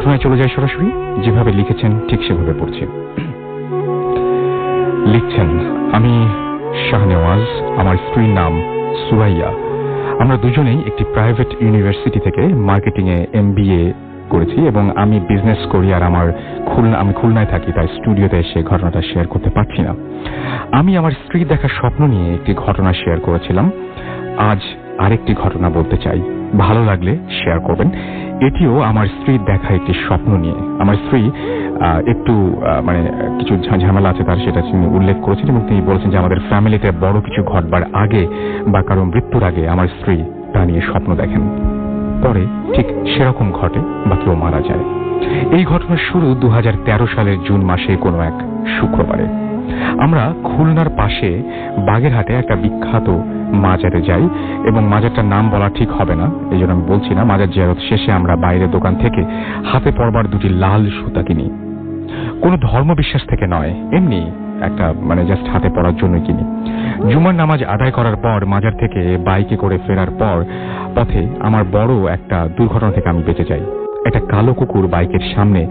ঘটনায় চলে যায় সরাসরি। যেভাবে লিখেছেন ঠিক সেভাবে পড়ছি। লিখছেন, আমি শাহনেওয়াজ, আমার স্ত্রীর নাম সুরাইয়া। আমরা দুজনেই একটি প্রাইভেট ইউনিভার্সিটি থেকে মার্কেটিংয়ে MBA করেছি এবং আমি বিজনেস করি, আর আমি খুলনায় থাকি, তাই স্টুডিওতে এসে ঘটনাটা শেয়ার করতে পারছি না। আমি আমার স্ত্রীর দেখা স্বপ্ন নিয়ে একটি ঘটনা শেয়ার করেছিলাম। আজ আরেকটি ঘটনা বলতে চাই, ভালো লাগলে শেয়ার করবেন। এটিও আমার স্ত্রীর দেখা একটি স্বপ্ন নিয়ে। আমার স্ত্রী একটু কিছু ঝামেলা আছে তার, সেটা তিনি উল্লেখ করেছেন এবং তিনি বলেছেন যে আমাদের ফ্যামিলিতে বড় কিছু ঘটবার আগে বা কারো মৃত্যুর আগে আমার স্ত্রী তা নিয়ে স্বপ্ন দেখেন, পরে ঠিক সেরকম ঘটে বা কেউ মারা যায়। এই ঘটনার শুরু 2013 সালের জুন মাসে কোনো এক শুক্রবারে। আমরা খুলনার পাশে বাগেরহাটে একটা বিখ্যাত মাজারে যাই এবং মাজারটার নাম বলা ঠিক হবে না, এই জন্য আমি বলছি না। মাজার জিয়ারত শেষে আমরা বাইরের দোকান থেকে হাতে পরবার দুটি লাল সুতা কিনি। কোনো ধর্মবিশ্বাস থেকে নয়, এমনি একটা জাস্ট হাতে পরার জন্য কিনি। জুমার নামাজ আদায় করার পর মাজার থেকে বাইকে করে ফেরার পর পথে আমার বড় একটা দুর্ঘটনা থেকে আমি বেঁচে যাই। একটা কালো কুকুর বাইকের সামনে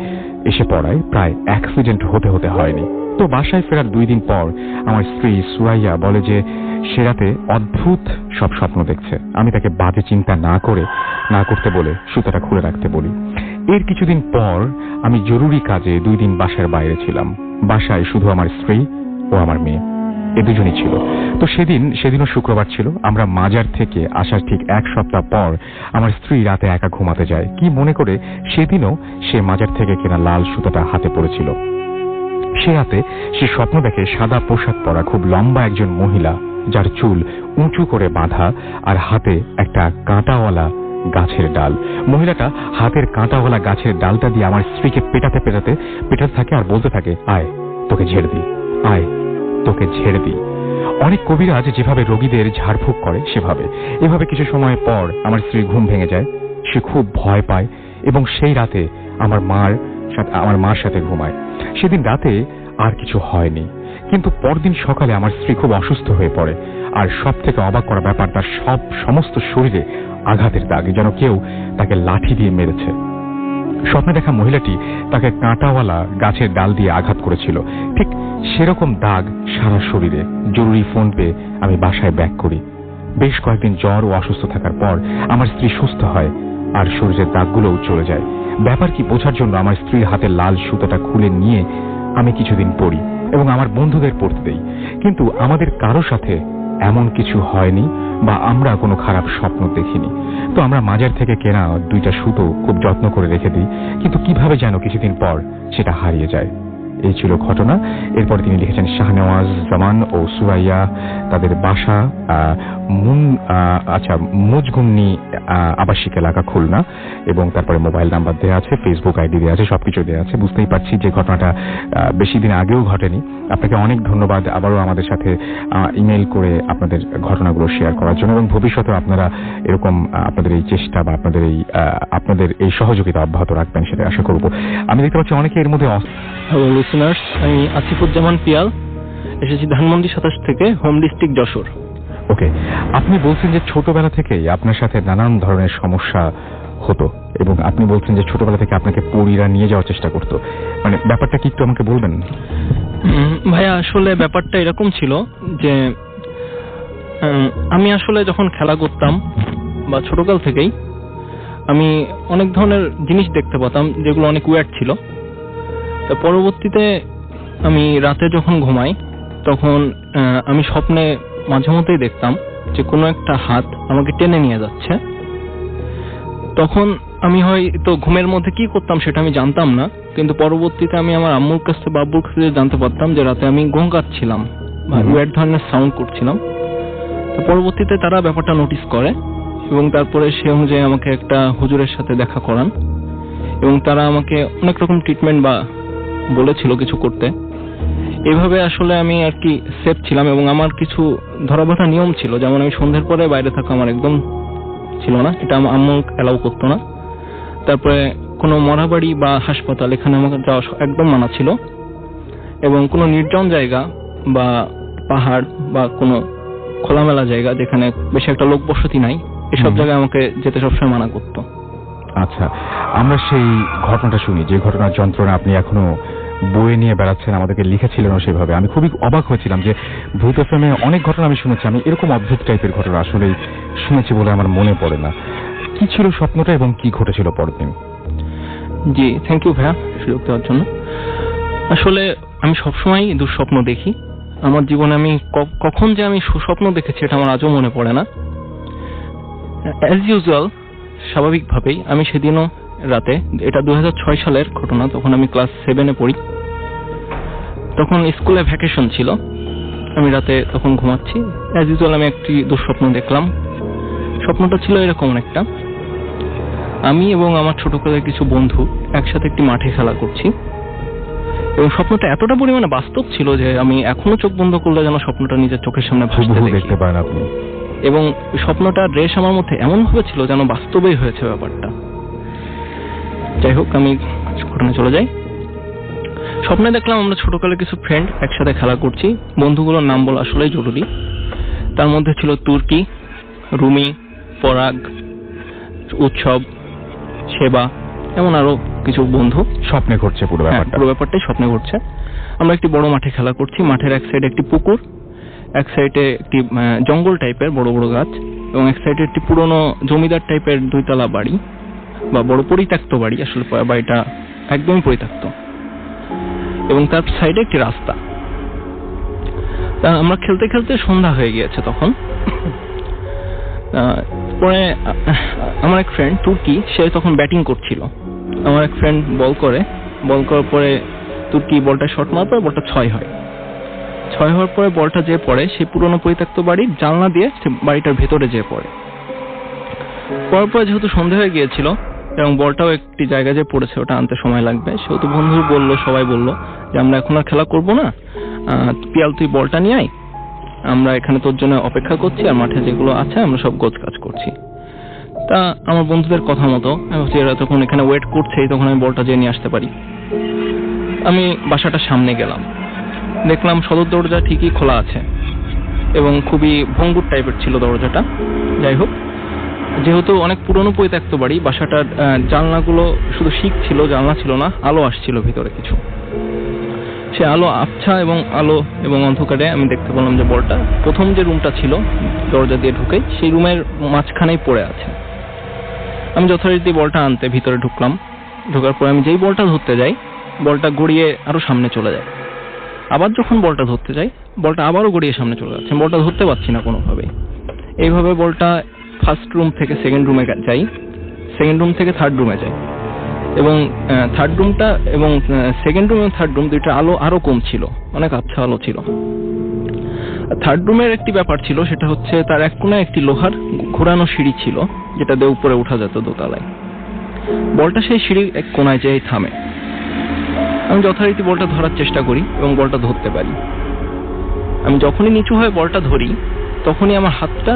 এসে পড়ায় প্রায় অ্যাক্সিডেন্ট হতে হয়নি। তো বাসায় ফেরার 2 দিন পর আমার স্ত্রী সুরাইয়া বলে যে সে রাতে অদ্ভুত সব স্বপ্ন দেখছে। আমি তাকে বাজে চিন্তা না করতে বলে সুতাটা খুলে রাখতে বলি। এর কিছুদিন পর আমি জরুরি কাজে 2 দিন বাসার বাইরে ছিলাম। বাসায় শুধু আমার স্ত্রী ও আমার মেয়ে, এ দুজনই ছিল। তো সেদিনও শুক্রবার ছিল। আমরা মাজার থেকে আসার ঠিক 1 সপ্তাহ পর আমার স্ত্রী রাতে একা ঘুমাতে যায়। কি মনে করে সেদিনও সে মাজার থেকে কেনা লাল সুতাটা হাতে পড়েছিল। সে রাতে সে স্বপ্ন দেখে সাদা পোশাক পরা খুব লম্বা একজন মহিলা, যার চুল উঁচু করে বাঁধা আর হাতে একটা কাঁটাওয়ালা গাছের ডাল। মহিলাটা হাতের কাঁটাওয়ালা গাছের ডালটা দিয়ে আমার স্ত্রীকে পেটাতে থাকে আর বলতে থাকে, আয় তোকে ঝেড়ে দিই, আয় তোকে ঝেড়ে দিই। অনেক কবিরাজ যেভাবে রোগীদের ঝাড়ফুঁক করে সেভাবে। এভাবে কিছু সময় পর আমার স্ত্রীর ঘুম ভেঙে যায়। সে খুব ভয় পায় এবং সেই রাতে আমার মার সাথে ঘুমায়। সেদিন রাতে আর কিছু হয়নি, কিন্তু পরদিন সকালে আমার স্ত্রী খুব অসুস্থ হয়ে পড়ে। আর সব থেকে অবাক করা ব্যাপার, তার সমস্ত শরীরে আঘাতের দাগ, যেন কেউ তাকে লাঠি দিয়ে মেরেছে। স্বপ্নে দেখা মহিলাটি তাকে কাঁটাওয়ালা গাছের ডাল দিয়ে আঘাত করেছিল, ঠিক সেরকম দাগ সারা শরীরে। জরুরি ফোন পেয়ে আমি বাসায় ব্যাক করি। বেশ কয়েকদিন জ্বর ও অসুস্থ থাকার পর আমার স্ত্রী সুস্থ হয় আর শরীরের দাগগুলোও চলে যায়। ব্যাপার কি বোঝার জন্য আমার স্ত্রীর হাতে লাল সুতাটা খুলে নিয়ে আমি কিছুদিন পড়ি এবং আমার বন্ধুদের পড়তে দেই, কিন্তু আমাদের কারো সাথে এমন কিছু হয়নি বা আমরা কোনো খারাপ স্বপ্ন দেখিনি। তো আমরা মাজার থেকে কেনা 2টা সুতো খুব যত্ন করে রেখে দিই, কিন্তু কিভাবে যেন কিছুদিন পর সেটা হারিয়ে যায়। এই ছিল ঘটনা। এরপর তিনি লিখেছেন, শাহনেওয়াজ জামান ও সুরাইয়া, তাদের বাসা মুজগুন্নি আবাসিক এলাকা খুলনা, এবং তারপরে মোবাইল নাম্বার দেওয়া আছে, ফেসবুক আইডি দেওয়া আছে, সবকিছু দেওয়া আছে। বুঝতেই পারছি যে ঘটনাটা বেশি দিন আগেও ঘটেনি। আপনাকে অনেক ধন্যবাদ আবারও আমাদের সাথে ইমেল করে আপনাদের ঘটনাগুলো শেয়ার করার জন্য, এবং ভবিষ্যতে আপনারা এরকম আপনাদের এই চেষ্টা বা আপনাদের এই সহযোগিতা অব্যাহত রাখবেন সেটা আশা করব। আমি দেখতে পাচ্ছি অনেকে এর মধ্যে। হ্যালো লিসেনার্স, আমি আসিফুজ্জামান পিয়াল, এসেছি ধানমন্ডি 27 থেকে, হোম ডিস্ট্রিক্ট যশোর। ওকে, আপনি বলছেন যে ছোটবেলা থেকেই আপনার সাথে নানান ধরনের সমস্যা হতো এবং আপনি বলছেন যে ছোটবেলা থেকে আপনাকে পরীরা নিয়ে যাওয়ার চেষ্টা করতো, ব্যাপারটা কি একটু আমাকে বলবেন? ভাইয়া, আসলে ব্যাপারটা এরকম ছিল যে আমি আসলে যখন খেলা করতাম বা ছোটকাল থেকেই আমি অনেক ধরনের জিনিস দেখতে পেতাম যেগুলো অনেক ওয়্যার্ড ছিল। তো পরবর্তীতে আমি রাতে যখন ঘুমাই তখন আমি স্বপ্নে মাঝে মধ্যেই দেখতাম যে কোনো একটা হাত আমাকে টেনে নিয়ে যাচ্ছে। তখন আমি হয়তো ঘুমের মধ্যে কি করতাম সেটা আমি জানতাম না, কিন্তু পরবর্তীতে আমি আমার আম্মুর কাছে বা আব্বুর কাছে জানতে পারতাম যে রাতে আমি গোঙ্গাচ্ছিলাম বা ওয়্যার্ড ধরনের সাউন্ড করছিলাম। তো পরবর্তীতে তারা ব্যাপারটা নোটিস করে এবং তারপরে সে অনুযায়ী আমাকে একটা হুজুরের সাথে দেখা করান এবং তারা আমাকে অনেক রকম ট্রিটমেন্ট বা বলেছিল কিছু করতে। এভাবে আসলে আমি আর কি সেফ ছিলাম এবং আমার কিছু ধরাবাঁধা নিয়ম ছিল, যেমন আমি সন্ধ্যের পরে বাইরে থাকা আমার একদম ছিল না, এটা আমার আম্মু অ্যালাউ করতো না। তারপরে কোনো মরাবাড়ি বা হাসপাতাল এখানে আমাকে যাওয়া একদম মানা ছিল, এবং কোনো নির্জন জায়গা বা পাহাড় বা কোনো খোলামেলা জায়গা যেখানে বেশি একটা লোক বসতি নাই, এসব জায়গায় আমাকে যেতে সবসময় মানা করতো। আচ্ছা, আমরা সেই ঘটনাটা শুনি, যে ঘটনার যন্ত্রণা আপনি এখনো বইয়ে নিয়ে বেড়াচ্ছেন, আমাদেরকে লিখেছিলেন সেভাবে। আমি খুবই অবাক হয়েছিলাম যে ভূত এফএমে অনেক ঘটনা আমি শুনেছি, আমি এরকম অদ্ভুত টাইপের ঘটনা আসলেই শুনেছি বলে আমার মনে পড়ে না। কি ছিল স্বপ্নটা এবং কি ঘটেছিল পরের দিন? জি, থ্যাংক ইউ ভাইয়া সুযোগ দেওয়ার জন্য। আসলে আমি সবসময় দুঃস্বপ্ন দেখি। আমার জীবনে আমি কখন যে আমি সুস্বপ্ন দেখেছি এটা আমার আজও মনে পড়ে না। অ্যাজ ইউজুয়াল, স্বাভাবিকভাবেই আমি সেদিনও রাতে, এটা 2006 সালের ঘটনা, তখন আমি ক্লাস 7-এ পড়ি। তখন স্কুলে ভ্যাকেশন ছিল, আমি রাতে তখন ঘুমাচ্ছি। অ্যাজ ইউজুয়াল আমি একটি দুঃস্বপ্ন দেখলাম। স্বপ্নটা ছিল এরকম একটা, আমি এবং আমার ছোটকালের কিছু বন্ধু একসাথে একটি মাঠে খেলা করছি, এবং স্বপ্নটা এতটা পরিমাণে বাস্তব ছিল যে আমি এখনো চোখ বন্ধ করলে যেন স্বপ্নটা নিজের চোখের সামনে ভাসতে দেখতে পারেন আপনি। এবং স্বপ্নটার রেশ আমার মধ্যে এমন ভাবে ছিল যেন বাস্তবেই হয়েছে ব্যাপারটা। যাই হোক, আমি ঘটনা চলে যাই। স্বপ্নে দেখলাম আমরা ছোটকালে কিছু ফ্রেন্ড একসাথে খেলা করছি। বন্ধুগুলোর নাম বলা আসলেই জরুরি। তার মধ্যে ছিল তুর্কি, রুমি, পরাগ, উৎসব, সেবা, এমন আরো কিছু বন্ধু। স্বপ্নে ঘটছে পুরো ব্যাপারটা? পুরো ব্যাপারটাই স্বপ্নে ঘটছে। আমরা একটি বড় মাঠে খেলা করছি। মাঠের এক সাইডে একটি পুকুর, এক সাইডে একটি জঙ্গল টাইপের বড় বড় গাছ, এবং এক সাইডে একটি পুরনো জমিদার টাইপের 2 তলা বাড়ি, বা বড় পরিত্যক্ত বাড়ি। আসলে বাড়িটা একদমই পরিত্যক্ত, এবং তার সাইডে একটি রাস্তা। আমরা খেলতে খেলতে সন্ধ্যা হয়ে গিয়েছে তখন। পরে আমার এক ফ্রেন্ড তুর্কি, সে তখন ব্যাটিং করছিল। আমার এক ফ্রেন্ড বল করার পরে তুর্কি বলটা শট মারার পরে বলটা 6 হয়। 6 হওয়ার পরে বলটা যে পড়ে সেই পুরনো পরিত্যক্ত বাড়ির জানলা দিয়ে সে বাড়িটার ভেতরে যে পড়ে। পরে যেহেতু সন্ধ্যা হয়ে গিয়েছিল এবং বলটাও একটি জায়গায় যে পড়েছে ওটা আনতে সময় লাগবে, সেহেতু বন্ধু সবাই বলল যে আমরা এখন আর খেলা করবো না, পিয়াল তুই বলটা নিয়ে আয়, আমরা এখানে তোর জন্য অপেক্ষা করছি, আর মাঠে যেগুলো আছে আমরা সব গোছ কাজ করছি। তা আমার বন্ধুদের কথা মতো আমি ভাবছি এরা তখন এখানে ওয়েট করছেই, তখন আমি বলটা যেয়ে নিয়ে আসতে পারি। আমি বাসাটার সামনে গেলাম, দেখলাম সদর দরজা ঠিকই খোলা আছে এবং খুবই ভঙ্গুর টাইপের ছিল দরজাটা। যাই হোক, যেহেতু অনেক পুরনো পরিত্যক্ত বাড়ি, বাসাটার জানলাগুলো শুধু শিক ছিল, জানলা ছিল না, আলো আসছিল ভিতরে কিছু। সে আলো আবছা এবং আলো এবং অন্ধকারে আমি দেখতে পেলাম যে বলটা প্রথম যে রুমটা ছিল দরজা দিয়ে ঢুকে সেই রুমের মাঝখানেই পড়ে আছে। আমি যথারীতি বলটা আনতে ভিতরে ঢুকলাম। ঢোকার পর আমি যেই বলটা ধরতে যাই, বলটা গড়িয়ে আরো সামনে চলে যায়। আবার যখন বলটা ধরতে যাই, বলটা আবারও গড়িয়ে সামনে চলে যাচ্ছে। বলটা ধরতে পারছি না কোনোভাবেই। এইভাবে বলটা ফার্স্ট রুম থেকে সেকেন্ড রুমে যাই, সেকেন্ড রুম থেকে থার্ড রুমে যাই, এবং থার্ড রুমটা এবং সেকেন্ড রুম এবং থার্ড রুম দুইটা আলো আরো কম ছিল, অনেক আবছা আলো ছিল। থার্ড রুমের একটি ব্যাপার ছিল, সেটা হচ্ছে তার এক কোণায় একটি লোহার ঘোরানো সিঁড়ি ছিল, যেটা দিয়ে উপরে উঠা যেত দোতলায়। বলটা সেই সিঁড়ির এক কোণায় যেয়ে থামে। আমি যথারীতি বলটা ধরার চেষ্টা করি এবং বলটা ধরতে পারি। আমি যখনই নিচু হয়ে বলটা ধরি, তখনই আমার হাতটা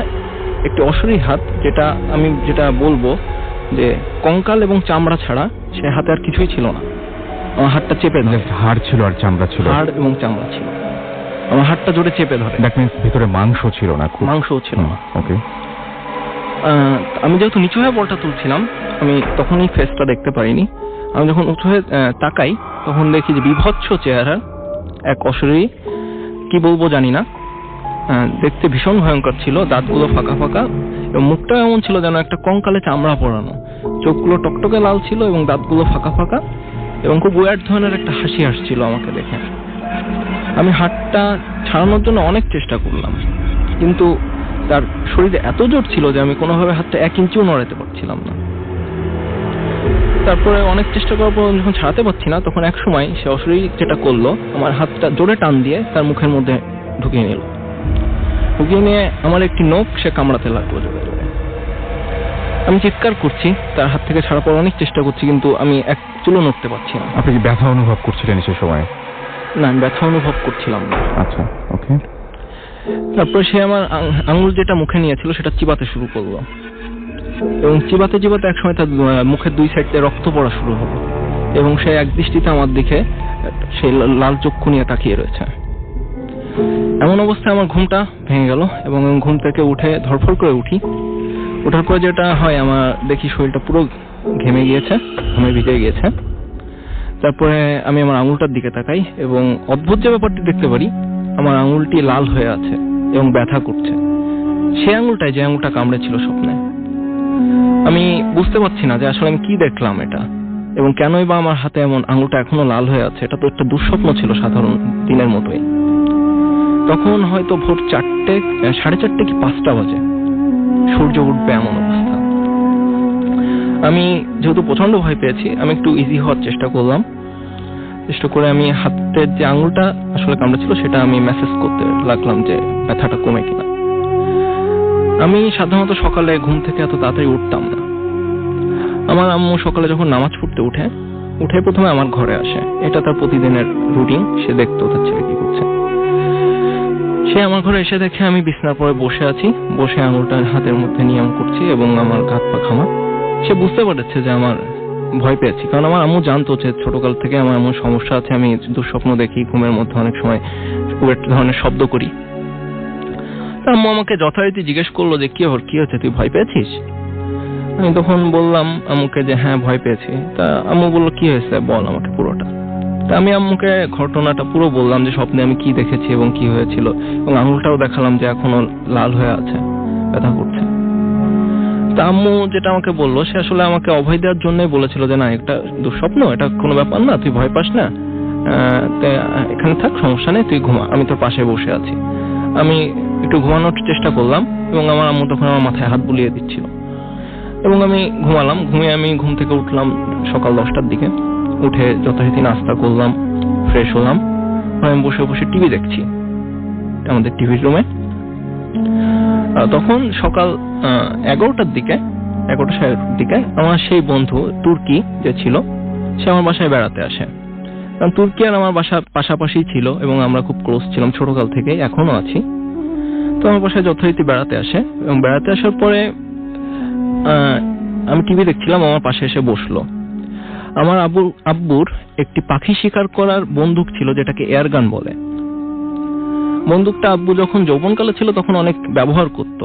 একটি অশরীর হাত, যেটা বলবো যে কঙ্কাল এবং চামড়া ছাড়া সে হাতে আর কিছুই ছিল না। আমার হাতটা চেপে ধরে। হাড় ছিল আর চামড়া ছিল? হাড় এবং চামড়া ছিল। আমার হাতটা জোরে চেপে ধরে। দ্যাট মিন্স ভিতরে মাংস ছিল না? মাংসও ছিল না। ওকে। আমি যেহেতু নিচু হয়ে বলটা তুলছিলাম, আমি তখনই ফেসটা দেখতে পারিনি। আমি যখন উঁচু হয়ে তাকাই, তখন দেখি যে বিভৎস চেহারা এক অশরীরী, কি বলবো জানি না, দেখতে ভীষণ ভয়ঙ্কর ছিল। দাঁতগুলো ফাঁকা ফাঁকা এবং মুখটা এমন ছিল যেন একটা কঙ্কালে চামড়া পড়ানো। চোখগুলো টকটকে লাল ছিল এবং দাঁতগুলো ফাঁকা ফাঁকা, এবং খুব ওয়ার্ড ধরনের একটা হাসি আসছিল আমাকে দেখে। আমি হাতটা ছাড়ানোর জন্য অনেক চেষ্টা করলাম, কিন্তু তার শরীরে এত জোর ছিল যে আমি কোনোভাবে হাতটা 1 ইঞ্চিও নড়াতে পারছিলাম না। তারপরে অনেক চেষ্টা করার পর যখন ছাড়াতে পারছি না, তখন এক সময় সে অশরীরী যেটা করলো, আমার হাতটা জোরে টান দিয়ে তার মুখের মধ্যে ঢুকিয়ে নিল। ঢুকিয়ে নিয়ে আমার একটি নখ সে কামড়াতে লাগলো জোরে জোরে। আমি চিৎকার করছি, তার হাত থেকে ছাড়া পাওয়ার অনেক চেষ্টা করছি, কিন্তু আমি এক চুলও নড়তে পারছি না। আপনি কি ব্যথা অনুভব করছিলেন সে সময়? না, আমি ব্যথা অনুভব করছিলাম না। আচ্ছা, ওকে। তারপর সে আমার আঙুল যেটা মুখে নিয়েছিল সেটা চিবাতে শুরু করলো, এবং চিবাতে চিবাতে একসময় তার মুখের 2 সাইড থেকে রক্ত পড়া শুরু হলো, এবং সে এক দৃষ্টিতে আমার দিকে সেই লাল চক্ষু নিয়ে তাকিয়ে রয়েছে। এমন অবস্থায় আমার ঘুমটা ভেঙে গেল, এবং ঘুম থেকে উঠে ধরফর করে উঠি। ওঠার পর যেটা হয়, আমার দেখি শরীরটা পুরো ঘেমে গিয়েছে, ঘেমে ভিজে গিয়েছে। তারপরে আমি আমার আঙুলটার দিকে তাকাই এবং অদ্ভুত যে ব্যাপারটি দেখতে পারি, আমার আঙুলটি লাল হয়ে আছে এবং ব্যথা করছে। সেই আঙুলটাই যে আঙুলটা কামড়েছিল স্বপ্নে। আমি বুঝতে পারছি না যে আসলে আমি কি দেখলাম এটা, এবং কেনই বা আমার হাতে এমন আঙুলটা এখনো লাল হয়ে আছে। এটা তো একটা দুঃস্বপ্ন ছিল সাধারণ দিনের মতোই। তখন হয়তো ভোর 4টে, 4:30 কি 5টা বাজে, সূর্য উঠবে এমন অবস্থা। আমি যেহেতু প্রচন্ড ভয় পেয়েছি, আমি একটু ইজি হওয়ার চেষ্টা করলাম। চেষ্টা করে আমি হাতের যে আঙুলটা আসলে কামড়েছিল সেটা আমি মেসেজ করতে লাগলাম যে ব্যথাটা কমে কিনা। আমি সাধারণত সকালে ঘুম থেকে এত তাড়াতাড়ি উঠতাম না। আমার আম্মু সকালে যখন নামাজ পড়তে উঠে প্রথমে আমার ঘরে আসে। এটা তার প্রতিদিনের রুটিন। সে দেখতো তার ছেলে কি করছে। সে আমার ঘরে এসে দেখে আমি বিছানার পরে বসে আছি, বসে আঙুলটা হাতের মধ্যে নিয়ম করছি এবং আমার হাত পা ঘামা। সে বুঝতে পারছে যে আমার ভয় পেয়েছি, কারণ আমার আম্মু জানতো যে ছোটকাল থেকে আমার এমন সমস্যা আছে। আমি দুঃস্বপ্ন দেখি, ঘুমের মধ্যে অনেক সময় ধরনের শব্দ করি। আম্মু আমাকে যথারীতি জিজ্ঞেস করলো যে কি হচ্ছে, তুই ভয় পেয়েছিস? আমি তখন বললাম আম্মুকে যে হ্যাঁ ভয় পেয়েছি। তা আম্মু বললো কি হয়েছে বল আমাকে পুরোটা। তা আমি আম্মুকে ঘটনাটা পুরো বললাম যে স্বপ্নে আমি কি দেখেছি এবং কি হয়েছিল, এবং আঙুলটাও দেখালাম যে এখনো লাল হয়ে আছে, ব্যথা করছে। তা আম্মু যেটা আমাকে বললো, সে আসলে আমাকে অভয় দেওয়ার জন্যই বলেছিল যে না, একটা দুঃস্বপ্ন, এটা কোনো ব্যাপার না, তুই ভয় পাস না, এখানে থাক, সমস্যা নেই, তুই ঘুমা, আমি তোর পাশে বসে আছি। আমি একটু ঘুমানোর চেষ্টা করলাম এবং আমার আম্মু তখন আমার মাথায় হাত বুলিয়ে দিচ্ছিল এবং আমি ঘুমালাম। ঘুমিয়ে আমি ঘুম থেকে উঠলাম সকাল 10টার দিকে। উঠে যথারীতি নাস্তা করলাম, ফ্রেশ হলাম। আমি বসে বসে টিভি দেখছি আমাদের টিভির রুমে। তখন সকাল 11টার দিকে আমার সেই বন্ধু তুর্কি যে ছিল, সে আমার বাসায় বেড়াতে আসে। কারণ তুর্কি আর আমার বাসা পাশাপাশি ছিল এবং আমরা খুব ক্লোজ ছিলাম ছোটকাল থেকে, এখনো আছি। তো আমার বাসায় যথারীতি বেড়াতে আসে এবং বেড়াতে আসার পরে আমি টিভি দেখছিলাম, আমার পাশে এসে বসলো। আমার আব্বুর একটি পাখি শিকার করার বন্দুক ছিল, যেটাকে এয়ার গান বলে। বন্দুকটা আব্বু যখন যৌবনকালে ছিল তখন অনেক ব্যবহার করত,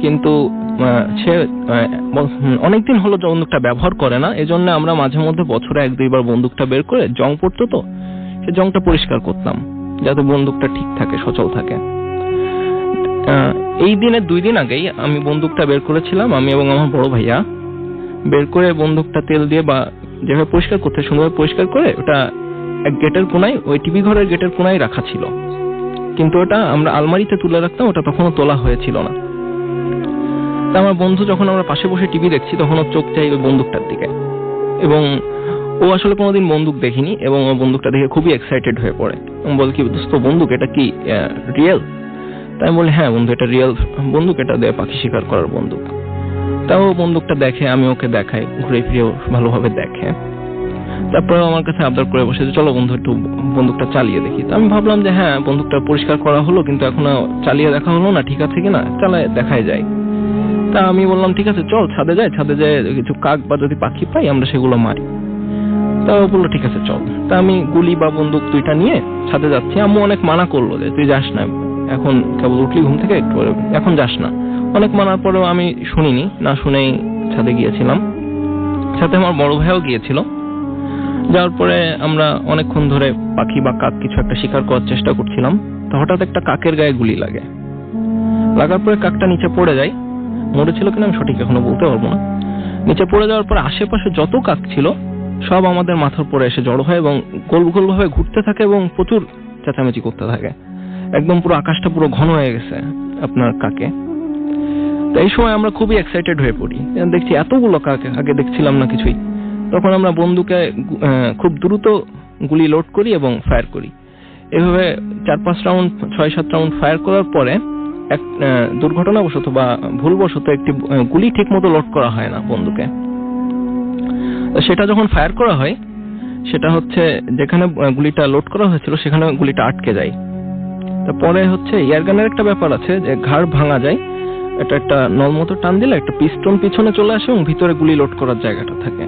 কিন্তু সে অনেকদিন হলো বন্দুকটা ব্যবহার করে না। এজন্য আমরা মাঝে মধ্যে বছরে 1-2 বার বন্দুকটা বের করে, জং পড়তো তো, সে জংটা পরিষ্কার করতাম যাতে বন্দুকটা ঠিক থাকে, সচল থাকে। এই দিনের 2 দিন আগেই আমি বন্দুকটা বের করেছিলাম, আমি এবং আমার বড় ভাইয়া বের করে বন্দুকটা তেল দিয়ে বা যেভাবে পরিষ্কার করতে সুন্দরভাবে পরিষ্কার করে ওটা এক গেটের কোনায়, ওই টিভি ঘরের গেটের কোনায় রাখা ছিল। কিন্তু ওটা আমরা আলমারিতে তুলে রাখতাম, ওটা তখনও তোলা হয়েছিল না। তা আমার বন্ধু যখন আমরা পাশে বসে টিভি দেখছি তখন ওর চোখ চাই ওই বন্দুকটার দিকে, এবং ও আসলে কোনোদিন বন্দুক দেখিনি এবং ও বন্দুকটা দেখে খুবই এক্সাইটেড হয়ে পড়ে। বল কি দোস্ত, বন্দুক এটা কি রিয়েল? তাই বলি হ্যাঁ বন্ধু, এটা রিয়েল বন্দুক, এটা দিয়ে পাখি শিকার করার বন্দুক। তাও বন্দুকটা দেখে, আমি ওকে দেখাই, ঘুরে ফিরে ভালোভাবে দেখে। তারপরে আমার কাছে আবদার করে বসে যে চলো বন্ধু একটু বন্দুকটা চালিয়ে দেখি। তো আমি ভাবলাম যে হ্যাঁ, বন্দুকটা পরিষ্কার করা হলো কিন্তু এখনো চালিয়ে দেখা হলো না, ঠিক আছে কিনা, চালায় দেখাই যায়। তা আমি বললাম ঠিক আছে চল ছাদে যাই, ছাদে যায় কিছু কাক বা যদি পাখি পাই আমরা সেগুলো মারি। তা ও বললো ঠিক আছে চল। তা আমি গুলি বা বন্দুক 2টা নিয়ে ছাদে যাচ্ছি। আম্মু অনেক মানা করলো যে তুই যাস না, এখন কেবল উঠলি ঘুম থেকে, একটু এখন যাস না। অনেক মানার পরেও আমি শুনিনি, না শুনেই ছাদে গিয়েছিলাম। সাথে আমার বড় ভাইও গিয়েছিল। যাওয়ার পরে আমরা অনেকক্ষণ ধরে পাখি বা কাক কিছু একটা শিকার করার চেষ্টা করছিলাম। তো হঠাৎ একটা কাকের গায়ে গুলি লাগে। লাগার পরে কাকটা নিচে পড়ে যায়। মরেছিল কিনা আমি সঠিক এখনো বলতে পারবো না। নিচে পড়ে যাওয়ার পরে আশেপাশে যত কাক ছিল সব আমাদের মাথার পরে এসে জড়ো হয় এবং গোল গোল ভাবে ঘুরতে থাকে এবং প্রচুর চেঁচামেচি করতে থাকে। একদম পুরো আকাশটা পুরো ঘন হয়ে গেছে আপনার কাকে। তো এই সময় আমরা খুবই এক্সাইটেড হয়ে পড়ি, দেখছি এতগুলো কাক, আগে দেখছিলাম না কিছুই। তখন আমরা বন্দুকে খুব দ্রুত গুলি লোড করি এবং ফায়ার করি। এভাবে 4-5 রাউন্ড 6-7 রাউন্ড ফায়ার করার পরে এক দুর্ঘটনাবশত বা ভুলবশত একটি গুলি ঠিক মতো লোড করা হয় না বন্দুকে। সেটা যখন ফায়ার করা হয়, সেটা হচ্ছে যেখানে গুলিটা লোড করা হয়েছিল সেখানে গুলিটা আটকে যায়। তারপরে হচ্ছে এয়ারগানের একটা ব্যাপার আছে যে ঘাড় ভাঙা যায়, এটা একটা নলমতো টান দিলে একটা পিস্টন পিছনে চলে আসে এবং ভিতরে গুলি লোড করার জায়গাটা থাকে।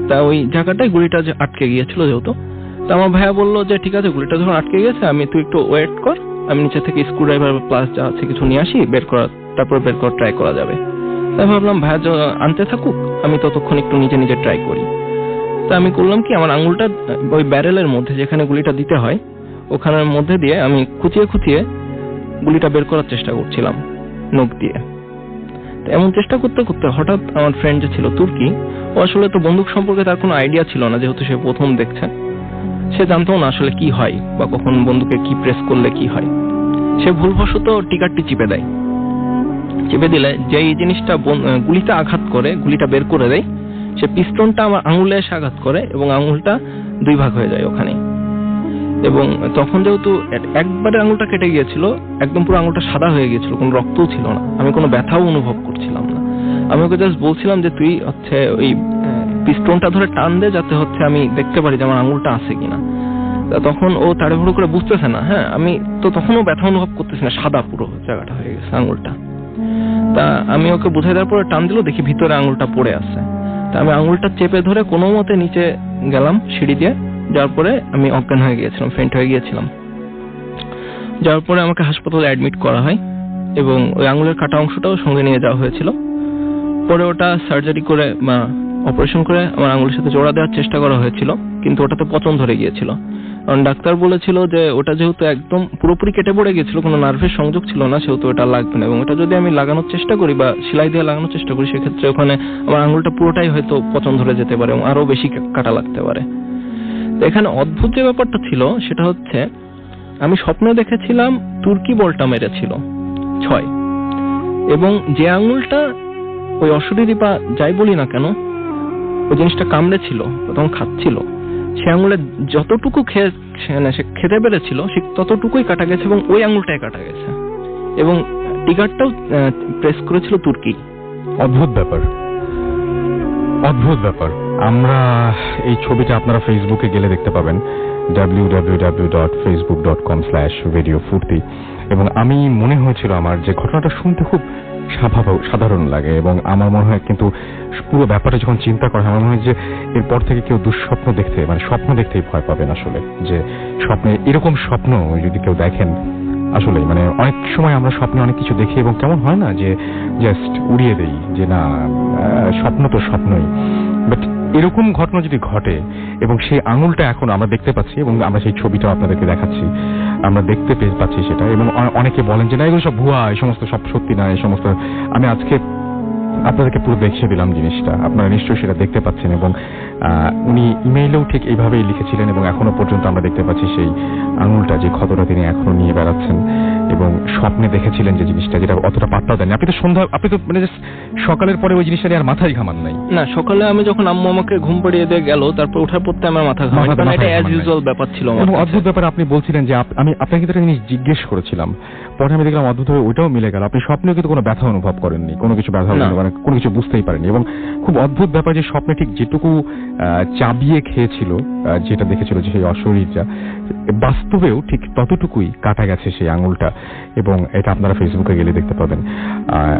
তা ওই জায়গাটায় গুলিটা যে আটকে গিয়েছিল যেহেতু, তা আমার ভাইয়া বললো যে ঠিক আছে গুলিটা যখন আটকে গেছে তুই একটু ওয়েট কর, আমি নিচে থেকে স্ক্রুড্রাইভার প্লাস যা আছে কিছু নিয়ে আসি, তারপর বের করার ট্রাই করা যাবে। তাই ভাবলাম ভাইয়া আনতে থাকুক, আমি ততক্ষণ একটু নিজে নিজে ট্রাই করি। তা আমি করলাম কি, আমার আঙুলটা ওই ব্যারেলের মধ্যে যেখানে গুলিটা দিতে হয় ওখানের মধ্যে দিয়ে আমি খুঁচিয়ে খুঁচিয়ে গুলিটা বের করার চেষ্টা করছিলাম নখ দিয়ে। এমন চেষ্টা করতে করতে হঠাৎ আমার ফ্রেন্ড যে ছিল তুর্কি, ও আসলে তো বন্দুক সম্পর্কে তার কোনো আইডিয়া ছিল না, যেহেতু সে প্রথম দেখছে, সে জানতো না আসলে কি হয় বা কখন বন্দুকে কি প্রেস করলে কি হয়। সে ভুলবশত টিকারটি চিপে দেয়। চিপে দিলে যে এই জিনিসটা গুলিতে আঘাত করে, গুলিটা বের করে দেয়, সে পিস্টনটা আমার আঙুলে এসে আঘাত করে এবং আঙুলটা 2 ভাগ হয়ে যায় ওখানে। এবং তখন যেহেতু একবারে আঙুলটা কেটে গিয়েছিল, একদম পুরো আঙুলটা সাদা হয়ে গিয়েছিল, কোনো রক্তও ছিল না, আমি কোনো ব্যথাও অনুভব করছিলাম না। আমি ওকে জাস্ট বলছিলাম যে তুই ওই পিস্টনটা ধরে টান দে, যাতে আমি দেখতে পারি যে আমার আঙুলটা আছে কিনা। তখন ও তাড়াহুড়ো করে বুঝতেছে না, হ্যাঁ আমি তো তখনও ব্যথা অনুভব করতেছি না, সাদা পুরো জায়গাটা হয়ে গেছে আঙুলটা। তা আমি ওকে বুঝাই দেওয়ার পরে টান দিল, দেখি ভিতরে আঙুলটা পড়ে আছে। তা আমি আঙুলটা চেপে ধরে কোনো মতে নিচে গেলাম সিঁড়ি দিয়ে, যার পরে আমি অজ্ঞান হয়ে গিয়েছিলাম, ফেন্ট হয়ে গিয়েছিলাম। যার পরে আমাকে হাসপাতালে অ্যাডমিট করা হয় এবং ওই আঙুলের কাটা অংশটাও সঙ্গে নিয়ে যাওয়া হয়েছিল। পরে ওটা সার্জারি করে বা অপারেশন করে আমার আঙুলের সাথে জোড়া দেওয়ার চেষ্টা করা হয়েছিল, কিন্তু ওটাতে পচন ধরে গিয়েছিল। কারণ ডাক্তার বলেছিল যে ওটা যেহেতু একদম পুরোপুরি কেটে পড়ে গিয়েছিল, কোনো নার্ভের সংযোগ ছিল না, সেহেতু ওটা লাগবে না। এবং ওটা যদি আমি লাগানোর চেষ্টা করি বা সেলাই দিয়ে লাগানোর চেষ্টা করি, সেক্ষেত্রে ওখানে আমার আঙুলটা পুরোটাই হয়তো পচন ধরে যেতে পারে এবং আরো বেশি কাটা লাগতে পারে। এখানে অদ্ভুত যে ব্যাপারটা ছিল সেটা হচ্ছে, আমি স্বপ্নে দেখেছিলাম তুর্কি বলটা মেরেছিল 6, এবং যে আঙুলটা ওই অশরীরী বা যাই বলি না কেন ওই জিনিসটা কামড়েছিল, তখন খাচ্ছিল, সে আঙুলে যতটুকু সে খেতে পেরেছিল সে ততটুকুই কাটা গেছে এবং ওই আঙুলটাই কাটা গেছে এবং টিকারটাও প্রেস করেছিল তুর্কি। অদ্ভুত ব্যাপার, অদ্ভুত ব্যাপার। আমরা এই ছবিটা আপনারা ফেসবুকে গেলে দেখতে পাবেন, www.facebook.com/radiofurti। এবং আমি মনে হয়েছিল আমার যে ঘটনাটা শুনতে খুব সাধারণ লাগে এবং আমার মনে হয় কিন্তু পুরো ব্যাপারটা যখন চিন্তা করা হয়, আমার মনে হয় যে এরপর থেকে কেউ দুঃস্বপ্ন দেখতে স্বপ্ন দেখতেই ভয় পাবেন। আসলে যে স্বপ্নে এরকম স্বপ্ন যদি কেউ দেখেন, আসলে অনেক সময় আমরা স্বপ্নে অনেক কিছু দেখি এবং কেমন হয় না যে জাস্ট উড়িয়ে দেই যে না, স্বপ্ন তো স্বপ্নই। বাট এরকম ঘটনা যদি ঘটে এবং সেই আঙুলটা এখন আমরা দেখতে পাচ্ছি এবং আমরা সেই ছবিটাও আপনাদেরকে দেখাচ্ছি, আমরা দেখতে পাচ্ছি সেটা। এবং অনেকে বলেন যে না, এগুলো সব ভুয়া, এই সমস্ত সব সত্যি না, এই সমস্ত। আমি আজকে আপনাদেরকে পুরো দেখিয়ে দিলাম জিনিসটা, আপনারা নিশ্চয়ই সেটা দেখতে পাচ্ছেন। এবং উনি ইমেইলেও ঠিক এইভাবেই লিখেছিলেন এবং এখনো পর্যন্ত আমরা দেখতে পাচ্ছি সেই আঙুলটা, যে ক্ষতটা তিনি এখনো নিয়ে বেড়াচ্ছেন এবং স্বপ্নে দেখেছিলেন যে জিনিসটা, যেটা অতটা পাত্তা দেন। আপনি তো সকালের পরে ওই জিনিসটা নিয়ে আর মাথায় ঘামান নাই না? সকালে আমি যখন আম্মু আমাকে ঘুম পাড়িয়ে দিয়ে গেল, তারপর ওঠার পরতে আমার মাথা ঘামায়, কারণ এটা অ্যাজ ইউজুয়াল ব্যাপার ছিল। এবং অদ্ভুত ব্যাপার, আপনি বলছিলেন যে আমি আপনাকে কিন্তু একটা জিনিস জিজ্ঞেস করেছিলাম, পরে আমি দেখলাম অদ্ভুতভাবে ওইটাও মিলে গেল। আপনি স্বপ্নেও কিন্তু কোনো ব্যথা অনুভব করেননি, কোনো কিছু ব্যথা কোনো কিছু বুঝতেই পারেননি। এবং খুব অদ্ভুত ব্যাপার যে স্বপ্নে ঠিক যেটুকু চাবিয়ে খেয়েছিল, যেটা দেখেছিল যে সেই অশরীরটা, বাস্তবেও ঠিক ততটুকুই কাটা গেছে সেই আঙুলটা। এবং এটা আপনারা ফেসবুকে গেলে দেখতে পাবেন।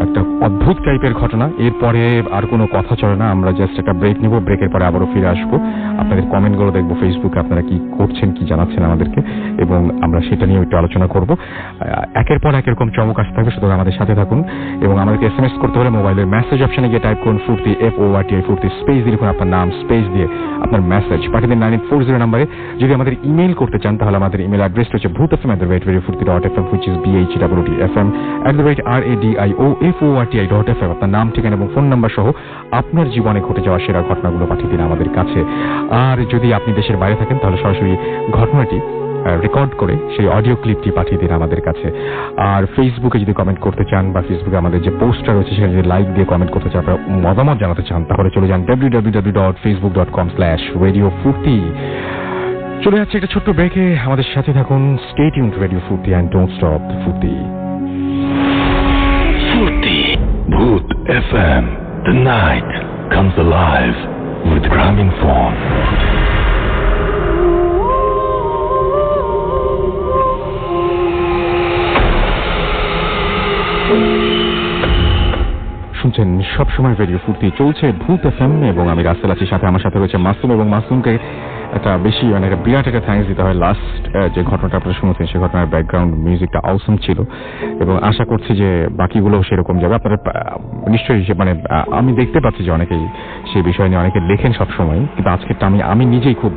একটা অদ্ভুত টাইপের ঘটনা। এরপরে আর কোনো কথা চলে না, আমরা জাস্ট একটা ব্রেক নিব, ব্রেকের পরে আবারও ফিরে আসবো। আপনাদের কমেন্টগুলো দেখবো ফেসবুকে, আপনারা কি করছেন, কি জানাচ্ছেন আমাদেরকে, এবং আমরা সেটা নিয়ে একটু আলোচনা করব। একের পর এক এরকম চমক আসতে থাকবে, সুতরাং আমাদের সাথে থাকুন। এবং আমাদেরকে SMS করতে হলে মোবাইলের মেসেজ অপশনে গিয়ে টাইপ করুন ফুর্তি, FORTI ফুর্তি, স্পেস দিয়ে লিখুন আপনার নাম, স্পেস দিয়ে আপনার মেসেজ পাঠিয়ে দিন 9840 নাম্বারে। যদি আমাদের ইমেইল করতে চান তাহলে আমাদের ইমেল অ্যাড্রেস হচ্ছে bhutfm@radiofurti.fm, which is BHWTFM@radioforti.fm। আপনার নাম, ঠিকানা এবং ফোন নাম্বার সহ আপনার জীবনে ঘটে যাওয়া সেরা ঘটনাগুলো পাঠিয়ে দিন আমাদের কাছে। আর যদি আপনি দেশের বাইরে থাকেন তাহলে সরাসরি ঘটনাটি রেকর্ড করে সেই অডিও ক্লিপটি পাঠিয়ে দিন আমাদের কাছে। আর ফেসবুকে যদি কমেন্ট করতে চান বা ফেসবুকে আমাদের যে পোস্টার রয়েছে সেখানে যদি লাইক দিয়ে কমেন্ট করতে চান, আপনারা মতামত জানাতে চান, তাহলে চলে যান www.facebook.com/radiofurti। চলে যাচ্ছে একটা ছোট্ট ব্রেকে, আমাদের সাথে থাকুন। স্টে টিউনড টু রেডিও ফুর্তি এন্ড ডোন্ট স্টপ ফুর্তি। Furti, Bhoot FM. The night comes alive with Gramophone. শুনছেন সবসময় রেডিও ফুর্তি, চলছে ভূত FM এবং আমি রাসেল আছি, সাথে আমার সাথে রয়েছে মাসুম। এবং মাসুমকে একটা বেশি মানে একটা বিরাট একটা থ্যাঙ্কস দিতে হয়। লাস্ট যে ঘটনাটা আপনারা শুনেছেন সেই ঘটনার ব্যাকগ্রাউন্ড মিউজিকটা অসম ছিল এবং আশা করছি যে বাকিগুলো সেরকম যাবে। আপনারা নিশ্চয়ই মানে আমি দেখতে পাচ্ছি যে অনেকেই সেই বিষয় নিয়ে অনেকে লেখেন সবসময়, কিন্তু আজকেরটা আমি নিজেই খুব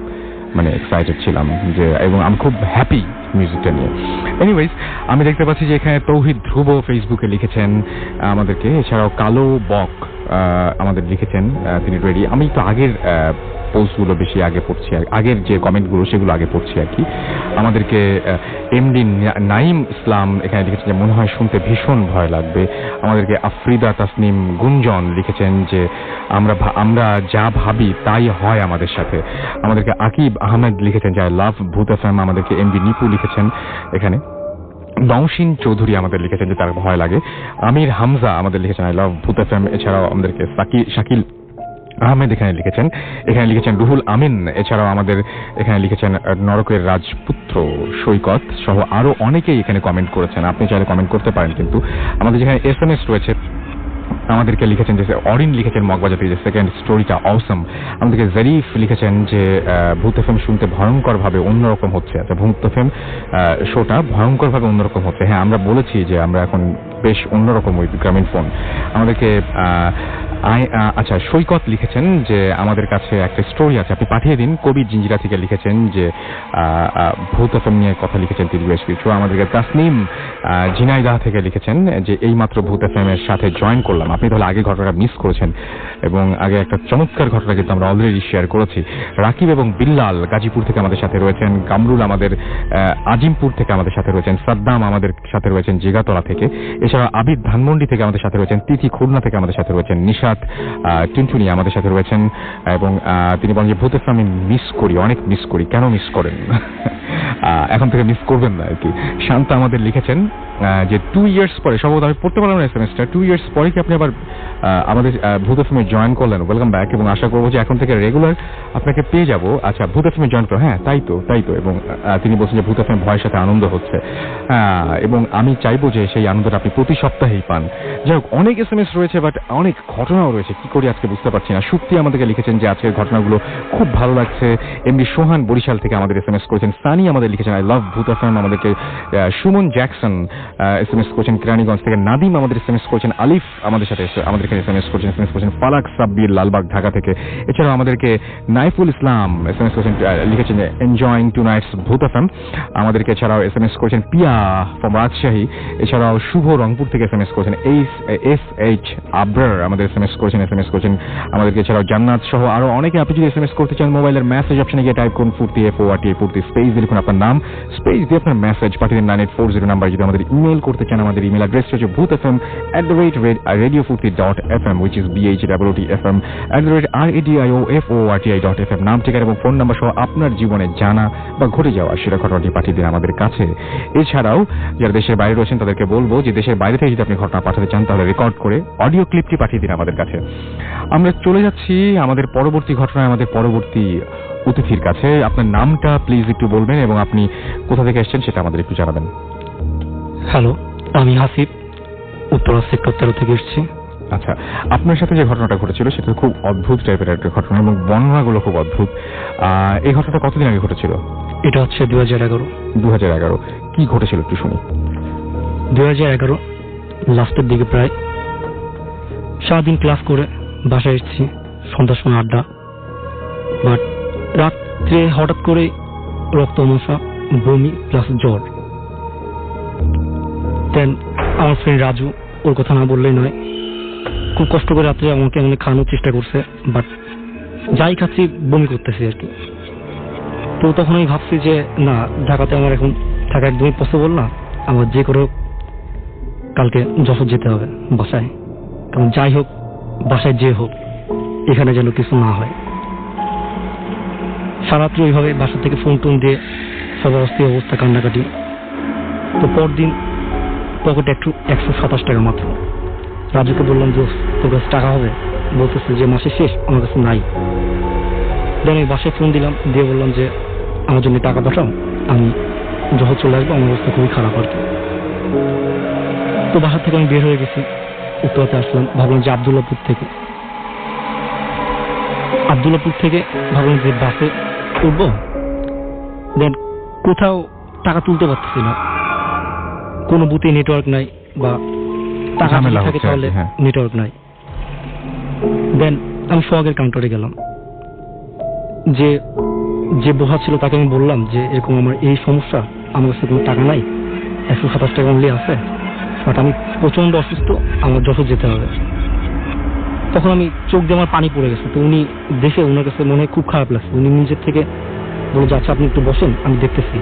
মানে এক্সাইটেড ছিলাম যে, এবং আমি খুব হ্যাপি মিউজিকটা নিয়ে। এনিওয়েজ, আমি দেখতে পাচ্ছি যে এখানে তৌহিদ ধ্রুব ফেসবুকে লিখেছেন আমাদেরকে, এছাড়াও কালো বক আমাদের লিখেছেন তিনি রেডি। আমি তো আগের পোস্টগুলো বেশি আগে পড়ছি, আগের যে কমেন্টগুলো সেগুলো আগে পড়ছি আর কি। আমাদেরকে এমডি নাইম ইসলাম এখানে লিখেছেন যে মনে হয় শুনতে ভীষণ ভয় লাগবে। আমাদেরকে আফ্রিদা তাসনিম গুঞ্জন লিখেছেন যে আমরা যা ভাবি তাই হয় আমাদের সাথে। আমাদেরকে আকিব আহমেদ লিখেছেন যে আই লাভ ভূত এফএম। আমাদেরকে এমডি নিপু লিখেছেন এখানে। নওশিন চৌধুরী আমাদের লিখেছেন যে তার ভয় লাগে। আমির হামজা আমাদের লিখেছেন আই লাভ ভূত এফএম। এছাড়াও আমাদেরকে শাকিল আহমেদ এখানে লিখেছেন রুহুল আমিন। এছাড়াও আমাদের এখানে লিখেছেন নরকের রাজপুত্র সৈকত সহ আরো অনেকেই এখানে কমেন্ট করেছেন। আপনি চাইলে কমেন্ট করতে পারেন, কিন্তু আমাদের যেখানে SMS রয়েছে আমাদেরকে লিখেছেন যে অরিন লিখেছেন মগবাজার থেকে যে সেকেন্ড স্টোরিটা অসম। আমাদেরকে জরিফ লিখেছেন যে ভূত এফএম শুনতে ভয়ঙ্করভাবে অন্যরকম হচ্ছে। আচ্ছা, ভূত এফএম শোটা ভয়ঙ্করভাবে অন্যরকম হচ্ছে। হ্যাঁ, আমরা বলেছি যে আমরা এখন বেশ অন্যরকম ওই গ্রামীণ ফোন। আমাদেরকে আচ্ছা, সৈকত লিখেছেন যে আমাদের কাছে একটা স্টোরি আছে, আপনি পাঠিয়ে দিন। কবি জিঞ্জিরা থেকে লিখেছেন যে ভূত এফএম নিয়ে কথা লিখেছেন তিনি বেশ কিছু। আমাদেরকে তাসনিম ঝিনাইদহ থেকে লিখেছেন যে এইমাত্র ভূত এফএম এর সাথে জয়েন করলাম। আপনি তাহলে আগে ঘটনাটা মিস করেছেন, এবং আগে একটা চমৎকার ঘটনা কিন্তু আমরা অলরেডি শেয়ার করেছি। রাকিব এবং বিল্লাল গাজীপুর থেকে আমাদের সাথে রয়েছেন। কামরুল আমাদের আজিমপুর থেকে আমাদের সাথে রয়েছেন। সাদ্দাম আমাদের সাথে রয়েছেন জিগাতলা থেকে। এছাড়া আবিদ ধানমন্ডি থেকে আমাদের সাথে রয়েছেন। তিথি খুলনা থেকে আমাদের সাথে রয়েছেন। নিশাত টুনটুনি আমাদের সাথে রয়েছেন, এবং তিনি বলেন যে ভূত এফএম আমি মিস করি, অনেক মিস করি। কেন মিস করেন? এখন থেকে মিস করবেন না আর কি। শান্তা আমাদের লিখেছেন যে 2 ইয়ার্স পরে, সম্ভবত আমি পড়তে পারলাম না এসএমএসটা, 2 ইয়ার্স পরে কি আপনি আবার আমাদের ভূত এফএম এ জয়েন করলেন। ওয়েলকাম ব্যাক, এবং আশা করবো যে এখন থেকে রেগুলার আপনাকে পেয়ে যাবো। আচ্ছা, ভূত এফএম এ জয়েন করো। হ্যাঁ, তাই তো। এবং তিনি বলছেন যে ভূত এফএম ভয়ের সাথে আনন্দ হচ্ছে, এবং আমি চাইবো যে সেই আনন্দটা আপনি প্রতি সপ্তাহেই পান। যাই হোক, অনেক এসএমএস রয়েছে, বাট অনেক ঘটনাও রয়েছে, কি করি আজকে বুঝতে পারছি না। সুপ্তি আমাদেরকে লিখেছেন যে আজকের ঘটনাগুলো খুব ভালো লাগছে। এমনি সোহান বরিশাল থেকে আমাদের এসএমএস করেছেন। সানি আমাদের লিখেছেন আই লাভ ভূত এফএম। আমাদেরকে সুমন জ্যাকসন এসএমএস করেছেন কিরানীগঞ্জ থেকে। নাদিম আমাদের এসএমএস করেছেন। আলিফ আমাদের সাথে আমাদেরকে এসএমএস করেছেন ফালাক সাব্বির লালবাগ ঢাকা থেকে। এছাড়াও আমাদেরকে নাইফুল ইসলাম এসএমএস করেছেন, লিখেছেন এনজয়িং টু নাইটস ভূত এফএম। আমাদেরকে এছাড়াও এসএমএস করেছেন পিয়া ফ্রম রাজশাহী। এছাড়াও শুভ রংপুর থেকে এসএমএস করেছেন। SH আবরার আমাদের এসএমএস করেছেন আমাদেরকে। এছাড়াও জান্নাত সহ আরো অনেকে। আপনি যদি এসএমএস করতে চান, মোবাইলের মেসেজ অপশনে গিয়ে টাইপ করুন ফুর্তি FORTI ফুর্তি, স্পেস দিয়ে লিখুন আপনার নাম, স্পেস দিয়ে আপনার মেসেজ পাঠিয়ে দিন 9840 নাম্বার। যদি আমাদের ইমেল করতে চান, আমাদের ইমেল অ্যাড্রেস হচ্ছে bhoothfm@radiofurti.fm, which is BHOOTFM@RADIOFORTI.FM। নাম, ঠিকানা এবং ফোন নাম্বার সহ আপনার জীবনে জানা বা ঘটে যাওয়া সেটা ঘটনাটি পাঠিয়ে দিন আমাদের কাছে। এছাড়াও যারা দেশের বাইরে রয়েছেন তাদেরকে বলবো যে দেশের বাইরে থেকে যদি আপনি ঘটনা পাঠাতে চান, তাহলে রেকর্ড করে অডিও ক্লিপটি পাঠিয়ে দিন আমাদের কাছে। আমরা চলে যাচ্ছি আমাদের পরবর্তী ঘটনায়, আমাদের পরবর্তী অতিথির কাছে। আপনার নামটা প্লিজ একটু বলবেন, এবং আপনি কোথা থেকে এসেছেন সেটা আমাদের একটু জানাবেন। হ্যালো, আমি হাসিব, উত্তরা সেক্টর 13 থেকে এসেছি। আচ্ছা, আপনার সাথে যে ঘটনাটা ঘটেছিল সেটা খুব অদ্ভুত টাইপের একটা ঘটনা, এবং বর্ণনাগুলো খুব অদ্ভুত। এই ঘটনাটা কতদিন আগে ঘটেছিল? এটা হচ্ছে 2011। কি ঘটেছিল একটু শুনি। 2011 লাস্টের দিকে, প্রায় সারাদিন ক্লাস করে বাসায় এসেছি, সন্ধ্যার সময় আড্ডা। বাট রাত্রে হঠাৎ করে রক্ত মশা, বমি প্লাস জ্বর। দেন আমার ফ্রেন্ড রাজু, ওর কথা না বললেই নয়, খুব কষ্ট করে রাত্রে আমাকে অনেক খাওয়ানোর চেষ্টা করছে, বাট যাই খাচ্ছি বমি করতেছি আর কি। তো তখন আমি ভাবছি যে না, ঢাকাতে আমার এখন থাকা একদমই পসিবল না, আমার যে করে কালকে যশোর যেতে হবে বাসায়। কারণ যাই হোক, বাসায় যে হোক, এখানে যেন কিছু না হয়। সারাত্রি ওইভাবে বাসা থেকে ফোন টোন দিয়ে সব অবস্থা, কান্নাকাটি। তো পরদিন পকেটে 127 টাকা মাত্র। রাজুকে বললাম যে তোর কাছে টাকা হবে? বলতেছে যে মাসে শেষ, আমার কাছে নাই। দেন আমি বাসায় ফোন দিলাম, দিয়ে বললাম যে আমার জন্য টাকা পাঠাও, আমি যখন চলে আসবো, আমার অবস্থা খুবই খারাপ আর কি। তো বাসা থেকে আমি বের হয়ে গেছি, উত্তরাতে আসলাম। ভাবলাম যে আবদুল্লাপুর থেকে ভাবলাম যে বাসে করবো, দেন কোথাও টাকা তুলতে পারতেছি না, কোনো বুথে নেটওয়ার্ক নাই, বা টাকা যদি ঝামেলা থাকে হচ্ছে আর তাহলে কি, হ্যাঁ। নেটওয়ার্ক নাই। দেন আমি সোহাগের কাউন্টারে গেলাম, যে যে বহা ছিল তাকে আমি বললাম যে এরকম আমার এই সমস্যা, আমার কাছে কোনো টাকা নাই, 127 টাকা অনলি আছে, বাট আমি প্রচন্ড অসুস্থ, আমার যশোর যেতে হবে। তখন আমি চোখ দিয়ে আমার পানি পড়ে গেছে। তো উনি দেখে ওনার কাছে মনে হয় খুব খারাপ লাগছে, উনি নিজের থেকে বলে যে আচ্ছা আপনি একটু বসেন, আমি দেখতেছি।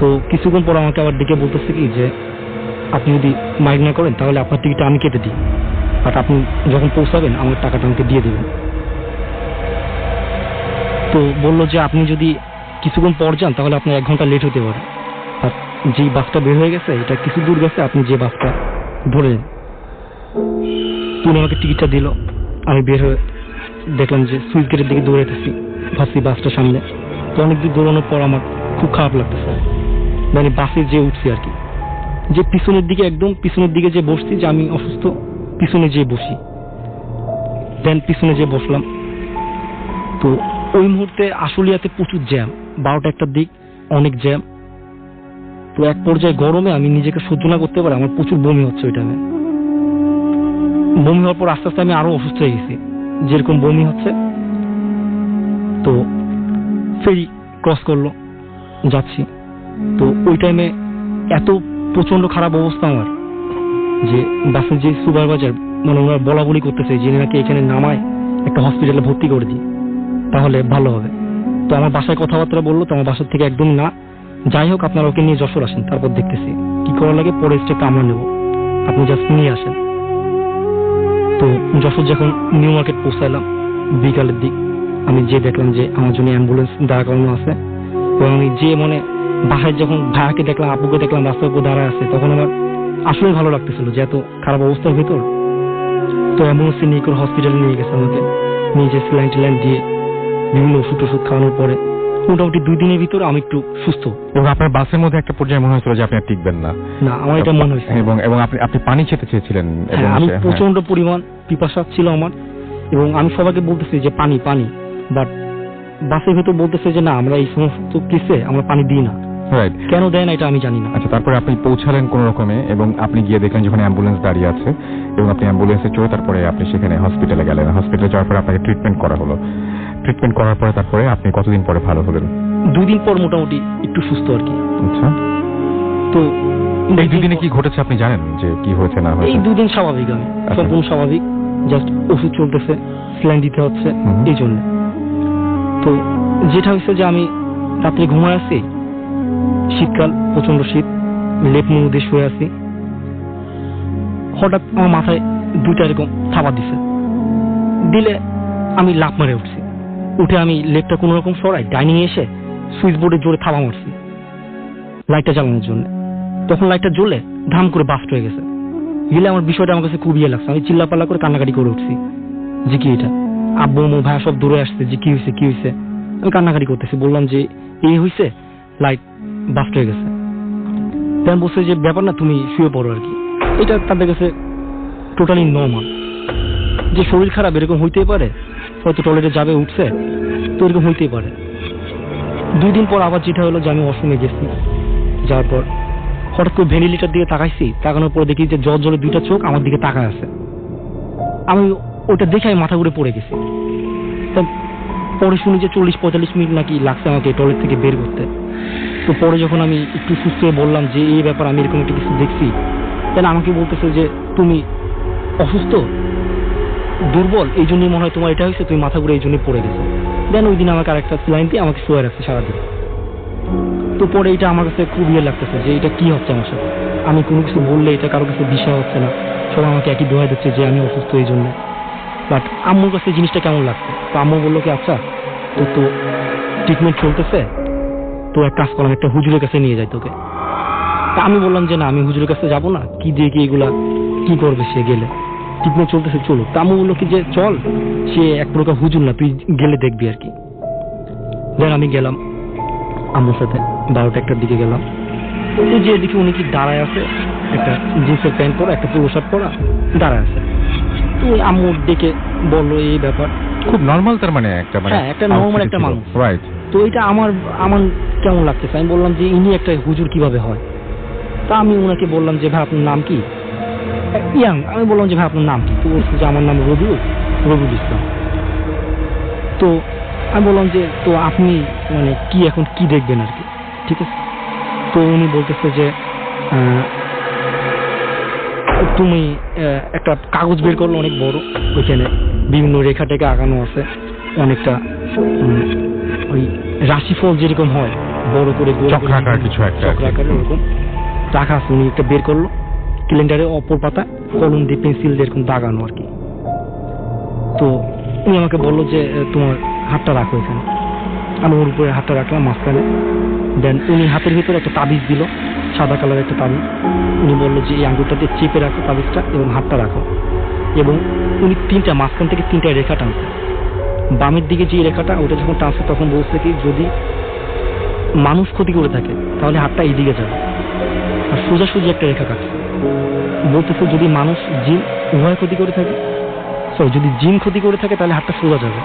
তো কিছুক্ষণ পর আমাকে আবার ডেকে বলতেছে কি যে আপনি যদি মাইক না করেন তাহলে আপনার টিকিটটা আমি কেটে দিই, বাট আপনি যখন পৌঁছাবেন আমার টাকাটা আমাকে দিয়ে দেবেন। তো বললো যে আপনি যদি কিছুক্ষণ পর যান তাহলে আপনার 1 ঘন্টা লেট হতে পারে, আর যেই বাসটা বের হয়ে গেছে এটা কিছু দূর গেছে, আপনি যে বাসটা ধরে নেন। তুমি আমাকে টিকিটটা দিল, আমি বের হয়ে দেখলাম যে সুইচ গেটের দিকে দৌড়াইতেছি, ভাবছি বাসটার সামনে। তো অনেক দূর দৌড়ানোর পর আমার খুব খারাপ লাগতেছে, মানে বাসে যে উঠছি আর কি, যে পিছনের দিকে একদম পিছনের দিকে যে বসছি, যে আমি অসুস্থ পিছনে যে বসি, দেন পিছনে যে বসলাম। তো ওই মুহূর্তে আশুলিয়াতে প্রচুর জ্যাম, 12টা 1টার দিক অনেক জ্যাম। তো এক পর্যায়ে গরমে আমি নিজেকে সহ্য না করতে পারি, আমার প্রচুর বমি হচ্ছে ওই টাইমে। বমি হওয়ার পর আস্তে আস্তে আমি আরো অসুস্থ হয়ে গেছি, যেরকম বমি হচ্ছে। তো ফেরি ক্রস করলো, যাচ্ছি। তো ওই টাইমে এত প্রচন্ড খারাপ অবস্থা আমার, যে বাসের যে সুপারভাইজার মানে ওনারা বলা বলি করতেছে যে নাকি এখানে নামায় একটা হসপিটালে ভর্তি করে দিই তাহলে ভালো হবে। তো আমার বাসায় কথাবার্তা বললো, তো আমার বাসার থেকে একদম না, যাই হোক আপনারা ওকে নিয়ে যশোর আসেন, তারপর দেখতেছি কি করা লাগে, পরে স্টেপটা আমরা নেবো, আপনি জাস্ট নিয়ে আসেন। তো যশোর যখন নিউ মার্কেট পৌঁছালাম বিকালের দিক, আমি যে দেখলাম যে আমার জন্য অ্যাম্বুলেন্স দাঁড়া করানো আছে, এবং আমি যে মানে বাসায় যখন ভাইয়াকে দেখলাম, আপুকে দেখলাম রাস্তার উপর দাঁড়ায় আছে, তখন আমার আসলে ভালো লাগতেছিল যে এত খারাপ অবস্থার ভিতর। তো অ্যাম্বুলেন্সে নিয়ে করে হসপিটালে নিয়ে গেছে, আমাকে নিজে স্যালাইন টেলাইন দিয়ে বিভিন্ন ওষুধ খাওয়ানোর পরে মোটামুটি 2 দিনের ভিতরে আমি একটু সুস্থ। এবং আপনার বাসের মধ্যে একটা পর্যায়ে মনে হয়েছিল যে আপনি আর টিকবেন না। না, আমার এটা মনে হয়েছে। এবং আপনি পানি খেতে চেয়েছিলেন, এবং আমি প্রচন্ড পরিমাণ পিপাসা ছিল আমার, এবং আমি সবাইকে বলতেছি যে পানি পানি, বাট বাসের ভেতর বলতেছে যে না আমরা এই সমস্ত কেসে আমরা পানি দিই না। রাইট। কেন দেয় না এটা আমি জানি না। আচ্ছা, তারপরে আপনি পৌঁছালেন কোন রকমে, এবং আপনি গিয়ে দেখলেন যখন অ্যাম্বুলেন্স দাঁড়িয়ে আছে, এবং আপনি অ্যাম্বুলেন্সে চড়ে তারপরে আপনি সেখানে হসপিটালে গেলেন। হসপিটালে যাওয়ার পরে আপনাকে ট্রিটমেন্ট করা হলো। ট্রিটমেন্ট করার পরে তারপরে আপনি কতদিন পরে ভালো হলেন? 2 দিন পর মোটামুটি একটু সুস্থ আর কি। আচ্ছা, তো এই 2 দিনে কি ঘটেছে আপনি জানেন যে কি হয়েছে না এই হয়েছে? 2 দিন স্বাভাবিক, আমি আচ্ছা। সম্পূর্ণ স্বাভাবিক, জাস্ট ওষুধ চলতেছে, স্যালাইন দিতে হচ্ছে এই জন্য। তো যেটা হয়েছে যে আমি রাত্রে ঘুমায় আছি, শীতকাল, প্রচন্ড শীত, লেপ মুখ দিয়ে শুয়ে আছি, হঠাৎ আমার মাথায় 2টা এরকম থাবা দিলে আমি লাফ মারে উঠছি। উঠে আমি লেপটা কোনো রকম সরাই ডাইনিং এসে সুইচ বোর্ডে জোরে থাবা মারছি লাইটটা জ্বালানোর জন্য। তখন লাইটটা জ্বলে ধাম করে বাস্ট হয়ে গেছে। গেলে আমার বিষয়টা আমার কাছে খুব ইয়ে লাগছে, আমি চিল্লাপাল্লা করে কান্নাকাটি করে উঠছি যে কি এটা। আব্বু মো ভাইয়া সব দূরে আসছে যে কি হয়েছে কি হয়েছে, আমি কান্নাকাটি করতেছি, বললাম যে এই হয়েছে, লাইট বাস্ট হয়ে গেছে। তেমন বলছে যে ব্যাপার না, তুমি শুয়ে পড়ো আর কি। এটা তাদের কাছে টোটালি নর্মাল, যে শরীর খারাপ এরকম হইতেই পারে, হয়তো টয়লেটে যাবে উঠছে তো এরকম হইতেই পারে। 2 দিন পর আবার যেটা হলো যে আমি ওয়াশরুমে গেছি, যাওয়ার পর হঠাৎ করে ভেন্টিলেটার দিকে তাকাইছি, তাকানোর পরে দেখি যে জল জলে 2টা চোখ আমার দিকে তাকায় আছে। আমি ওটা দেখে আমি মাথা ঘুরে পড়ে গেছি। পরে শুনি যে 40-45 মিনিট নাকি লাগছে আমাকে টয়লেট থেকে বের করতে। তো পরে যখন আমি একটু সুস্থ হয়ে বললাম যে এই ব্যাপার, আমি এরকম একটা কিছু দেখছি, তাহলে আমাকে বলতেছে যে তুমি অসুস্থ, দুর্বল, এই জন্যই মনে হয় তোমার এটা হয়েছে, তুমি মাথা ঘুরে এই জন্যই পড়ে গেছো। দেন ওই দিন আমাকে আরেকটা স্যালাইন দিয়ে আমাকে শুয়ে রাখছে সারাদিন। তো পরে এটা আমার কাছে খুব ইয়ে লাগতেছে যে এটা কি হচ্ছে আমার সাথে। আমি কোনো কিছু বললে এটা কারো কাছে বিষয় হচ্ছে না, সবাই আমাকে একই দোয়া দিচ্ছে যে আমি অসুস্থ এই জন্য। বাট আম্মুর কাছে জিনিসটা কেমন লাগছে, তো আম্মু বললো কি আচ্ছা তো ট্রিটমেন্ট চলতেছে, তো এক কাজ করলাম, একটা হুজুরের কাছে নিয়ে যাই তোকে। তা আমি বললাম যে না, আমি হুজুরের কাছে যাবো না, কি দিয়ে কি এগুলা কি করবে সে, গেলে ট্রিটমেন্ট চলতেছে চলো। তা আম্মু বললো কি যে চল, সে এক প্রকার হুজুর না, তুই গেলে দেখবি আর কি। দেন আমি গেলাম আম্মুর সাথে, 12টা 1টার দিকে গেলাম। তো যে দেখি উনি কি দাঁড়ায় আছে, একটা জিন্সের প্যান্ট পরা, একটা পোলো শার্ট পরা দাঁড়ায় আছে। তো ওই আম্মুর ডেকে বললো এই ব্যাপার। খুব নরমাল, তার মানে একটা হ্যাঁ, একটা নরমাল একটা মানুষ। রাইট। তো এটা আমার আমার কেমন লাগতেছে। আমি বললাম যে ইনি একটা হুজুর কিভাবে হয়। তা আমি ওনাকে বললাম যে ভাই আপনার নাম কি? ইয়াং। আমি বললাম যে ভাই আপনার নাম কি? তো বলছে যে আমার নাম রবিউল ইসলাম। তো আমি বললাম যে তো আপনি মানে কি এখন কি দেখবেন আর কি, ঠিক আছে? তো উনি বলতেছে যে তুমি একটা কাগজ বের করলো অনেক বড়, ওইখানে বিভিন্ন রেখা টেখা আঁকানো আছে, অনেকটা ওই রাশিফল যেরকম হয় বড় করে চক্রাকার কিছু একটা চক্রাকার এরকম রাখা আছে। উনি একটা বের করলো, ক্যালেন্ডারে অপর পাতা কলম দিয়ে পেন্সিল দিয়ে এরকম দাগানো আর কি। তো উনি আমাকে বললো যে তোমার হাতটা রাখো এখানে। আমি ওর উপরে হাতটা রাখলাম মাঝখানে। দেন উনি হাতের ভিতরে একটা তাবিজ দিল, সাদা কালার একটা তাবিজ। উনি বললো যে এই আঙ্গুলটা দিয়ে চেপে রাখো তাবিজটা এবং হাতটা রাখো। এবং উনি মাঝখান থেকে 3টা রেখা টানছে। বামের দিকে যে রেখাটা ওটা যখন টানছে তখন বলছে কি যদি মানুষ ক্ষতি করে থাকে তাহলে হাতটা এইদিকে যাবে। আর সোজাসুজি একটা রেখা কাটছে, বলতেছে যদি মানুষ জিন উভয় ক্ষতি করে থাকে, যদি জিন ক্ষতি করে থাকে তাহলে হাতটা সোজা যাবে।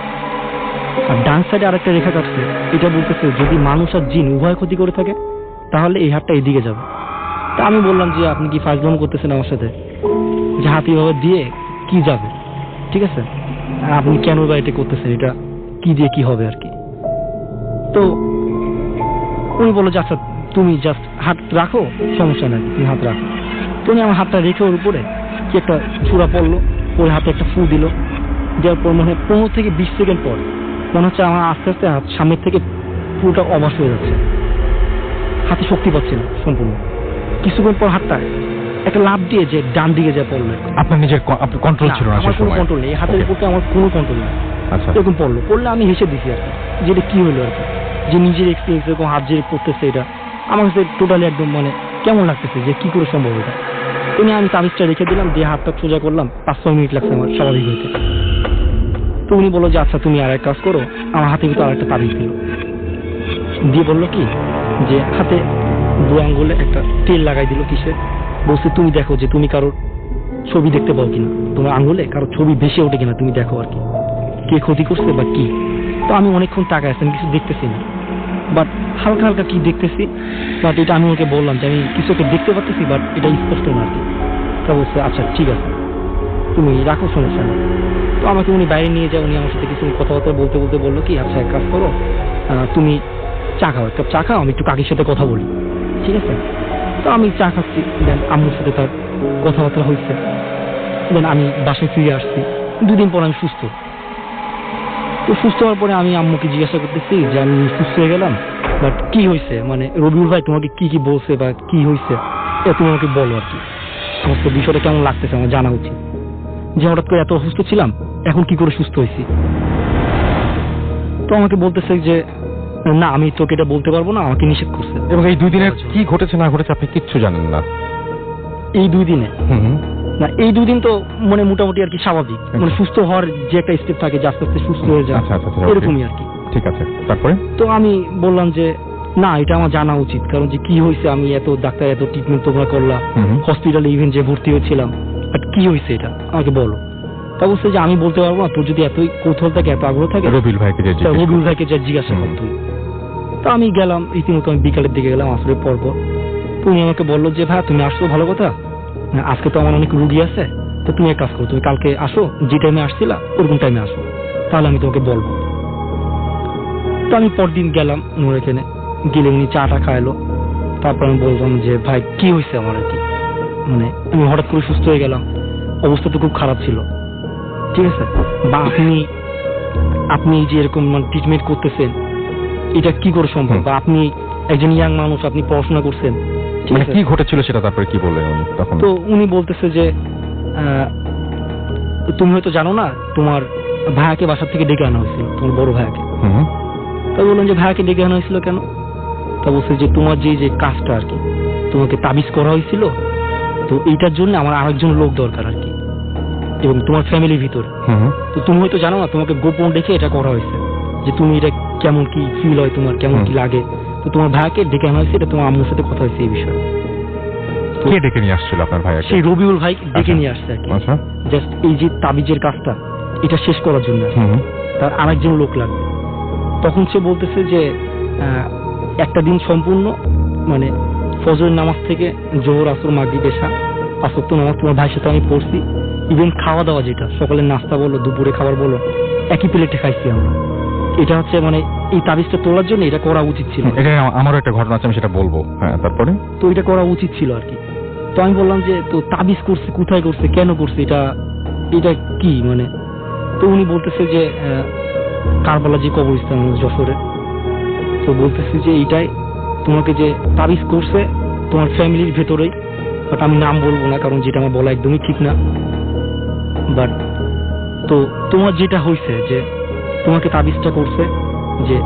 আর ডান সাইডে আরেকটা রেখা কাটছে, এটা বলতেছে যদি মানুষ আর জিন উভয় ক্ষতি করে থাকে তাহলে এই হাতটা এদিকে যাবে। তা আমি বললাম যে আপনি কি ফাজলাম করতেছেন আমার সাথে, যে হাত এভাবে দিয়ে কি যাবে, ঠিক আছে? আর আপনি কেন বা এটা করতেছেন, এটা কি দিয়ে কি হবে আর কি। তো উনি বললো যে আচ্ছা তুমি জাস্ট হাত রাখো, সমস্যা নাই, তুমি হাত রাখো। তুমি আমার হাতটা রেখে ওর উপরে কি একটা চূড়া পড়লো, ওর হাতে একটা ফু দিল। দেওয়ার পর মনে হয় 15 থেকে 20 সেকেন্ড পর মনে হচ্ছে আমার আস্তে আস্তে হাত সামনের থেকে পুরোটা অবশ হয়ে যাচ্ছে, হাতে শক্তি পাচ্ছে না সম্পূর্ণ। কিছুক্ষণ পর হাতটা একটা লাফ দিয়ে যে ডান দিকে যা পড়লো। আপনার নিজের কন্ট্রোল ছিল না? আমার কোনো কন্ট্রোল নেই, হাতের উপরে আমার কোনো কন্ট্রোল নেই। আচ্ছা, এরকম পড়লে আমি হেসে দিছি আর কি, যেটা কি হলো আর কি, যে নিজের এক্সপিরিয়েন্স এরকম হাত যে করতেছে এটা আমার কাছে টোটালি একদম মানে কেমন লাগতেছে যে কি করে সম্ভব এটা। উনি আমি তাবিজটা রেখে দিলাম, দিয়ে হাতটা সোজা করলাম, 5-6 মিনিট লাগছে আমার স্বাভাবিক হইতে। তো উনি বললো যে আচ্ছা তুমি আর এক কাজ করো, আমার হাতে ভিতরে আরেকটা তাবিজ দিল, দিয়ে বললো কি যে হাতে 2 আঙ্গুলে একটা তেল লাগাই দিল। কিসে? বলছে তুমি দেখো যে তুমি কারোর ছবি দেখতে পাও কিনা, তোমার আঙ্গুলে কারো ছবি ভেসে ওঠে কিনা, তুমি দেখো আর কি, কে ক্ষতি করছে বা কি। তো আমি অনেকক্ষণ তাকায় আছি, আমি কিছু দেখতেছি না, বাট হালকা হালকা কি দেখতেছি। বাট এটা আমি ওকে বললাম যে আমি কিছু ওকে দেখতে পাচ্ছি, বাট এটা স্পষ্ট না আর কি। তা বলছে আচ্ছা ঠিক আছে তুমি রাখো, সমস্যা নেই। তো আমাকে উনি বাইরে নিয়ে যায়, উনি আমার সাথে কিছু কথাবার্তা বলতে বলতে বললো কি আচ্ছা এক কাজ করো, তুমি চা খাও, 1 কাপ চা খাও, আমি একটু কাকির সাথে কথা বলি, ঠিক আছে? তো আমি চা খাচ্ছি, দেন আম্মুর সাথে তার কথাবার্তা হয়েছে। দেন আমি বাসায় ফিরে আসছি, 2 দিন পর আমি সুস্থ। তো সুস্থ হওয়ার পরে আমি আম্মুকে জিজ্ঞাসা করতেছি যে আমি সুস্থ হয়ে গেলাম, বাট কি হয়েছে, মানে রবিউল ভাই তোমাকে কি কি বলছে বা কি হয়েছে এটা তুমি আমাকে বলো আর কি, সমস্ত বিষয়টা কেমন লাগতেছে আমার জানা উচিত, যে হঠাৎ করে এত অসুস্থ ছিলাম এখন কি করে সুস্থ হয়েছি। তো আমাকে বলতেছে যে না আমি তোকে এটা বলতে পারবো না, আমাকে নিষেধ করছে। এবং এই 2 দিনে কি ঘটেছে না ঘটেছে আপনি কিচ্ছু জানেন না? এই 2 দিনে না, এই 2 দিন তো মানে মোটামুটি আর কি স্বাভাবিক, মানে সুস্থ হওয়ার যে একটা স্টেপ থাকে যে আস্তে আস্তে সুস্থ হয়ে যায়, এরকমই আর কি। ঠিক আছে, তারপরে? তো আমি বললাম যে না এটা আমার জানা উচিত, কারণ যে কি হয়েছে, আমি এত ডাক্তার এত ট্রিটমেন্ট তোমরা করলা, হসপিটালে ইভেন যে ভর্তি হয়েছিলাম, বাট কি হয়েছে এটা আমাকে বলো। তা বলছে যে আমি বলতে পারবো না, তোর যদি এতই কৌতূহল থাকে এত আগ্রহ থাকে রবিউল ভাইকে যা জিজ্ঞাসা কর তুই। তো আমি গেলাম, রীতিমতো আমি বিকালের দিকে গেলাম আসরের পর পর। তুমি আমাকে বললো যে ভাই তুমি আসছো ভালো কথা, আজকে তো আমার অনেক রুগী আছে, তো তুমি এক কাজ করো, তুমি কালকে আসো, যে টাইমে আসছিলা ওরকম টাইমে আসো, তাহলে আমি তোমাকে বলবো। তো আমি পরদিন গেলাম ওনার এখানে, গেলে উনি চাটা খাইলো। তারপর আমি বললাম যে ভাই কি হয়েছে আমার আর কি, মানে আমি হঠাৎ করে সুস্থ হয়ে গেলাম, অবস্থা তো খুব খারাপ ছিল, ঠিক আছে? বা আপনি যে এরকম ট্রিটমেন্ট করতেছেন এটা কি করে সম্ভব, বা আপনি একজন ইয়াং মানুষ, আপনি পড়াশোনা করছেন, মানে কি ঘটেছিল সেটা তারপরে কি বললেন উনি তখন? তো উনি বলতেছে যে তুমি হয়তো জানো না, তোমার ভাইয়াকে বাসার থেকে ডেকে আনা হয়েছিল, তোমার বড় ভাইয়াকে। তা বললাম যে ভাইয়াকে ডেকে আনা হয়েছিল কেন? তা বলছে যে তোমার যে কাজটা আর কি, তোমাকে তাবিজ করা হয়েছিল, তো এইটার জন্য আমার আরেকজন লোক দরকার আর কি, এবং তোমার ফ্যামিলির ভিতরে। তো তুমি হয়তো জানো না, তোমাকে গোপন রেখে এটা করা হয়েছে, যে তুমি এটা কেমন কি ফিল হয় তোমার, কেমন কি লাগে। তো তোমার ভাইয়াকে ডেকে আনা হয়েছে, এটা তোমার আম্মুর সাথে কথা হয়েছে এই বিষয়ে। কে ডেকে নিয়ে আসছিল আপনার ভাইয়াকে? সেই রবিউল ভাই ডেকে নিয়ে আসছে আর কি, জাস্ট এই যে তাবিজের কাজটা এটা শেষ করার জন্য, তার আরেকজন লোক লাগবে। তখন সে বলতেছে যে একটা দিন সম্পূর্ণ মানে ফজরের নামাজ থেকে জোহর আসর মাগরিব এশা 5 ওয়াক্ত নামাজ তোমার ভাইয়ের সাথে আমি পড়ছি। ইভেন খাওয়া দাওয়া যেটা সকালের নাস্তা বলো দুপুরে খাবার বলো একই প্লেটে খাইছি আমরা। এটা হচ্ছে মানে এই তাবিজটা তোলার জন্য এটা করা উচিত ছিল। এটা আমারও একটা ঘটনা আছে, আমি সেটা বলবো। হ্যাঁ, তারপরে তো এটা করা উচিত ছিল আর কি। তো আমি বললাম যে তো তাবিজ করছে কোথায় করছে কেন করছে এটা কি মানে। তো উনি বলতেছে যে কারবালা যে কবরস্থান যশোরে, তো বলতেছে যে এইটাই তোমাকে যে তাবিজ করছে তোমার ফ্যামিলির ভেতরেই, বাট আমি নাম বলবো না কারণ যেটা আমার বলা একদমই ঠিক না। বাট তো তোমার যেটা হয়েছে যে তোমাকে তাবিজটা করছে যে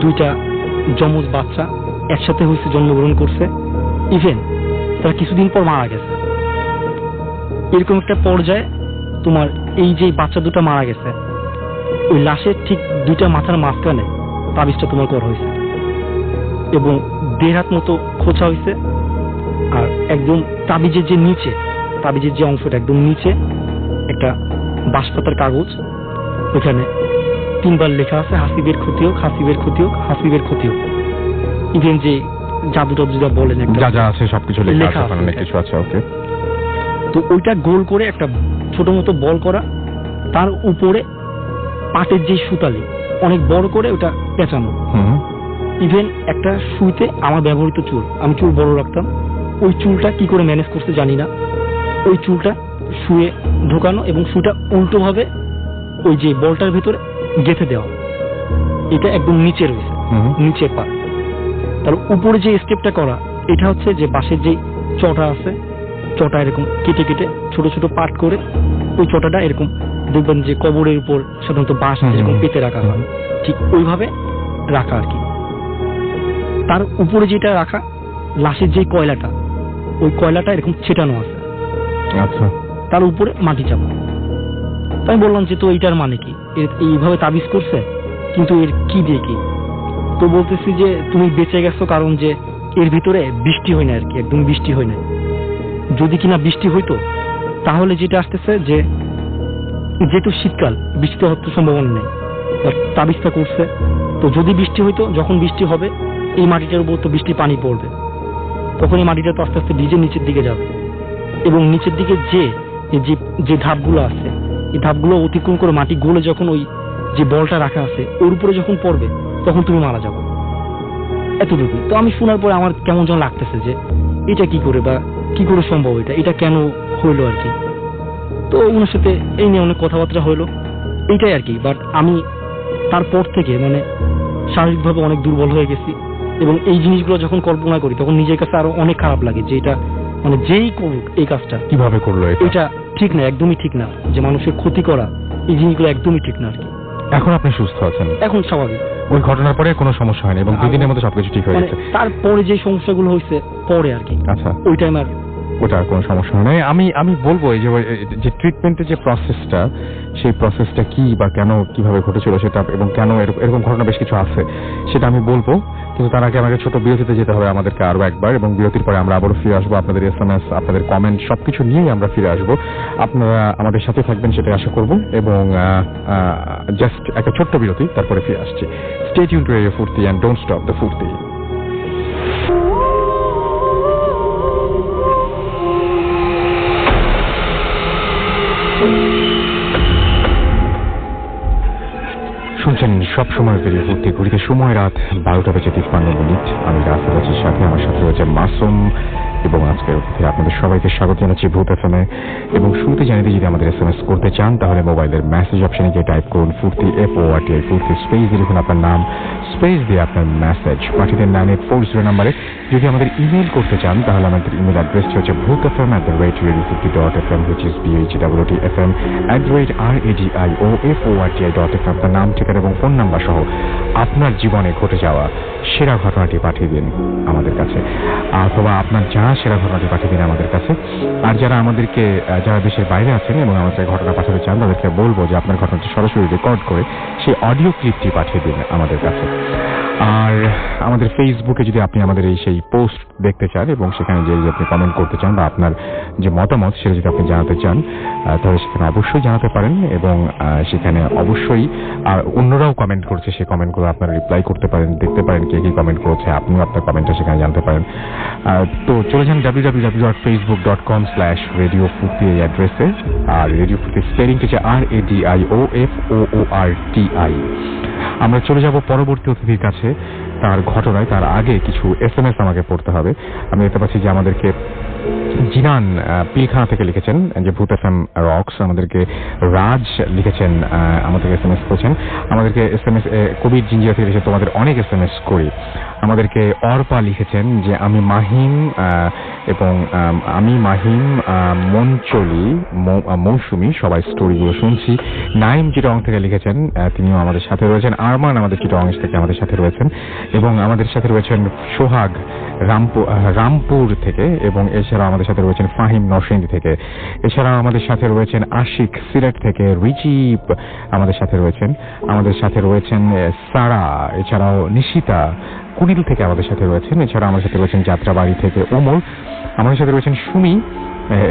2টা যমজ বাচ্চা একসাথে হয়েছে, জন্মগ্রহণ করছে, ইভেন তারা কিছুদিন পর মারা গেছে। এরকম একটা পর্যায়ে তোমার এই যে বাচ্চা 2টা মারা গেছে ওই লাশের ঠিক 2টা মাথার মাঝখানে তাবিজটা তোমার করা হয়েছে এবং 1.5 হাত মতো খোঁচা হয়েছে। আর একদম তাবিজের যে নিচে, তাবিজের যে অংশটা একদম নিচে একটা বাঁশপাতার কাগজ, ওখানে 3বার লেখা আছে হাসিবের ক্ষতি হোক, হাসিবের ক্ষতি হোক, হাসিবের ক্ষতি হোক। ইভেন যে জাদু টাদু যা বলেন একটা যা যা আছে সবকিছু লেখা আছে, অনেক কিছু আছে। ওকে, তো ওইটা গোল করে একটা ছোট মতো বল করা, তার উপরে পাটের যে সুতালি অনেক বড় করে ওটা পেঁচানো। ইভেন একটা সুইতে আমার ব্যবহৃত চুল, আমি চুল বড় রাখতাম, ওই চুলটা কি করে ম্যানেজ করতে জানি না, ওই চুলটা শুয়ে ঢোকানো এবং সুটা উল্টো ভাবে ওই যে বলটার ভিতরে গেঁথে দেওয়া। এটা একদম নিচে রয়েছে, নিচের পা। তার উপরে যে স্টেপটা করা এটা হচ্ছে যে বাঁশের যে চটা আছে, চটা এরকম কেটে কেটে ছোট ছোট পাট করে ওই চটাটা এরকম দেখবেন যে কবরের উপর সাধারণত বাঁশ যেরকম পেতে রাখা হয় ঠিক ওইভাবে রাখা আর কি। তার উপরে যেটা রাখা লাশের যে কয়লাটা, ওই কয়লাটা এরকম ছেটানো আছে। আচ্ছা, তার উপরে মাটি চাপা। তাই বললাম যে তো এইটার মানে কি, এইভাবে তাবিজ করছে কিন্তু এর কি দিয়ে কি। তো বলতেছি যে তুমি বেঁচে গেছো কারণ যে এর ভিতরে বৃষ্টি হয় না আর কি, একদম বৃষ্টি হয় না। যদি কিনা বৃষ্টি হইতো তাহলে যেটা আসতেছে যে যেহেতু শীতকাল বৃষ্টি হওয়ার তো সম্ভাবনা নেই, তাবিজটা করছে তো যদি বৃষ্টি হইতো, যখন বৃষ্টি হবে এই মাটিটার উপর তো বৃষ্টির পানি পড়বে, তখন এই মাটিটা তো আস্তে আস্তে ভিজে নিচের দিকে যাবে এবং নিচের দিকে যে ধাপগুলো আছে এই ধাপগুলো অতিক্রম করে মাটি গলে যখন ওই যে বলটা রাখা আছে ওর উপরে যখন পড়বে তখন তুমি মারা যাবে। এতটুকু। তো আমি শোনার পরে আমার কেমন যেন লাগতেছে যে এটা কি করে বা কি করে সম্ভব, এটা কেন হইলো আর কি। তো ওনার সাথে এই নিয়ে অনেক কথাবার্তা হইলো, এইটাই আর কি। বাট আমি তারপর থেকে মানে শারীরিকভাবে অনেক দুর্বল হয়ে গেছি এবং এই জিনিসগুলো যখন কল্পনা করি তখন নিজের কাছে আরো অনেক খারাপ লাগে যে এটা মানে যেই করুক এই কাজটা কিভাবে করলো এটা ঠিক না, একদমই ঠিক না। যে মানুষের ক্ষতি করা এই জিনিসগুলো একদমই ঠিক না আর কি। এখন আপনি সুস্থ আছেন? এখন স্বাভাবিক। ওই ঘটনার পরে কোনো সমস্যা হয়নি এবং 2 দিনের মধ্যে সবকিছু ঠিক হয়ে গেছে। তারপরে যে সমস্যাগুলো হয়েছে পরে আর কি, আচ্ছা, ওই টাইম আর ওটা কোনো সমস্যা হয় না। আমি বলবো এই যে ট্রিটমেন্টের যে প্রসেসটা, সেই প্রসেসটা কি বা কেন কিভাবে ঘটেছিল সেটা এবং কেন এরকম ঘটনা বেশ কিছু আছে সেটা আমি বলবো, কিন্তু তার আগে আমাকে ছোট বিরতিতে যেতে হবে আমাদেরকে আরো একবার, এবং বিরতির পরে আমরা আবারও ফিরে আসবো। আপনাদের SMS, আপনাদের কমেন্ট সবকিছু নিয়েই আমরা ফিরে আসবো। আপনারা আমাদের সাথে থাকবেন সেটাই আশা করব এবং জাস্ট একটা ছোট্ট বিরতি, তারপরে ফিরে আসছি। Stay tuned to Radio Furti and don't stop the Furti. শুনছেন সব সময় রেডিও ফুর্তি। ঘড়িতে সময় রাত 12:53। আমি রাসেলের সাথে, আমার সাথে রয়েছে মাসুম এবং আজকের অতিথি। আপনাদের সবাইকে স্বাগত জানাচ্ছি ভূত FM-এ। এবং শুরুতে জানিয়ে দিই, যদি আমাদের SMS করতে চান তাহলে মোবাইলের মেসেজ অপশনে গিয়ে টাইপ করুন ফুর্তি, FORTI, ফুর্তি স্পেস দিয়ে লিখুন আপনার নাম, স্পেস দিয়ে আপনার মেসেজ পাঠিয়ে দেন 9840 নাম্বারে। যদি আমাদের ইমেল করতে চান তাহলে আমাদের ইমেল অ্যাড্রেসটি হচ্ছে bhootfm@radiofurti.fm, which is BHWTFM@radioforti.fm। আপনার নাম, ঠিকানা এবং ফোন নাম্বার সহ আপনার জীবনে ঘটে যাওয়া সেরা ঘটনাটি পাঠিয়ে দিন আমাদের কাছে, অথবা আপনার জানা সেরা ঘটনাটি পাঠিয়ে দিন আমাদের কাছে। আর যারা দেশের বাইরে আছেন এবং আমাদের ঘটনা পাঠাতে চান তাদেরকে বলবো যে আপনার ঘটনাটি সরাসরি রেকর্ড করে সেই অডিও ক্লিপটি পাঠিয়ে দিন আমাদের কাছে। আর আমাদের ফেসবুকে যদি আপনি আমাদের এই সেই পোস্ট দেখতে চান এবং সেখানে যে আপনি কমেন্ট করতে চান বা আপনার যে মতামত সেটা যদি আপনি জানাতে চান তাহলে সেখানে অবশ্যই জানাতে পারেন এবং সেখানে অবশ্যই আর অন্যরাও কমেন্ট করছে সেই কমেন্টগুলো আপনারা রিপ্লাই করতে পারেন, দেখতে পারেন কে কি কমেন্ট করেছে, আপনিও আপনার কমেন্টটা সেখানে জানতে পারেন। তো চলে যান www.facebook.com/Radio Furti এই অ্যাড্রেসে। আর রেডিও ফুর্তি স্পেলিংটা হচ্ছে RADIOFOORTI। আমরা চলে যাব পরবর্তী অতিথির কাছে তার ঘটনায়। তার আগে কিছু SMS আমাকে পড়তে হবে। আমি দেখতে পাচ্ছি যে আমাদেরকে জিনান পিলখানা থেকে লিখেছেন যে ভূত FM রক্স। আমাদেরকে রাজ লিখেছেন, আমাদেরকে SMS করেছেন। আমাদেরকে SMS কবির জিঞ্জিরা থেকে লিখেছে তোমাদের অনেক SMS করি। আমাদেরকে অর্পা লিখেছেন যে আমি মাহিম এবং মঞ্চলি মৌসুমী সবাই স্টোরিগুলো শুনছি। নাইম চিটং থেকে লিখেছেন, তিনিও আমাদের সাথে রয়েছেন। আরমান আমাদের চিটং থেকে আমাদের সাথে রয়েছেন এবং আমাদের সাথে রয়েছেন সোহাগ রামপুর থেকে এবং এছাড়াও আমাদের সাথে রয়েছেন ফাহিম নরসিংদী থেকে। এছাড়াও আমাদের সাথে রয়েছেন আশিক সিলেট থেকে, রিজিব আমাদের সাথে রয়েছেন সারা, এছাড়াও নিশিতা কুড়িল থেকে আমাদের সাথে রয়েছেন। এছাড়া আমাদের সাথে রয়েছেন যাত্রাবাড়ি থেকে ওমর, আমাদের সাথে রয়েছেন সুমি,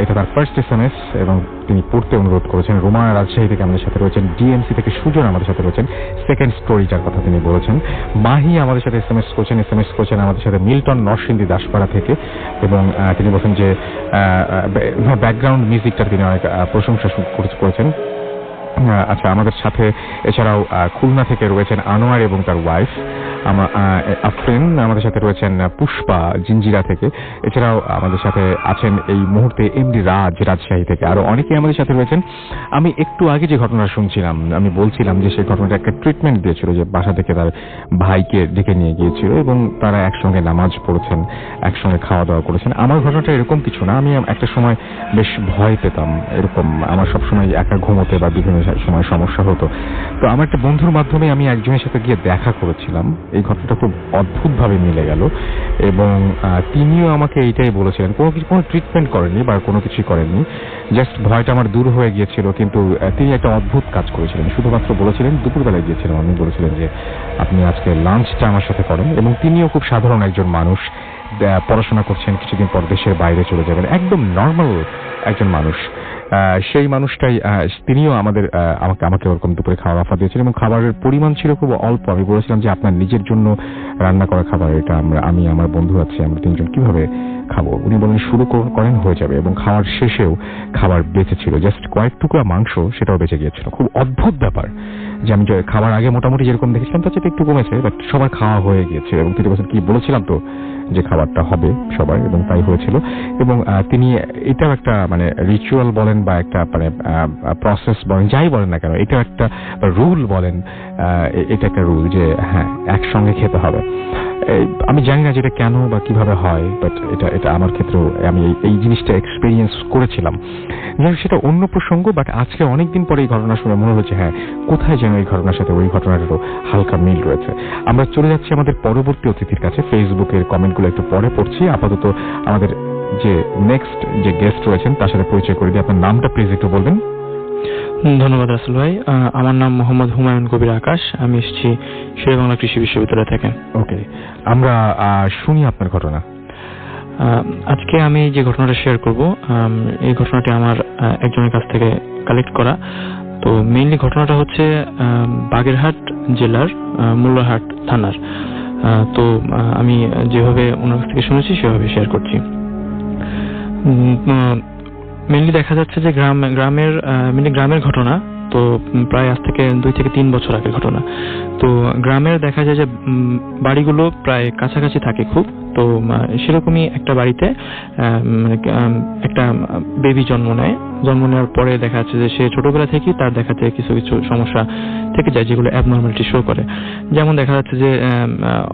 এটা তার ফার্স্ট SMS এবং তিনি পড়তে অনুরোধ করেছেন। রোমা রাজশাহী থেকে আমাদের সাথে রয়েছেন। ডিএমসি থেকে সুজন আমাদের সাথে রয়েছেন, সেকেন্ড স্টোরি যার কথা তিনি বলেছেন। মাহি আমাদের সাথে SMS করেছেন আমাদের সাথে মিল্টন নরসিংদী দাসপাড়া থেকে এবং তিনি বলছেন যে ব্যাকগ্রাউন্ড মিউজিকটা তিনি অনেক প্রশংসা করেছেন। আচ্ছা, আমাদের সাথে এছাড়াও খুলনা থেকে রয়েছেন আনোয়ার এবং তার ওয়াইফ আফরিন, আমাদের সাথে রয়েছেন পুষ্পা জিঞ্জিরা থেকে। এছাড়াও আমাদের সাথে আছেন এই মুহূর্তে MD রাজশাহী থেকে। আরো অনেকেই আমাদের সাথে রয়েছেন। আমি একটু আগে যে ঘটনা শুনছিলাম, আমি বলছিলাম যে সেই ঘটনাটা একটা ট্রিটমেন্ট দিয়েছিল, যে বাসা থেকে তার ভাইকে ডেকে নিয়ে গিয়েছিল এবং তারা একসঙ্গে নামাজ পড়েছেন, একসঙ্গে খাওয়া দাওয়া করেছেন। আমার ঘটনাটা এরকম কিছু না। আমি একটা সময় বেশ ভয় পেতাম, এরকম আমার সবসময় একা ঘুমোতে বা বিভিন্ন সময় সমস্যা হতো। তো আমার একটা বন্ধুর মাধ্যমে আমি একজনের সাথে গিয়ে দেখা করেছিলাম। এই ঘটনাটা খুব অদ্ভুতভাবে মিলে গেল এবং তিনিও আমাকে এইটাই বলেছিলেন, কোনো ট্রিটমেন্ট করেননি বা কোনো কিছুই করেননি, জাস্ট ভয়টা আমার দূর হয়ে গিয়েছিল। কিন্তু তিনি একটা অদ্ভুত কাজ করেছিলেন, শুধুমাত্র বলেছিলেন, দুপুরবেলায় গিয়েছিলাম আমি, বলেছিলেন যে আপনি আজকে লাঞ্চটা আমার সাথে করেন। এবং তিনিও খুব সাধারণ একজন মানুষ, পড়াশোনা করছেন, কিছুদিন পর দেশের বাইরে চলে যাবেন, একদম নর্মাল একজন মানুষ। সেই মানুষটাই তিনিও আমাকে ওরকম দুপুরে খাওয়ার অফার দিয়েছিলেন এবং খাবারের পরিমাণ ছিল খুব অল্প। আমি বলেছিলাম যে আপনার নিজের জন্য রান্না করা খাবার এটা আমি আমার বন্ধু আছে, আমরা তিনজন কিভাবে খাবো। উনি বলেন শুরু করেন, হয়ে যাবে। এবং খাওয়ার শেষেও খাবার বেঁচে ছিল, জাস্ট কয়েক টুকরা মাংস সেটাও বেঁচে গিয়েছিল। খুব অদ্ভুত ব্যাপার যে আমি খাবার আগে মোটামুটি যেরকম দেখেছিলাম তার চেয়ে একটু কমেছে, বাট সবার খাওয়া হয়ে গিয়েছে। এবং তিনি বলছেন কি বলেছিলাম তো যে খাবারটা হবে সবার, এবং তাই হয়েছিল। এবং তিনি এটাও একটা মানে রিচুয়াল বলেন বা একটা মানে প্রসেস বলেন, যাই বলেন না কেন, এটা একটা রুল বলেন, এটা একটা রুল যে হ্যাঁ একসঙ্গে খেতে হবে। আমি জানি না যেটা কেন বা কিভাবে হয়, বাট এটা আমার ক্ষেত্রেও আমি এই জিনিসটা এক্সপেরিয়েন্স করেছিলাম। সেটা অন্য প্রসঙ্গ, বাট আজকে অনেকদিন পরে এই ঘটনা শুনে মনে হচ্ছে হ্যাঁ কোথায় যেন এই ঘটনার সাথে ওই ঘটনাটারও হালকা মিল রয়েছে। আমরা চলে যাচ্ছি আমাদের পরবর্তী অতিথির কাছে। ফেসবুকের কমেন্টগুলো একটু পরে পড়ছি। আপাতত আমাদের যে নেক্সট যে গেস্ট রয়েছেন তার সাথে পরিচয় করে দিই। আপনার নামটা প্লিজ একটু বলবেন। ধন্যবাদ রাসেল ভাই। আমার নাম মোহাম্মদ হুমায়ুন কবির আকাশ, আমি এসেছি শেরেবাংলা কৃষি বিশ্ববিদ্যালয় থেকে। ওকে, আমরা শুনি আপনার ঘটনা। আজকে আমি যে ঘটনাটা শেয়ার করব, এই ঘটনাটি আমার একজনের কাছ থেকে কালেক্ট করা। তো মেইনলি ঘটনাটা হচ্ছে বাগেরহাট জেলার মোল্লারহাট থানার। তো আমি যেভাবে ওনার কাছ থেকে শুনেছি সেভাবে শেয়ার করছি। মেইনলি দেখা যাচ্ছে যে গ্রামের ঘটনা। তো প্রায় আজ থেকে 2 থেকে 3 বছর আগের ঘটনা। তো গ্রামের দেখা যায় যে বাড়িগুলো প্রায় কাছাকাছি থাকে খুব। তো সেরকমই একটা বাড়িতে একটা বেবি জন্ম নেওয়ার পরে দেখা যাচ্ছে যে সে ছোটবেলা থেকেই তার দেখা যায় কিছু কিছু সমস্যা থেকে যায় যেগুলো অ্যাবনর্মালিটি শো করে। যেমন দেখা যাচ্ছে যে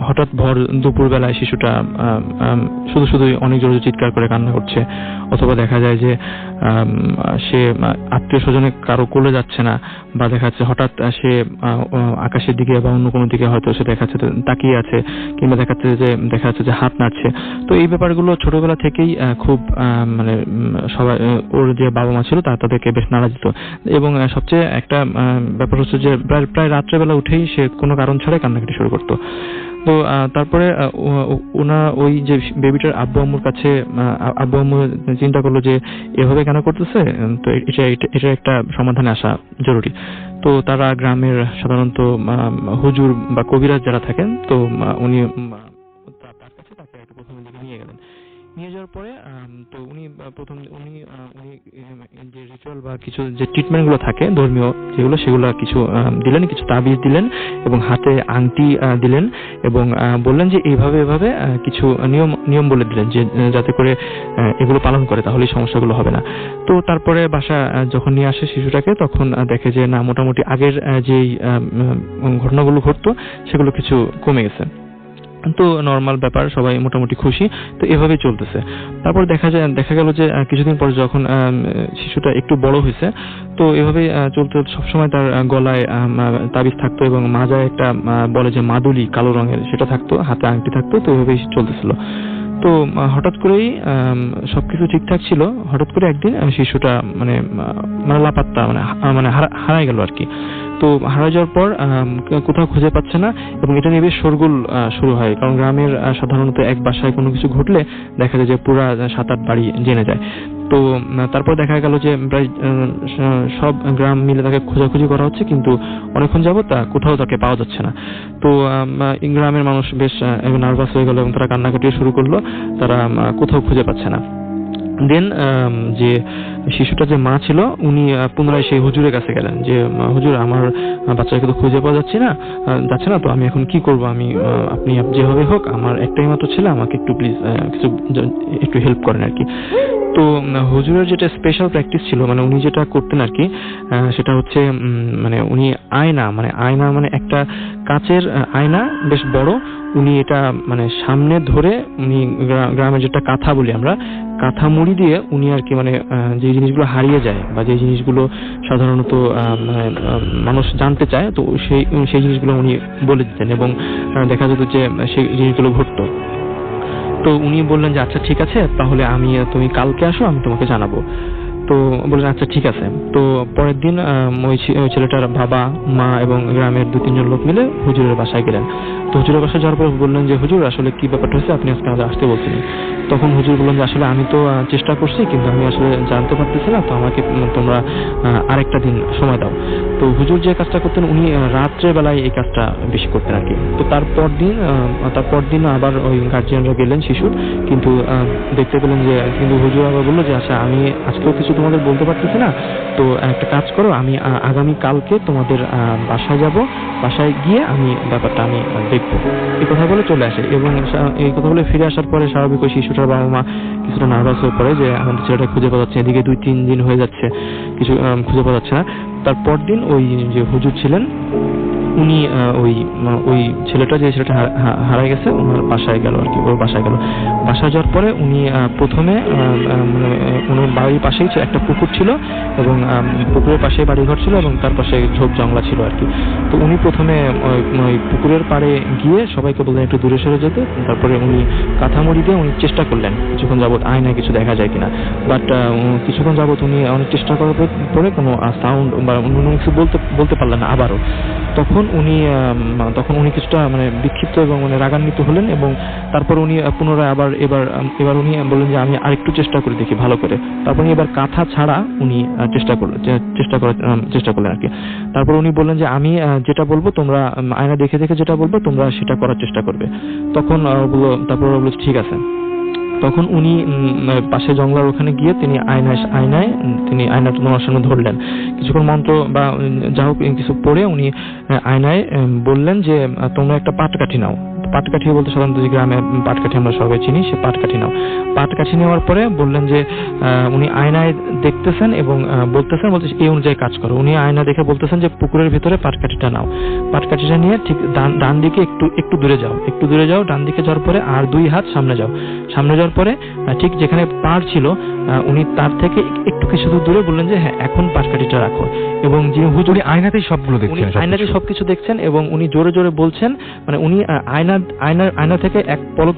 হঠাৎ ভর দুপুরবেলায় শিশুটা শুধুই অনেক জোরে চিৎকার করে কান্না করছে, অথবা দেখা যায় যে সে আত্মীয় স্বজনে কারো কোলে যাচ্ছে না, বা দেখা যাচ্ছে হঠাৎ সে আকাশের দিকে বা অন্য কোনো দিকে হয়তো সে দেখা যাচ্ছে তাকিয়ে আছে, কিংবা দেখা যাচ্ছে যে হাত নাড়ছে। তো এই ব্যাপারগুলো ছোটবেলা থেকেই খুব মানে সবাই, ওর যে বাবা মা ছিল তাদেরকে বেশ নাড়া দিত। এবং সবচেয়ে একটা ব্যাপার হচ্ছে যে প্রায় রাত্রেবেলা উঠেই সে কোনো কারণ ছাড়াই কান্নাকাটি শুরু করতো। তো তারপরে ওই যে বেবিটার আব্বু আম্মুর কাছে আব্বু আম্মু চিন্তা করলো যে এভাবে কেন করতেছে, তো এটা একটা সমাধানে আসা জরুরি। তো তারা গ্রামের সাধারণত হুজুর বা কবিরাজ যারা থাকেন, তো উনি তার কাছে তাকে একটা প্রথমের দিকে নিয়ে গেলেন। নিয়ে যাওয়ার পরে তো উনি যে রিচুয়াল বা কিছু যে ট্রিটমেন্ট গুলো থাকে ধর্মীয় যেগুলো, সেগুলো কিছু দিলেন, কিছু তাবিজ দিলেন এবং হাতে আংটি দিলেন এবং বললেন যে এইভাবে কিছু নিয়ম বলে দিলেন যে যাতে করে এগুলো পালন করে, তাহলে সমস্যাগুলো হবে না। তো তারপরে বাসা যখন নিয়ে আসে শিশুটাকে, তখন দেখে যে না, মোটামুটি আগের যেই ঘটনাগুলো ঘটতো সেগুলো কিছু কমে গেছে। তো নর্মাল ব্যাপার, সবাই মোটামুটি খুশি। তো এভাবেই চলতেছে। তারপর দেখা গেল যে কিছুদিন পর যখন শিশুটা একটু বড় হয়েছে, তো এভাবেই চলতে সবসময় তার গলায় তাবিজ থাকতো এবং মাজায় একটা বলে যে মাদুলি কালো রঙের, সেটা থাকতো, হাতে আংটি থাকতো। তো এভাবেই চলতেছিল। তো হঠাৎ করেই সবকিছু ঠিকঠাক ছিল, হঠাৎ করে একদিন শিশুটা মানে লাপাত্তা মানে হারায় গেল আর কি। তো হারায় যাওয়ার পর কোথাও খুঁজে পাচ্ছে না এবং এটা নিয়ে বেশ শোরগোল শুরু হয়, কারণ গ্রামের সাধারণত এক বাসায় কোনো কিছু ঘটলে দেখা যায় যে পুরা 7-8 বাড়ি জেনে যায়। তো তারপর দেখা গেল যে প্রায় সব গ্রাম মিলে তাকে খোঁজাখুঁজি করা হচ্ছে, কিন্তু অনেকক্ষণ যাবত কোথাও তাকে পাওয়া যাচ্ছে না। তো গ্রামের মানুষ বেশ নার্ভাস হয়ে গেল এবং তারা কান্নাকাটি শুরু করলো, তারা কোথাও খুঁজে পাচ্ছে না। দেন যে শিশুটা যে মা ছিল, উনি পুনরায় সেই হুজুরের কাছে গেলেন যে হুজুর, আমার বাচ্চাকে তো খুঁজে পাওয়া যাচ্ছে না, তো আমি এখন কি করব? আপনি যেভাবে হোক, আমার একটাই মাত্র ছেলে, আমাকে একটু প্লিজ একটু হেল্প করেন আর কি। তো হুজুরের যেটা স্পেশাল প্র্যাকটিস ছিল, মানে উনি যেটা করতেন আর কি, সেটা হচ্ছে মানে উনি আয়না মানে একটা কাচের আয়না বেশ বড়, উনি এটা মানে সামনে ধরে উনি গ্রামে যেটা কাঁথা বলি আমরা, কাঁথা মুড়ি দিয়ে উনি আর কি মানে যে জিনিসগুলো হারিয়ে যায় বা যে জিনিসগুলো সাধারণত মানুষ জানতে চায়, তো সেই জিনিসগুলো উনি বলে দিতেন এবং দেখা যেত যে সেই জিনিসগুলো ঘটতো। তো উনি বললেন যে আচ্ছা ঠিক আছে, তাহলে তুমি কালকে আসো, আমি তোমাকে জানাবো। তো বললেন আচ্ছা ঠিক আছে। তো পরের দিন ওই ছেলেটার বাবা, মা এবং গ্রামের 2-3 জন লোক মিলে হুজুরের বাসায় গেলেন। তো হুজুরের বাসায় যাওয়ার পর বললেন যে হুজুর, আসলে কি ব্যাপারটা হয়েছে, আপনি আজকে আমাদের আসতে বলছিলেন। তখন হুজুর বললেন যে আসলে আমি তো চেষ্টা করছি, কিন্তু আমি আসলে জানতে পারতেছি না, তো আমাকে তোমরা আরেকটা দিন সময় দাও। তো হুজুর যে কাজটা করতেন, উনি রাত্রে বেলায় এই কাজটা বেশি করতেন আর কি। তো তারপর দিন আবার ওই গার্জিয়ানরা গেলেন শিশুর, কিন্তু দেখতে পেলেন যে কিন্তু হুজুর আবার বললো যে আচ্ছা, আমি আজকেও কিছু তোমাদের বলতে পারতেছি না, তো একটা কাজ করো, আমি আগামী কালকে তোমাদের বাসায় যাব, বাসায় গিয়ে আমি ব্যাপারটা আমি দেখবো। এই কথা বলে চলে আসে এবং এই কথা বলে ফিরে আসার পরে স্বাভাবিক ওই শিশুটার বাবা মা কিছুটা নার্ভাস হয়ে পড়ে যে আমাদের ছেলেটা খুঁজে পাওয়া যাচ্ছে, এদিকে 2-3 দিন হয়ে যাচ্ছে, কিছু খুঁজে পাওয়া যাচ্ছে না। তারপর দিন ওই যে হুজুর ছিলেন, উনি ওই ছেলেটা হারাই গেছে ওনার বাসায় গেল আর কি, ওর বাসায় গেল। বাসায় যাওয়ার পরে উনি প্রথমে ওনার বাড়ির পাশেই একটা পুকুর ছিল এবং পুকুরের পাশে বাড়িঘর ছিল এবং তার পাশে ঝোপ জঙ্গলা ছিল আর কি। তো উনি প্রথমে ওই পুকুরের পাড়ে গিয়ে সবাইকে বললেন একটু দূরে সরে যেতে। তারপরে উনি কাঁথামুড়ি দিয়ে উনি চেষ্টা করলেন কিছুক্ষণ যাবত আয়নায় কিছু দেখা যায় কিনা, বাট কিছুক্ষণ যাবত উনি অনেক চেষ্টা করার পরে কোনো সাউন্ড বা অন্য কিছু বলতে পারলেন না আবারও। তখন উনি কিছুটা মানে বিক্ষিপ্ত এবং মানে রাগান্বিত হলেন এবং তারপর উনি পুনরায় এবার উনি বললেন যে আমি আরেকটু চেষ্টা করে দেখি ভালো করে। তারপর এবার কাঁথা ছাড়া উনি চেষ্টা করলেন আর কি। তারপর উনি বললেন যে আমি যেটা বলবো তোমরা আয়না দেখে যেটা বলবো তোমরা সেটা করার চেষ্টা করবে। তারপর বলল ঠিক আছে। তখন উনি পাশে জঙ্গলার ওখানে গিয়ে তিনি আয়নাটা তোমার সামনে ধরলেন, কিছুক্ষণ মন্ত্র বা যা হোক কিছু পড়ে উনি আয়নায় বললেন যে তোমরা একটা পাটকাঠি নাও। পাটকাঠি বলতে সাধারণত যে গ্রামে পাটকাঠি আমরা সবাই চিনি, সে পাটকাঠি নাও। পাটকাঠি নেওয়ার পরে বললেন যে উনি আয়নায় দেখতেছেন এবং বলতেছেন এই অনুযায়ী কাজ করো। উনি আয়না দেখে বলতেছেন যে পুকুরের ভিতরে পাটকাঠিটা নাও, পাটকাঠিটা নিয়ে ঠিক ডান দিকে একটু দূরে যাও, ডান দিকে যাওয়ার পরে আর 2 হাত সামনে যাওয়ার পরে ঠিক যেখানে পাড় ছিল উনি তার থেকে একটু কিছু দূরে বললেন যে হ্যাঁ এখন পাটকাঠিটা রাখো। এবং যিনি হুজুর আয়নাতেই সবকিছু দেখছেন এবং উনি জোরে জোরে বলছেন, মানে উনি আয়না থেকে এক পলক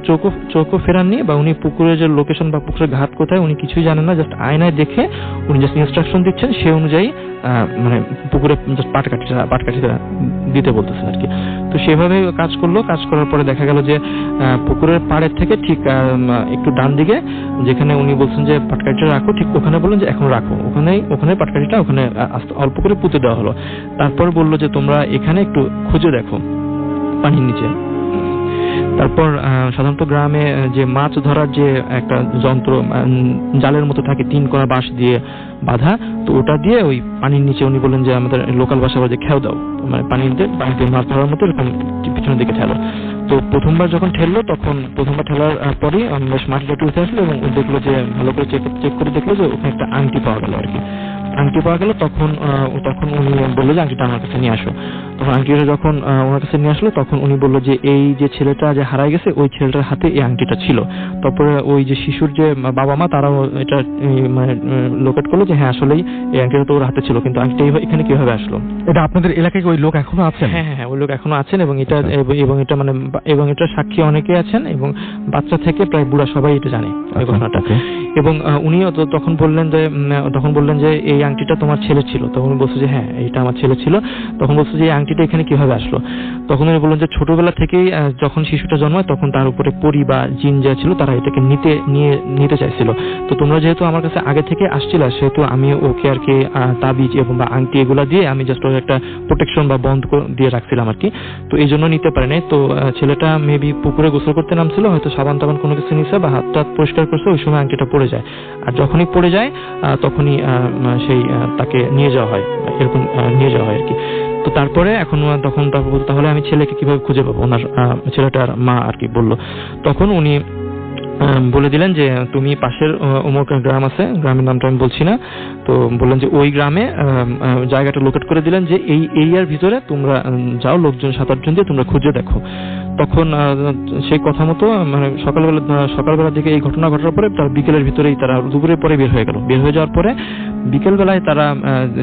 চোখও ফেরাননি বা উনি পুকুরের যে লোকেশন বা পুকুরের ঘাট কোথায় উনি কিছুই জানেন না, জাস্ট আয়নায় দেখে উনি জাস্ট ইনস্ট্রাকশন দিচ্ছেন, সে অনুযায়ী মানে পুকুরে পাটকাঠিটা দিতে বলতেছেন আর কি। তো সেভাবে কাজ করলো। কাজ করার পরে দেখা গেল যে পুকুরের পাড়ের থেকে ঠিক একটু ডান দিকে যেখানে উনি বলছেন যে পাটকাঠিটা রাখো, ঠিক ওখানে বললেন যে এখন রাখো, ওখানে পাটকাঠিটা ওখানে অল্প করে পুঁতে দেওয়া হলো। তারপর বললো যে তোমরা এখানে একটু খুঁজে দেখো পানির নিচে। তারপর সাধারণত গ্রামে যে মাছ ধরার যে একটা যন্ত্র জালের মতো থাকে, 3 কোণা বাঁশ দিয়ে বাঁধা, তো ওটা দিয়ে ওই পানির নিচে উনি বললেন যে আমাদের লোকাল ভাষা বলে যে খেও দাও, মানে পানিতে মাছ ধরার মতো এরকম পিছনের দিকে ঠেলো। তো প্রথমবার যখন ঠেললো তখন প্রথমবার ঠেলার পরেই বেশ মাটিটা একটু উঠে আসলো এবং দেখলো যে ভালো করে চেক করে দেখলো যে ওখানে একটা আংটি পাওয়া গেল আর কি। আংটি পাওয়া গেল তখন উনি বললো যে আংটিটা আমার কাছে নিয়ে আসো। তখন আংটিটা যখন ওনার কাছে নিয়ে আসলো তখন উনি বললো যে এই যে ছেলেটা যে হারাই গেছে ওই ছেলেটার হাতে এই আংটিটা ছিল। তারপরে ওই যে শিশুর যে বাবা মা তারাও এটা মানে লোকেট করলো যে হ্যাঁ আসলেই এই আংটিটা তো ওর হাতে ছিল, কিন্তু আংটিটা এখানে কিভাবে আসলো। এটা আপনাদের এলাকায় ওই লোক এখনো আছেন? হ্যাঁ, ওই লোক এখনো আছেন এবং এটা সাক্ষী অনেকে আছেন এবং বাচ্চা থেকে প্রায় বুড়া সবাই এটা জানে এই ঘটনাটা। এবং উনিও তখন বললেন যে এই আংটিটা তোমার ছেলে ছিল। তখন বলছে যে হ্যাঁ এটা আমার ছেলে ছিল। তখন বলছে যে এই আংটিটা এখানে কিভাবে আসলো। তখন উনি বললেন যে ছোটবেলা থেকেই যখন শিশুটা জন্মায় তখন তার উপরে পরি বা জিন যা ছিল তারা এটাকে নিতে চাইছিল। তো তোমরা যেহেতু আমার কাছে আগে থেকে আসছিল সেহেতু আমি ওকে আর কি তাবিজ এবং বা আংটি এগুলা দিয়ে আমি জাস্ট ওর একটা প্রোটেকশন বা বন্ধ দিয়ে রাখছিলাম আর কি। তো এই জন্য নিতে পারে নাই। তো ছেলেটা মেবি পুকুরে গোসল করতে নামছিল, হয়তো সাবান টাবান কোনো কিছু নিছে বা হাত টাত পরিষ্কার করছে, ওই সময় আংটিটা পড়ে যায়। আর যখনই পড়ে যায় তখনই সেই তাকে নিয়ে যাওয়া হয়, এরকম নিয়ে যাওয়া হয় আর কি। তো তারপরে এখন তখন তাহলে আমি ছেলেকে কিভাবে খুঁজে পাবো, ওনার ছেলেটার মা আর কি বললো। তখন উনি বলে দিলেন যে তুমি পাশের অমুক গ্রাম আছে, গ্রামের নামটা আমি বলছি না, তো বললেন যে ওই গ্রামে জায়গাটা লোকেট করে দিলেন যে এই এরিয়ার ভিতরে তোমরা যাও, লোকজন 7-8 দিয়ে তোমরা খুঁজে দেখো। তখন সেই কথা মতো মানে সকালবেলার দিকে এই ঘটনা ঘটার পরে তার বিকেলের ভিতরেই তারা দুপুরের পরে বের হয়ে যাওয়ার পরে বিকেলবেলায় তারা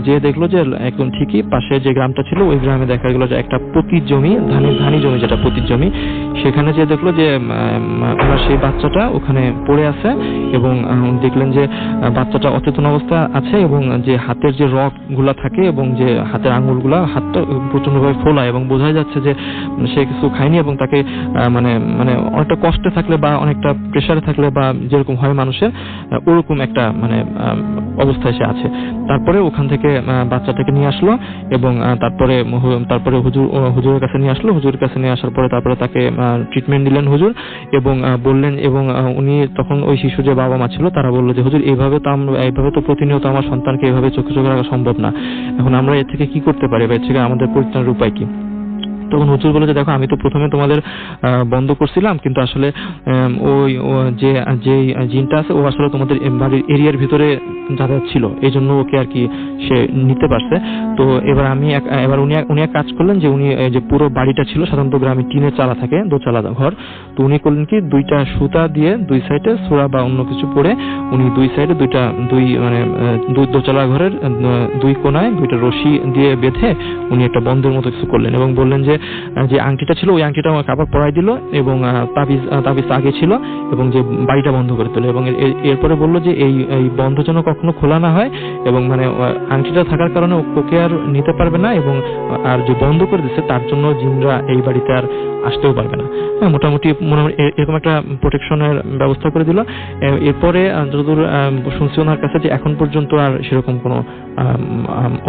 যে দেখলো যে একদম ঠিকই পাশে যে গ্রামটা ছিল ওই গ্রামে দেখা গেল যে একটা পতির জমি, ধানি জমি, যেটা পতির জমি, সেখানে যে দেখলো যে ওনার সেই বাচ্চাটা ওখানে পড়ে আছে এবং দেখলেন যে বাচ্চাটা অচেতন অবস্থা আছে এবং যে হাতের যে রক গুলা থাকে এবং যে হাতের আঙুলগুলা হাতটা প্রচন্ডভাবে ফোলা এবং বোঝা যাচ্ছে যে সে কিছু খায়নি এবং তাকে মানে অনেকটা কষ্টে থাকলে বা অনেকটা প্রেসারে থাকলে বা যেরকম হয় মানুষের ওরকম একটা মানে অবস্থায় সে আছে। তারপরে ওখান থেকে বাচ্চাটাকে নিয়ে আসলো এবং তারপরে হুজুরের কাছে নিয়ে আসলো। হুজুরের কাছে নিয়ে আসার পরে তারপরে তাকে ট্রিটমেন্ট দিলেন হুজুর এবং বললেন এবং উনি তখন ওই শিশু যে বাবা মা ছিল তারা বললো যে হুজুর এইভাবে তো প্রতিনিয়ত আমার সন্তানকে এইভাবে চোখে রাখা সম্ভব না, এখন আমরা এর থেকে কি করতে পারি বা এর থেকে আমাদের পরিত্রাণের উপায় কি। তখন হুজুর বলে যে দেখো আমি তো প্রথমে তোমাদের বন্ধ করছিলাম, কিন্তু আসলে ওই যে জিনটা আছে ও আসলে তোমাদের বাড়ির এরিয়ার ভিতরে যাতায়াত ছিল, এই জন্য ওকে আর কি সে নিতে পারছে। তো এবার উনি এক কাজ করলেন যে উনি যে পুরো বাড়িটা ছিল সাধারণত গ্রামে টিনের চালা থাকে, দোচালা ঘর, তো উনি করলেন কি 2টা সুতা দিয়ে 2 সাইডে সোরা বা অন্য কিছু পরে উনি 2 সাইডে দুই দোচালা ঘরের 2 কোণায় 2টা রশি দিয়ে বেঁধে উনি একটা বন্ধের মতো কিছু করলেন এবং বললেন যে আংটিটা ছিল ওই আংটিটা আমাকে আবার পরাই দিল এবং তাবিজ আগে ছিল এবং যে বাড়িটা বন্ধ করে দিল এবং এরপরে বললো যে এই বন্ধ যেন কখনো খোলা না হয় এবং মানে আংটিটা থাকার কারণে ওকে আর নিতে পারবে না এবং আর যে বন্ধ করে দিচ্ছে তার জন্য জিনরা এই বাড়িতে আর আসতেও পারবে না। মোটামুটি এরকম একটা প্রোটেকশনের ব্যবস্থা করে দিল। এরপরে যতদূর শুনছি ওনার কাছে যে এখন পর্যন্ত আর সেরকম কোনো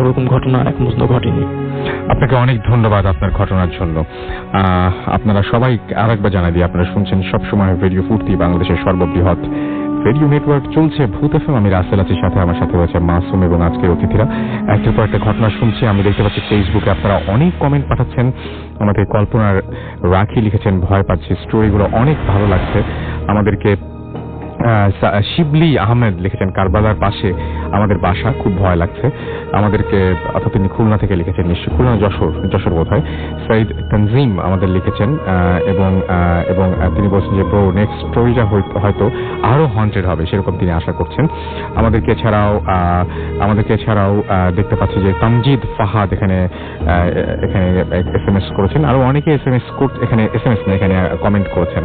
ওরকম ঘটনা এখন পর্যন্ত ঘটেনি। আপনাকে অনেক ধন্যবাদ আপনার ঘটনার জন্য। আপনারা সবাই আরেকবার জানাই দিই, আপনারা শুনছেন সবসময় রেডিও ফুর্তি, বাংলাদেশের সর্ববৃহৎ রেডিও নেটওয়ার্ক, চলছে ভূত এফএম। আমি রাসেল আছি, সাথে আমার সাথে রয়েছে মাসুম এবং আজকের অতিথিরা। একটার পর একটা ঘটনা শুনছি। আমি দেখতে পাচ্ছি ফেসবুকে আপনারা অনেক কমেন্ট পাঠাচ্ছেন। আমাদের কল্পনার রাখি লিখেছেন ভয় পাচ্ছি, স্টোরিগুলো অনেক ভালো লাগছে আমাদেরকে। শিবলি আহমেদ লিখেছেন কারবালার পাশে আমাদের বাসা, খুব ভয় লাগছে আমাদেরকে, অর্থাৎ তিনি খুলনা থেকে লিখেছেন, নিশ্চয়ই খুলনা যশোর বোধ হয়। সাইদ তানজিম আমাদের লিখেছেন এবং তিনি বলছেন যে ব্রো নেক্সট স্টোরিটা হয়তো আরো হন্টেড হবে সেরকম তিনি আশা করছেন। আমাদেরকে এছাড়াও দেখতে পাচ্ছি যে তামজিদ ফাহাদ এখানে SMS করেছেন, আরো অনেকে এখানে কমেন্ট করেছেন।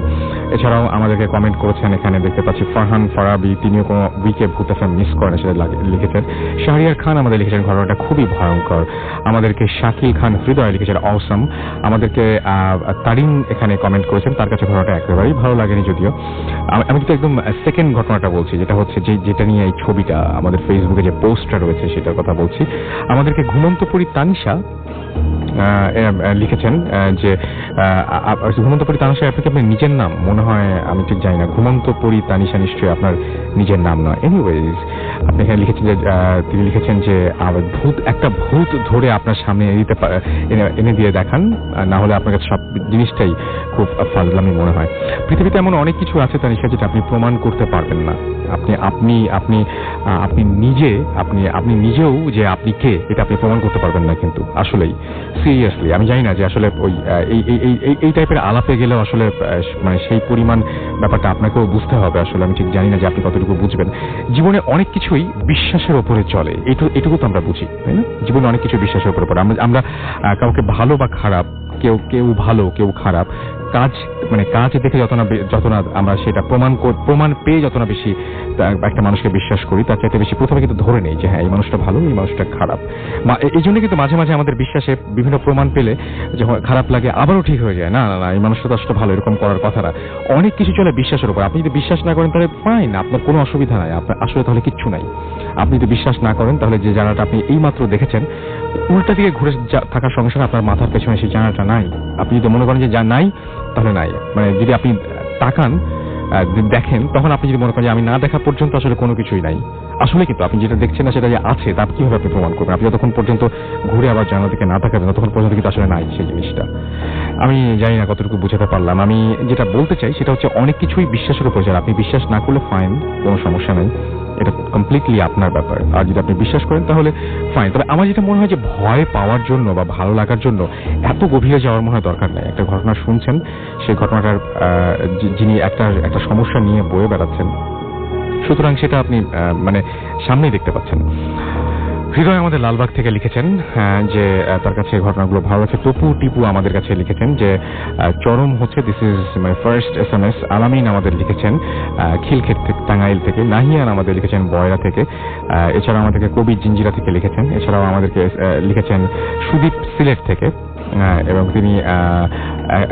এছাড়াও আমাদেরকে কমেন্ট করেছেন, এখানে দেখতে পাচ্ছি ফারহান ফারাবি, তিনিও কোনো উইকে ভূত এফএম মিস করেন সেটা লিখেছেন। শাহরিয়ার খান আমাদের লিখেছেন ঘটনাটা খুবই ভয়ঙ্কর। আমাদেরকে শাকিল খান হৃদয় লিখেছেন অসম। আমাদেরকে তারিন এখানে কমেন্ট করেছেন, তার কাছে ঘটনাটা একেবারেই ভালো লাগেনি। যদিও আমি কিন্তু একদম সেকেন্ড ঘটনাটা বলছি, যেটা হচ্ছে যেটা নিয়ে এই ছবিটা আমাদের ফেসবুকে যে পোস্টটা রয়েছে সেটার কথা বলছি। আমাদেরকে ঘুমন্তপুরী তানিশা লিখেছেন যে ঘুমন্তপুরী তানিশা আপনাকে আপনার নিজের নাম মনে হয়, আমি ঠিক জানি না। ঘুমন্তপুরী তানিশা নিশ্চয়ই আপনার নিজের নাম নয়। এনিওয়েজ আপনি এখানে লিখেছেন যে তিনি লিখেছেন যে একটা ভূত ধরে আপনার সামনে এনে দিয়ে দেখান, না হলে আপনার কাছে সব জিনিসটাই খুব ফাজলামি মনে হয়। পৃথিবীতে এমন অনেক কিছু আছে তানিশা যেটা আপনি প্রমাণ করতে পারবেন না। আপনি নিজেও যে আপনি কে এটা আপনি প্রমাণ করতে পারবেন না। কিন্তু আসলেই সিরিয়াসলি আমি জানি না যে আসলে ওই এই টাইপের আলাপে গেলেও আসলে মানে সেই পরিমাণ ব্যাপারটা আপনাকেও বুঝতে হবে। আসলে আমি ঠিক জানি না যে আপনি কতটুকু বুঝবেন। জীবনে অনেক কিছুই বিশ্বাসের উপরে চলে, এটুকু তো আমরা বুঝি, তাই না? জীবনে অনেক কিছু বিশ্বাসের উপরে পড়ে। আমরা কাউকে ভালো বা খারাপ, কেউ ভালো কেউ খারাপ, কাজ দেখে যত না আমরা সেটা প্রমাণ পেয়ে যত না বেশি একটা মানুষকে বিশ্বাস করি, তার চাইতে বেশি প্রথমে কিন্তু ধরে নেই যে হ্যাঁ এই মানুষটা ভালো, এই মানুষটা খারাপ। এই জন্য কিন্তু মাঝে মাঝে আমাদের বিশ্বাসে বিভিন্ন প্রমাণ পেলে যখন খারাপ লাগে আবারও ঠিক হয়ে যায়, না এই মানুষটা তো আসলে ভালো, এরকম করার কথা না। অনেক কিছু চলে বিশ্বাসের উপর। আপনি যদি বিশ্বাস না করেন তাহলে ফাইন, আপনার কোনো অসুবিধা নাই, আপনার আসলে তাহলে কিচ্ছু নাই। আপনি যদি বিশ্বাস না করেন তাহলে যে জায়গাটা আপনি এইমাত্র দেখেছেন উল্টা দিকে ঘুরে থাকার সঙ্গে সঙ্গে আপনার মাথার পেছনে সেই জায়গাটা নাই। আপনি যদি মনে করেন যে যা নাই তাহলে নাই, মানে যদি আপনি তাকান দেখেন, তখন আপনি যদি মনে করেন যে আমি না দেখা পর্যন্ত আসলে কোনো কিছুই নাই, আসলে কিন্তু আপনি যেটা দেখছেন না সেটা যে আছে তা কিভাবে আপনি প্রমাণ করবেন? আপনি যতক্ষণ পর্যন্ত ঘুরে আবার জানা দিকে না তাকাবেন ততক্ষণ পর্যন্ত কিন্তু আসলে নাই সেই জিনিসটা। আমি জানি না কতটুকু বুঝাতে পারলাম। আমি যেটা বলতে চাই সেটা হচ্ছে অনেক কিছুই বিশ্বাসের উপর যায়। আপনি বিশ্বাস না করলে ফাইন, কোনো সমস্যা নেই, এটা কমপ্লিটলি আপনার ব্যাপার। আর যদি আপনি বিশ্বাস করেন তাহলে ফাইন। তবে আমার যেটা মনে হয় যে ভয় পাওয়ার জন্য বা ভালো লাগার জন্য এত গভীরে যাওয়ার মনে হয় দরকার নেই। একটা ঘটনা শুনছেন, সেই ঘটনাটার যিনি একটা সমস্যা নিয়ে বয়ে বেড়াচ্ছেন, সুতরাং সেটা আপনি মানে সামনেই দেখতে পাচ্ছেন। হৃদয় আমাদের লালবাগ থেকে লিখেছেন যে তার কাছে ঘটনাগুলো ভালো লাগছে। টিপু আমাদের কাছে লিখেছেন যে চরম হচ্ছে, this is my first SMS। আলামিন আমাদের লিখেছেন খিলক্ষেত থেকে, টাঙ্গাইল থেকে। নাহিয়ান আমাদের লিখেছেন বয়রা থেকে। এছাড়াও আমাদেরকে কবি জিঞ্জিরা থেকে লিখেছেন। এছাড়াও আমাদেরকে লিখেছেন সুদীপ সিলেট থেকে, এবং তিনি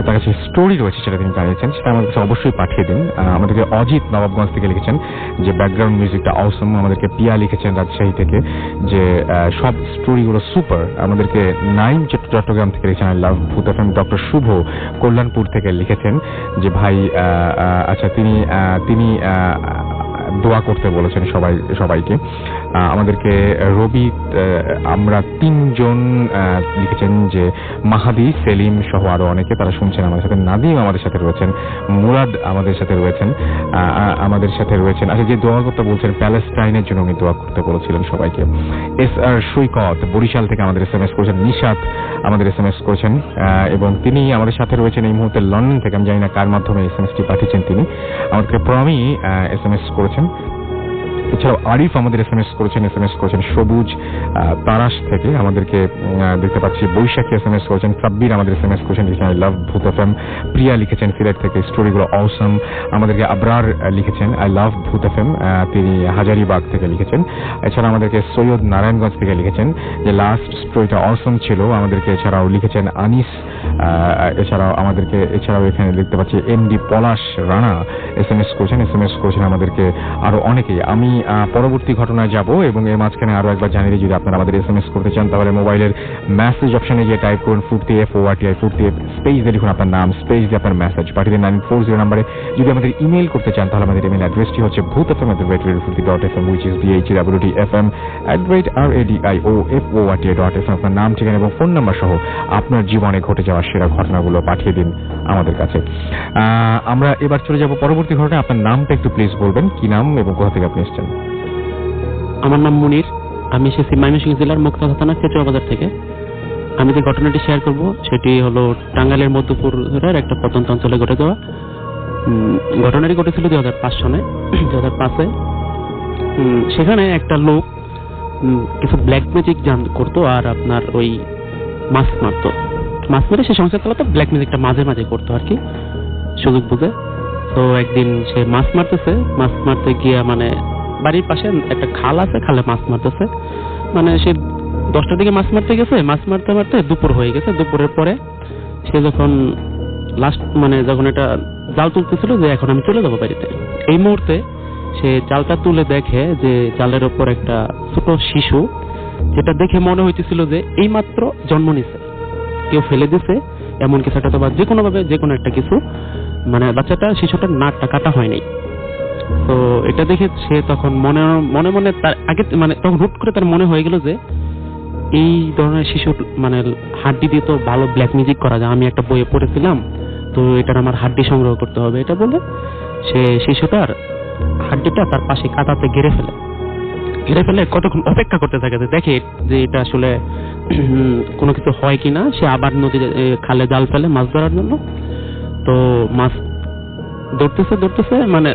তার কাছে স্টোরি রয়েছে সেটা তিনি জানিয়েছেন, সেটা আমাদের কাছে অবশ্যই পাঠিয়ে দিন। আমাদেরকে অজিত নবাবগঞ্জ থেকে লিখেছেন যে ব্যাকগ্রাউন্ড মিউজিকটা অসম। আমাদেরকে পিয়া লিখেছেন রাজশাহী থেকে যে সব স্টোরিগুলো সুপার। আমাদেরকে নাইম চট্টগ্রাম থেকে লিখেছেন আই লাভ ভূত এফএম। ডক্টর শুভ কল্যাণপুর থেকে লিখেছেন যে ভাই আচ্ছা তিনি দোয়া করতে বলেছেন সবাইকে। আমাদেরকে রবি আমরা 3 জন লিখেছেন যে মাহাদি, সেলিম সহ আরো অনেকে তারা শুনছেন আমাদের সাথে। নাদিম আমাদের সাথে রয়েছেন, মুরাদ আমাদের সাথে রয়েছেন। আচ্ছা, যে দোয়া করতে বলছেন প্যালেস্টাইনের জন্য উনি দোয়া করতে বলেছিলেন সবাইকে। SR সৈকত বরিশাল থেকে আমাদের SMS করেছেন। নিশাত আমাদের SMS করেছেন, এবং তিনি আমাদের সাথে রয়েছেন এই মুহূর্তে লন্ডন থেকে। আমি জানি না কার মাধ্যমে SMS টি পাঠিয়েছেন তিনি। আমাদেরকে প্রমি SMS করেছেন। এছাড়াও আরিফ আমাদের SMS করেছেন সবুজ তারাশ থেকে। আমাদেরকে দেখতে পাচ্ছি বৈশাখী SMS করেছেন। সাব্বির আমাদের SMS করেছেন আই লাভ ভূত এফএম। প্রিয়া লিখেছেন সিলেট থেকে স্টোরিগুলো অসম। আমাদেরকে আবরার লিখেছেন আই লাভ ভূত এফএম, তিনি হাজারিবাগ থেকে লিখেছেন। এছাড়া আমাদেরকে সৈয়দ নারায়ণগঞ্জ থেকে লিখেছেন যে লাস্ট স্টোরিটা অসম ছিল। আমাদেরকে এছাড়াও লিখেছেন আনিস। এছাড়াও এখানে দেখতে পাচ্ছি MD পলাশ রানা SMS করেছেন আমাদেরকে আরো অনেকেই। আমি পরবর্তী ঘটনায় যাব এবং এর মাঝখানে আরো একবার জানিয়ে দিই, যদি আপনারা আমাদের SMS করতে চান তাহলে মোবাইলের মেসেজ অপশনে গিয়ে টাইপ করুন ফুর্তি FORTI স্পেস দিয়ে লিখুন আপনার নাম, স্পেস দিয়ে আপনার মেসেজ পাঠিয়ে দিন 940 নাম্বারে। যদি আমাদের ইমেল করতে চান তাহলে আমাদের ইমেল অ্যাড্রেসটি হচ্ছে bhutfm@radiofurti.fm, which is bhutfm@radioforti.fm। আপনার নাম, ঠিকানা এবং ফোন নাম্বার সহ আপনার জীবনে ঘটে যাওয়া সেরা ঘটনাগুলো পাঠিয়ে দিন আমাদের কাছে। আমরা এবার চলে যাব পরবর্তী ঘটনা। আপনার নামটা একটু প্লিজ বলবেন, কি নাম এবং কোথা থেকে আপনি এসেছেন? আমার নাম মুনির, আমি এসেছি ময়মনসিংহ জেলার মুক্তাগাছা থানা চেচুয়া বাজার থেকে। আমি যে ঘটনাটি শেয়ার করব সেটি হলো টাঙ্গাইলের মধ্যপুরের একটা প্রত্যন্ত অঞ্চলে ঘটে যাওয়া। ঘটনাটি ঘটেছিল 2005 সনে। 2005-এ সেখানে একটা লোক কিছু ব্ল্যাক ম্যাজিক করতো, আর আপনার ওই মাছ মেরে সে সংসার চালাতো। ব্ল্যাক ম্যাজিকটা মাঝে মাঝে করতো আর কি, সুযোগ বুঝে। তো একদিন সে মাছ মারতে গিয়ে মানে বাড়ির পাশে একটা খাল আছে, খালে মাছ মারতেছে। মানে সে 10টার দিকে মাছ মারতে গেছে, মাছ মারতে মারতে দুপুর হয়ে গেছে। দুপুরের পরে সে যখন যখন এটা জাল তুলতেছিল যে এখন আমি চলে যাবো বাড়িতে, এই মুহূর্তে সে জালটা তুলে দেখে যে জালের ওপর একটা ছোট শিশু, যেটা দেখে মনে হইতেছিল যে এইমাত্র জন্ম নিছে, কেউ ফেলে দিছে এমন কিছু একটা, বা যে কোনো ভাবে যে কোনো একটা কিছু, মানে শিশুটার নাকটা কাটা হয়নি। তো এটা দেখে সে তখন মনে মনে তার আগে মানে তখন হুট করে তার মনে হয়ে গেল যে এই ধরনের শিশুর মানে হাড্ডি দিয়ে তো ভালো ব্ল্যাক ম্যাজিক করা যায়, আমি একটা বইয়ে পড়েছিলাম, তো এটার আমার হাড্ডি সংগ্রহ করতে হবে। এটা বলে সে শিশুটার হাড্ডিটা তার পাশে কাঁটাতে ঘিরে ফেলে কতক্ষণ অপেক্ষা করতে থাকে, দেখে যে এটা আসলে কোনো কিছু হয় কিনা। সে আবার নদীতে খালে জাল ফেলে মাছ ধরার জন্য। তো মাছ ধরতেছে মানে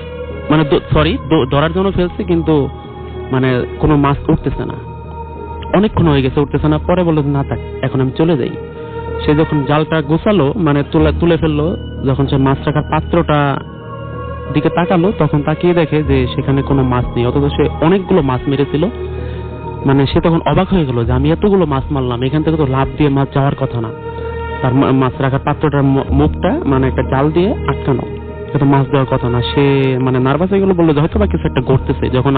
ধরার জন্য ফেলছে, কিন্তু মানে কোনো মাছ উঠতেছে না, অনেকক্ষণ হয়ে গেছে উঠতেছে না। পরে বললো না থাক, এখন আমি চলে যাই। সে যখন জালটা গোছালো মানে তুলে ফেললো, যখন সে মাছ রাখার পাত্রটা দিকে তাকালো, তখন তাকিয়ে দেখে যে সেখানে কোনো মাছ নেই, অথচ সে অনেকগুলো মাছ মেরেছিল। মানে সে তখন অবাক হয়ে গেল যে আমি এতগুলো মাছ মারলাম, এখান থেকে তো লাভ দিয়ে মাছ যাওয়ার কথা না। তার মাছ রাখার পাত্রটার মুখটা মানে একটা জাল দিয়ে আটকানো, এটা মাছ দেওয়ার কথা না। সে মানে নার্ভাস হয়ে গেল, বললো যে হয়তো বা কিছু একটা ঘটতেছে, যখন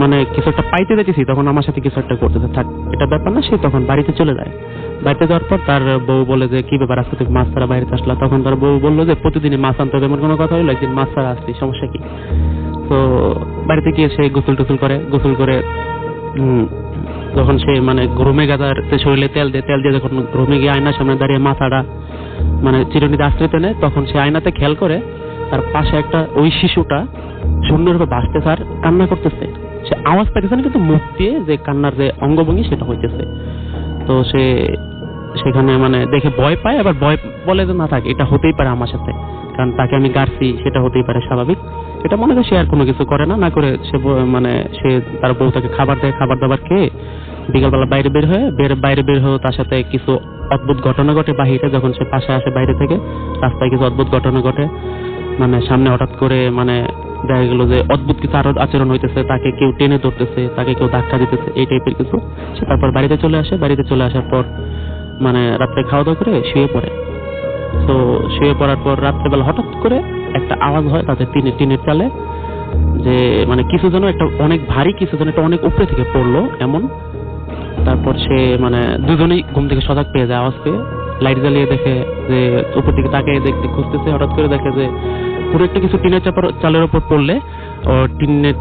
মানে কিছু একটা পাইতে যাচ্ছি তখন আমার সাথে কিছু একটা করতেছে, থাক এটা ব্যাপার না। সে তখন বাড়িতে চলে যায়। বাড়িতে যাওয়ার পর তার বউ বলে যে কি ব্যাপার, আজকে তুমি মাছ ছাড়া বাইরে আসলা? তখন তার বউ বললো যে প্রতিদিনই মাছ আনতে হবে এমন কোনো কথা হইলো, একদিন মাছ ছাড়া আসছি, সমস্যা কি? তো বাড়িতে গিয়ে সে গোসল করে যখন সে মানে ঘুমে গাদার শরীরে তেল দিয়ে যখন ঘুমে গিয়ে আয়নার সামনে দাঁড়িয়ে মাথাটা মানে চিরুনিতে আশ্রিত নেয়, তখন সে আয়নাতে খেয়াল করে তার পাশে একটা ওই শিশুটা সুন্দরভাবে ভাসতেছে আর কান্না করতেছে। সে আওয়াজ পাইতেছে না, কিন্তু মুখ দিয়ে যে কান্নার যে অঙ্গভঙ্গি সেটা হইতেছে। তো সে সেখানে মানে দেখে ভয় পায়, আবার ভয় বলে যে না থাক, এটা হতেই পারে আমার সাথে, কারণ তাকে আমি গাড়ছি, সেটা হতেই পারে স্বাভাবিক। এটা মনে করে সে আর কোনো কিছু করে না করে সে তার বউ তাকে খাবার দেয়, খাবার দাবার খেয়ে বিকালবেলা বাইরে বের হয়ে তার সাথে কিছু অদ্ভুত ঘটনা ঘটে বাহিরে। যখন সে পাশে আসে বাইরে থেকে, রাস্তায় কিছু অদ্ভুত ঘটনা ঘটে, মানে সামনে হঠাৎ করে মানে দেখা গেল যে অদ্ভুত কিছু আচরণ হইতেছে, তাকে কেউ টেনে ধরতেছে, তাকে কেউ ধাক্কা দিতেছে, এই টাইপের কিছু। সে তারপর বাড়িতে চলে আসার পর মানে রাত্রে খাওয়া দাওয়া করে শুয়ে পড়ে। তো শুয়ে পড়ার পর রাত্রেবেলা হঠাৎ করে একটা আওয়াজ হয় তাদের টিনের চালে, যে মানে কিছু যেন একটা অনেক ভারী, কিছু যেন একটা অনেক উপরে থেকে পড়লো এমন। তারপর সে মানে দুজনেই ঘুম থেকে সজাগ পেয়ে যায় আওয়াজ পেয়ে, লাইট জ্বালিয়ে দেখে যে উপর দিকে তাকিয়ে দেখতে খুঁজতেছে, হঠাৎ করে দেখে যে পুরো একটা কিছু টিনের চালের উপর পড়লে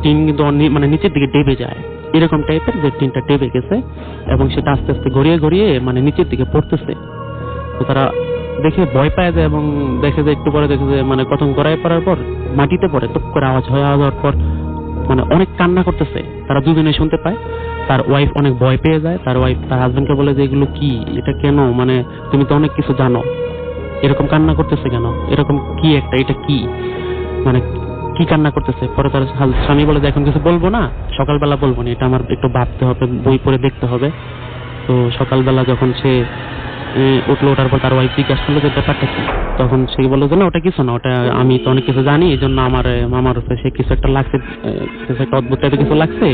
টিন কিন্তু মানে নিচের দিকে ডেবে যায়, এরকম টাইপের যে টিনটা ডেবে গেছে এবং সেটা আস্তে আস্তে গড়িয়ে মানে নিচের দিকে পড়তেছে। তো তারা দেখে ভয় পায় যায় এবং দেখে যে একটু পরে দেখে যে মানে প্রথম গড়ায় পড়ার পর মাটিতে পড়ে, টুপ করে আওয়াজ হওয়ার পর মানে অনেক কান্না করতেছে, তারা দুজনে শুনতে পায়। তার ওয়াইফ অনেক ভয় পেয়ে যায়, তার ওয়াইফ তার হাজবেন্ডকে বলে যে এগুলো কি, এটা কেন, মানে তুমি তো অনেক কিছু জানো, এরকম কান্না করতেছে কেন, এরকম কি একটা, এটা কি, মানে কি কান্না করতেছে? পরে তার স্বামী বলে যে এখন কিছু বলবো না, সকালবেলা বলবো না, এটা আমার একটু ভাবতে হবে, বই পড়ে দেখতে হবে। তো সকালবেলা যখন সে ওঠার পর তার ওয়াইফ জিজ্ঞাসা করলো যে ব্যাপারটা কি, তখন সে বললো যে না ওটা কিছু না, ওটা আমি তো অনেক কিছু জানি, এই জন্য আমার সে কিছু একটা লাগছে, কিছু একটা অদ্ভুত টাইপের কিছু লাগছে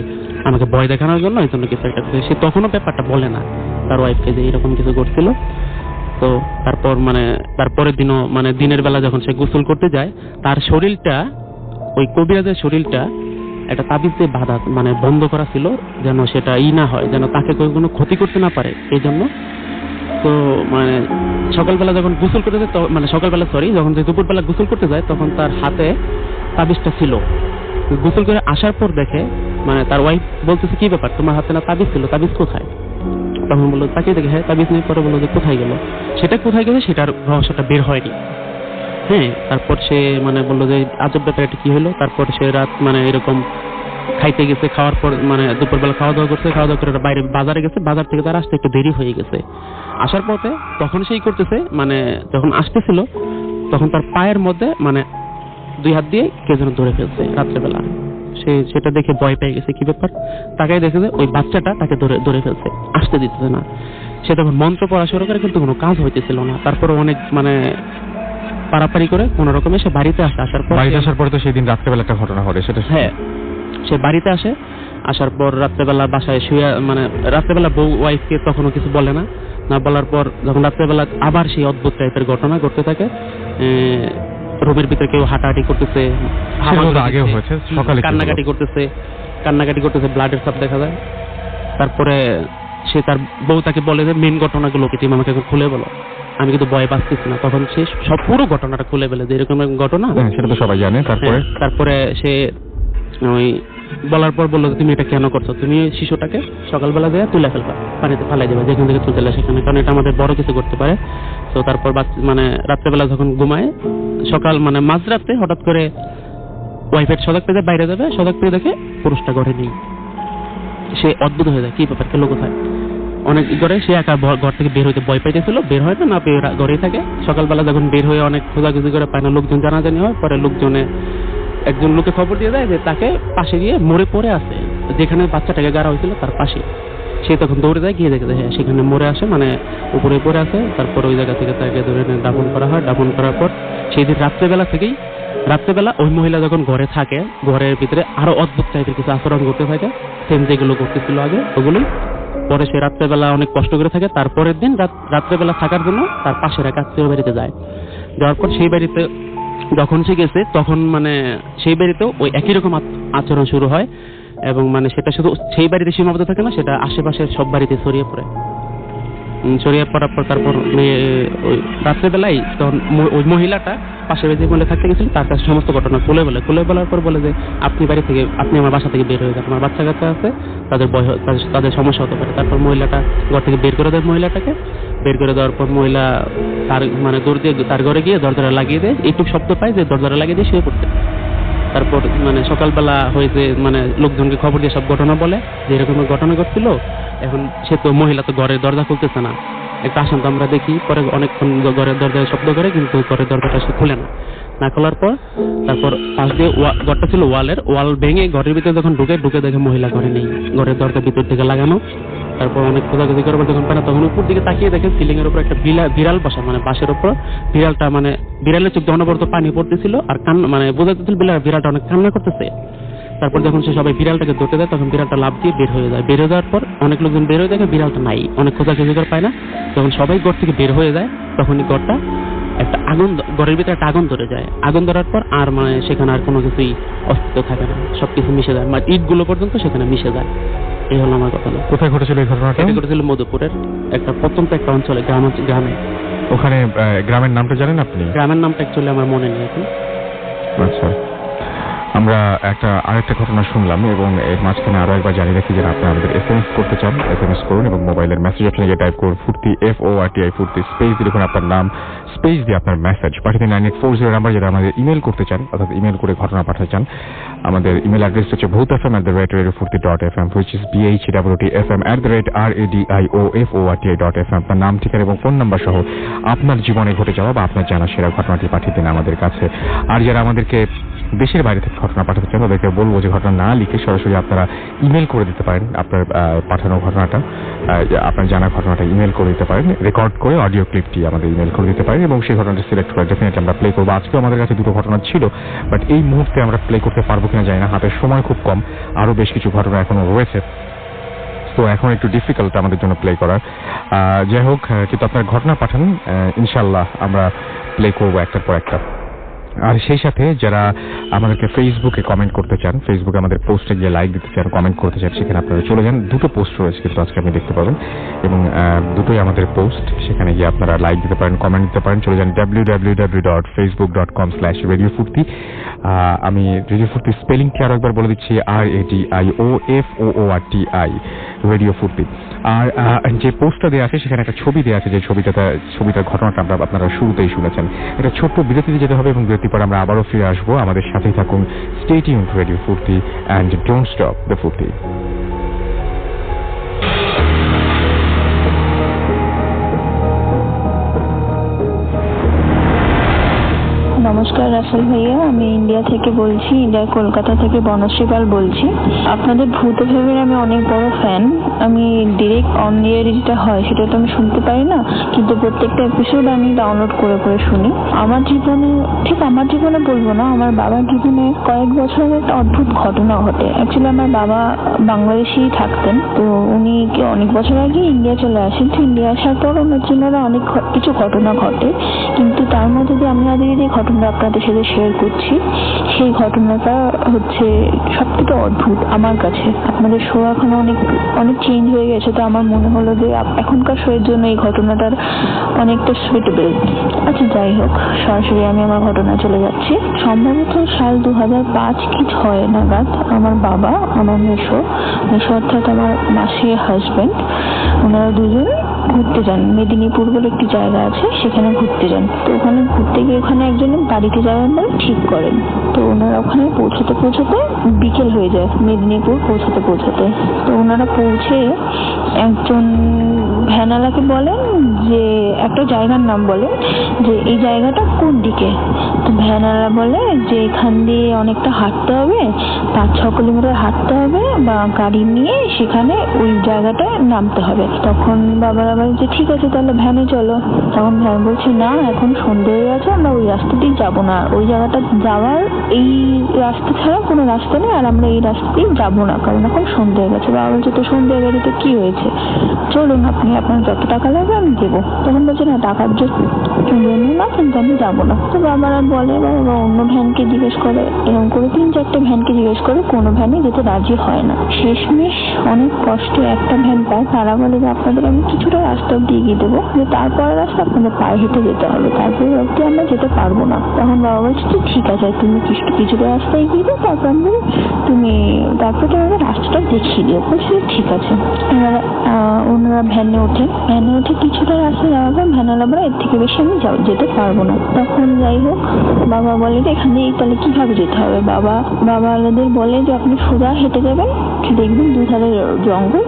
আমাকে ভয় দেখানোর জন্য, এই জন্য কিছু একটা। সে তখনও ব্যাপারটা বলে না তার ওয়াইফকে যে এরকম কিছু করছিল। তো তারপর মানে তারপরের দিনও মানে দিনের বেলা যখন সে গোসল করতে যায়, তার শরীরটা ওই কবিরাজের শরীরটা একটা তাবিজ দিয়ে বাঁধা, মানে বন্ধ করা ছিল, যেন সেটা না হয়, যেন তাকে কোনো ক্ষতি করতে না পারে, এই জন্য। তো মানে সকালবেলা যখন গোসল করতে যায়, মানে যখন দুপুরবেলা গোসল করতে যায়, তখন তার হাতে তাবিজটা ছিল। গোসল করে আসার পর দেখে মানে তার ওয়াইফ বলতেছে কি ব্যাপার, তোমার হাতে না তাবিজ ছিল, তাবিজ কোথায়? তখন বললো তাকে দেখে হ্যাঁ তাবিজ নেই। পরে বললো যে কোথায় গেল, সেটার রহস্যটা বের হয়নি। হ্যাঁ, তারপর সে মানে বললো যে আজব ব্যাপার, এটা কি হলো? তারপর সে রাত মানে এরকম খাইতে গেছে, খাওয়ার পর মানে দুপুরবেলা খাওয়া দাওয়া করে বাইরে বাজারে গেছে, বাজার থেকে তার আসতে একটু দেরি হয়ে গেছে। আসার পথে তখন সেই করতেছে মানে যখন আসতেছিল তখন তার পায়ের মধ্যে মানে দুই হাত দিয়ে কে যেন ধরে ফেলছে রাত্রেবেলা। সে সেটা দেখে ভয় পেয়ে গেছে, কি ব্যাপার, তাকাই দেখে যে ওই বাচ্চাটা তাকে ধরে ফেলছে, আসতে দিতেছে না। সে তখন মন্ত্র পড়া শুরু করে, কিন্তু কোনো কাজ হইতেছিল না। তারপরে অনেক মানে পারাপারি করে কোনো রকমে সে বাড়িতে আসে। আসার পর বাড়িতে আসার পরে তো সেই দিন রাত্রেবেলা একটা ঘটনা ঘটে, সেটা হ্যাঁ, সে বাড়িতে আসে, আসার পর রাত্রেবেলা বাসায় শুয়ে, মানে রাত্রেবেলা বউ ওয়াইফকে তখনও কিছু বলে না, না বলার পর যখন রাত্রেবেলা আবার সেই অদ্ভুত টাইপের ঘটনা ঘটতে থাকে, রুমের ভিতরে কেউ হাঁটাহাঁটি করতেছে, সেগুলো তো আগেও হয়েছে, সকালে কান্নাকাটি করতেছে, ব্লাডের ছাপ দেখা যায়। তারপরে সে তার বউ তাকে বলে যে মেন ঘটনাগুলো কি তুমি আমাকে এখন খুলে বলো, আমি কিন্তু ভয় পাচ্ছি না। তখন সে সব পুরো ঘটনাটা খুলে বলে যে এরকম ঘটনা, সেটা তো সবাই জানে। তারপরে সে ওই বলার পর বললো তুমি এটা কেন করছো, তুমি শিশুটাকে সকালবেলা দিয়ে তুলে ফেলবা, পানিতে ফালাই দেবে, যেখান থেকে তুলতে সেখানে, কারণ এটা আমাদের বড় কিছু করতে পারে। তো তারপর মানে রাত্রেবেলা যখন ঘুমায়, সকাল মানে মাঝরাতে হঠাৎ করে ওয়াইফের সজাগ পেয়ে বাইরে যাবে, সজাগ পেয়ে দেখে পুরুষটা ঘরে নেই। সে অদ্ভুত হয়ে যায়, কি ব্যাপার, গেল কোথায়, অনেক করে সে একা ঘর থেকে বের হইতে ভয় পাইতেছিল, বের হয় না ঘরেই থাকে। সকালবেলা যখন বের হয়ে অনেক খোঁজাখুঁজি করে পায় না, লোকজন জানাজানি হয়, পরে লোকজনে একজন লোকে খবর দিয়ে দেয় যে তাকে পাশে গিয়ে মরে পড়ে আছে, যেখানে বাচ্চাটাকে গাড়া হয়েছিল তার পাশে। সে তখন দৌড়ে যায়, গিয়ে দেখে হ্যাঁ সেখানে মরে আসে, মানে উপরে পড়ে আছে। তারপর ওই জায়গা থেকে তাকে ধরে দাফন করা হয়। দাফন করার পর সেই দিন রাত্রেবেলা ওই মহিলা যখন ঘরে থাকে, ঘরের ভিতরে আরো অদ্ভুত টাইপের কিছু আচরণ করতে থাকে, সেম যেগুলো করতেছিল আগে ওগুলোই। পরে সে রাত্রেবেলা অনেক কষ্ট করে থাকে। তারপরের দিন রাত্রেবেলা থাকার জন্য তার পাশের এক আত্মীয় বাড়িতে যায়। যাওয়ার পর সেই বাড়িতে যখন সে গেছে, তখন মানে সেই বাড়িতেও ওই একই রকম আচরণ শুরু হয়, এবং মানে সেটা শুধু সেই বাড়িতে সীমাবদ্ধ থাকে না, সেটা আশেপাশের সব বাড়িতে ছড়িয়ে পড়ে। ছড়িয়ে পড়ার পর তারপর ওই রাত্রেবেলায় তখন ওই মহিলাটা পাশে বেঁধে বলে থাকতে গেছিল, তার কাছে সমস্ত ঘটনা খুলে বলার পর বলে যে আপনি আমার বাসা থেকে বের হয়ে যান, আমার বাচ্চা কাচ্চা আছে, তাদের সমস্যা হতে পারে। তারপর মহিলাটা ঘর থেকে বের করে দেয়, মহিলাটাকে বের করে দেওয়ার পর মহিলা তার মানে দৌড় দিয়ে তার ঘরে গিয়ে দরজাটা লাগিয়ে দেয়, এইটুক শব্দ পায় যে দরজাটা লাগিয়ে দিয়ে শুয়ে পড়তে। তারপর মানে সকালবেলা হয়েছে, মানে লোকজনকে খবর দিয়ে সব ঘটনা বলে যে এরকম ঘটনা ঘটছিল। এখন সে তো মহিলা তো ঘরের দরজা খুলতেছে না, একটা আশঙ্কা আমরা দেখি। পরে অনেকক্ষণ ঘরের দরজায় শব্দ করে, কিন্তু ঘরের দরজাটা সে খুলে না খোলার পর তারপর পাশ দিয়ে ঘরটা ছিল ওয়াল ভেঙে ঘরের ভিতরে যখন ঢুকে দেখে মহিলা ঘরে নেই, ঘরের দরজা ভিতর থেকে লাগানো। তারপর অনেক খোঁজাখুঁজি করার পর যখন পায় না, তখন উপর দিকে তাকিয়ে দেখে সিলিং এর উপর একটা বিড়াল বসা, মানে বাঁশের উপর। বিড়ালটা মানে বিড়ালের চোখ অনবরত পানি পড়তেছিল, আর মানে বোঝা যাচ্ছিল বিড়ালটা অনেক কান্না করতেছে। তারপর যখন সে সবাই বিড়ালটাকে ধরতে দেয়, তখন বিড়ালটা লাফ দিয়ে বের হয়ে যায়। বের হয়ে যাওয়ার পর অনেক লোকজন বের হয়ে দেখে বিড়ালটা নাই, অনেক খোঁজাখুঁজি করে পায় না। যখন সবাই ঘর থেকে বের হয়ে যায়, তখনই ঘরটা একটা ঘরের ভিতরে একটা আগুন ধরে যায়। আগুন ধরার পর আর মানে সেখানে আর কোনো কিছুই অস্তিত্ব থাকে না, সবকিছু মিশে যায়, মানে ইটগুলো পর্যন্ত সেখানে মিশে যায়। এই হলো আমার কথা। কোথায় ঘটেছিল এই ঘটনাটা? এটা ঘটেছিল মধুপুরের একটা প্রত্যন্ত একটা অঞ্চলে, গ্রামে। ওখানে গ্রামের নামটা জানেন আপনি? গ্রামের নামটা অ্যাকচুয়ালি আমার মনে নেই এখন। আচ্ছা, আমরা আরেকটা ঘটনা শুনলাম, এবং এর মাঝখানে আরো একবার জানিয়ে রাখি, যারা আপনারা আমাদের SMS করতে চান, SMS করুন, এবং মোবাইলের মেসেজ অপশনে গিয়ে টাইপ করুন ফুর্তি, FORTI ফুর্তি, স্পেস দিয়ে লিখুন আপনার নাম, স্পেস দিয়ে আপনার মেসেজ পাঠিয়ে দিন 9840 নাম্বার। যারা আমাদের ইমেল করতে চান, অর্থাৎ ইমেল করে ঘটনা পাঠাতে চান, আমাদের ইমেল অ্যাড্রেস হচ্ছে bhutfm@radiofurti.fm, which is bhutfm@radiofurti.fm। আপনার নাম, ঠিকানা এবং ফোন নাম্বার সহ আপনার জীবনে ঘটে যাওয়া বা আপনার জানা সেরা ঘটনাটি পাঠিয়ে দিন আমাদের কাছে। আর যারা আমাদেরকে দেশের বাইরে থেকে ঘটনা পাঠাতে চান, তাদেরকে বলবো যে ঘটনা না লিখে সরাসরি আপনারা ইমেল করে দিতে পারেন। আপনার পাঠানো ঘটনাটা, আপনার জানা ঘটনাটা ইমেল করে দিতে পারেন, রেকর্ড করে অডিও ক্লিপটি আমাদের ইমেল করে দিতে পারেন, এবং সেই ঘটনাটা সিলেক্ট করে ডেফিনেটলি আমরা প্লে করবো। আজকেও আমাদের কাছে দুটো ঘটনা ছিল, বাট এই মুহূর্তে আমরা প্লে করতে পারবো কিনা জানি না, হাতের সময় খুব কম, আরো বেশ কিছু ঘটনা এখনো রয়েছে, তো এখন একটু ডিফিকাল্ট আমাদের জন্য প্লে করার। যাই হোক, কিন্তু আপনার ঘটনা পাঠান, ইনশাল্লাহ আমরা প্লে করবো একটার পর একটা। আর সেই সাথে যারা আমাদেরকে ফেসবুকে কমেন্ট করতে চান, ফেসবুকে আমাদের পোস্টে গিয়ে লাইক দিতে চান, কমেন্ট করতে চান, সেখানে আপনারা চলে যান। দুটো পোস্ট রয়েছে কিন্তু আজকে আপনি দেখতে পাবেন, এবং দুটোই আমাদের পোস্ট, সেখানে গিয়ে আপনারা লাইক দিতে পারেন, কমেন্ট দিতে পারেন। চলে যান www.facebook.com/radiofurti। আমি রেডিও ফুর্তি স্পেলিংটি আরো একবার বলে দিচ্ছি, RADIOFOORTI, রেডিও ফুর্তি। আর যে পোস্টটা দেওয়া আছে সেখানে একটা ছবি দেওয়া আছে, যে ছবিটার ঘটনাটা আপনারা শুরুতেই শুনেছেন। এটা ছোট্ট বিরতিতে যেতে হবে, এবং বিরতির পর আমরা আবারও ফিরে আসবো। আমাদের সাথেই থাকুন, স্টে টিউনড টু রেডিও ফুর্তি অ্যান্ড ডোন্ট স্টপ দ্য ফুর্তি। নমস্কার রাসেল ভাইয়া, আমি ইন্ডিয়া থেকে বলছি, ইন্ডিয়ার কলকাতা থেকে বনশ্রী পাল বলছি। আপনাদের ভূত এফএমের আমি অনেক বড় ফ্যান। আমি ডিরেক্ট অন এয়ার যেটা হয় সেটা তো আমি শুনতে পারি না, কিন্তু প্রত্যেকটা এপিসোড আমি ডাউনলোড করে করে শুনি। আমার জীবনে বলবো না, আমার বাবার জীবনে কয়েক বছর আগে একটা অদ্ভুত ঘটনা ঘটে। অ্যাকচুয়ালি আমার বাবা বাংলাদেশেই থাকতেন, তো উনি অনেক বছর আগে ইন্ডিয়া চলে আসেন। তো ইন্ডিয়া আসার পর ওনার জীবনে অনেক কিছু ঘটনা ঘটে, কিন্তু তার মধ্যে দিয়ে আমি আজকে যে ঘটনাটা আপনাদের সাথে শেয়ার করছি, সেই ঘটনাটা হচ্ছে সব থেকে অদ্ভুত আমার কাছে। আপনাদের শো এখন অনেক চেঞ্জ হয়ে গেছে, তো আমার মনে হলো যে এখনকার শোয়ের জন্য এই ঘটনাটার অনেকটা সুইটেবল। আচ্ছা, যাই হোক, সরাসরি আমি আমার ঘটনা চলে যাচ্ছি। সম্ভবত সাল 2005 কি 6 নাগাদ আমার বাবা, আমার মেসো অর্থাৎ আমার মাসির হাজবেন্ড, ওনারা দুজন ঘুরতে যান। মেদিনীপুর বলে একটি জায়গা আছে, সেখানে ঘুরতে যান। তো ওখানে ঘুরতে গিয়ে ওখানে একজনের বাড়িতে যাবেন বলে ঠিক করেন। তো ওনারা ওখানে পৌঁছতে বিকেল হয়ে যায়। মেদিনীপুর পৌঁছতে তো ওনারা পৌঁছে একজন ভ্যানালাকে বলেন যে একটা জায়গার নাম বলেন যে এই জায়গাটা কোন দিকে। তো ভ্যানালা বলে যে এখান দিয়ে অনেকটা হাঁটতে হবে, 5-6 কিলোমিটার হাঁটতে হবে বা গাড়ি নিয়ে সেখানে ওই জায়গাটায় নামতে হবে। তখন বাবারা বলে যে ঠিক আছে, তাহলে ভ্যানে চলো। তখন ভ্যান বলছে না, এখন সন্ধ্যে হয়ে গেছে, আমরা ওই রাস্তা দিয়ে যাবো না, ওই জায়গাটা যাওয়ার এই রাস্তা ছাড়া কোনো রাস্তা নেই, আর আমরা এই রাস্তা দিয়ে যাবো না, কারণ এখন সন্ধ্যে হয়ে গেছে। বাবা বলছে তো সন্ধ্যে হয়ে গেছে তো কি হয়েছে, চলুন, আপনার যত টাকা লাগবে আমি দেবো। তখন বলছে না, টাকার জন্য না, কিন্তু আমি যাবো না। তো বাবারা বলে, বাবা অন্য ভ্যানকে জিজ্ঞেস করে, এরকম করে 3-4টে ভ্যানকে জিজ্ঞেস করে, কোনো ভ্যানে যেতে রাজি হয় না। শেষমেশ অনেক কষ্টে একটা ভ্যান পায়। তারা বলে যে আপনাদের আমি কিছুটা রাস্তা দিয়ে গিয়ে দেবো, যে তারপরে রাস্তা আপনাদের পায়ে হেঁটে যেতে হবে, তারপরে অব্দি আমরা যেতে পারবো না। তখন বাবা বলছে যে ঠিক আছে, তুমি কিছুটা রাস্তা এগিয়ে দাও, তারপর তুমি আমাদের রাস্তাটা দেখিয়ে দিও। বলছে ঠিক আছে। ওনারা ভ্যানে ওঠে কিছুটা রাস্তা যাওয়ার পর ভ্যানালা বলে এর থেকে বেশি আমি যেতে পারবো না। তখন যাই হোক, বাবা বলে যে এখানে তাহলে কিভাবে যেতে হবে। বাবা আলাদের বলে যে আপনি সোজা হেঁটে যাবেন, দেখবেন দুধারে জঙ্গল,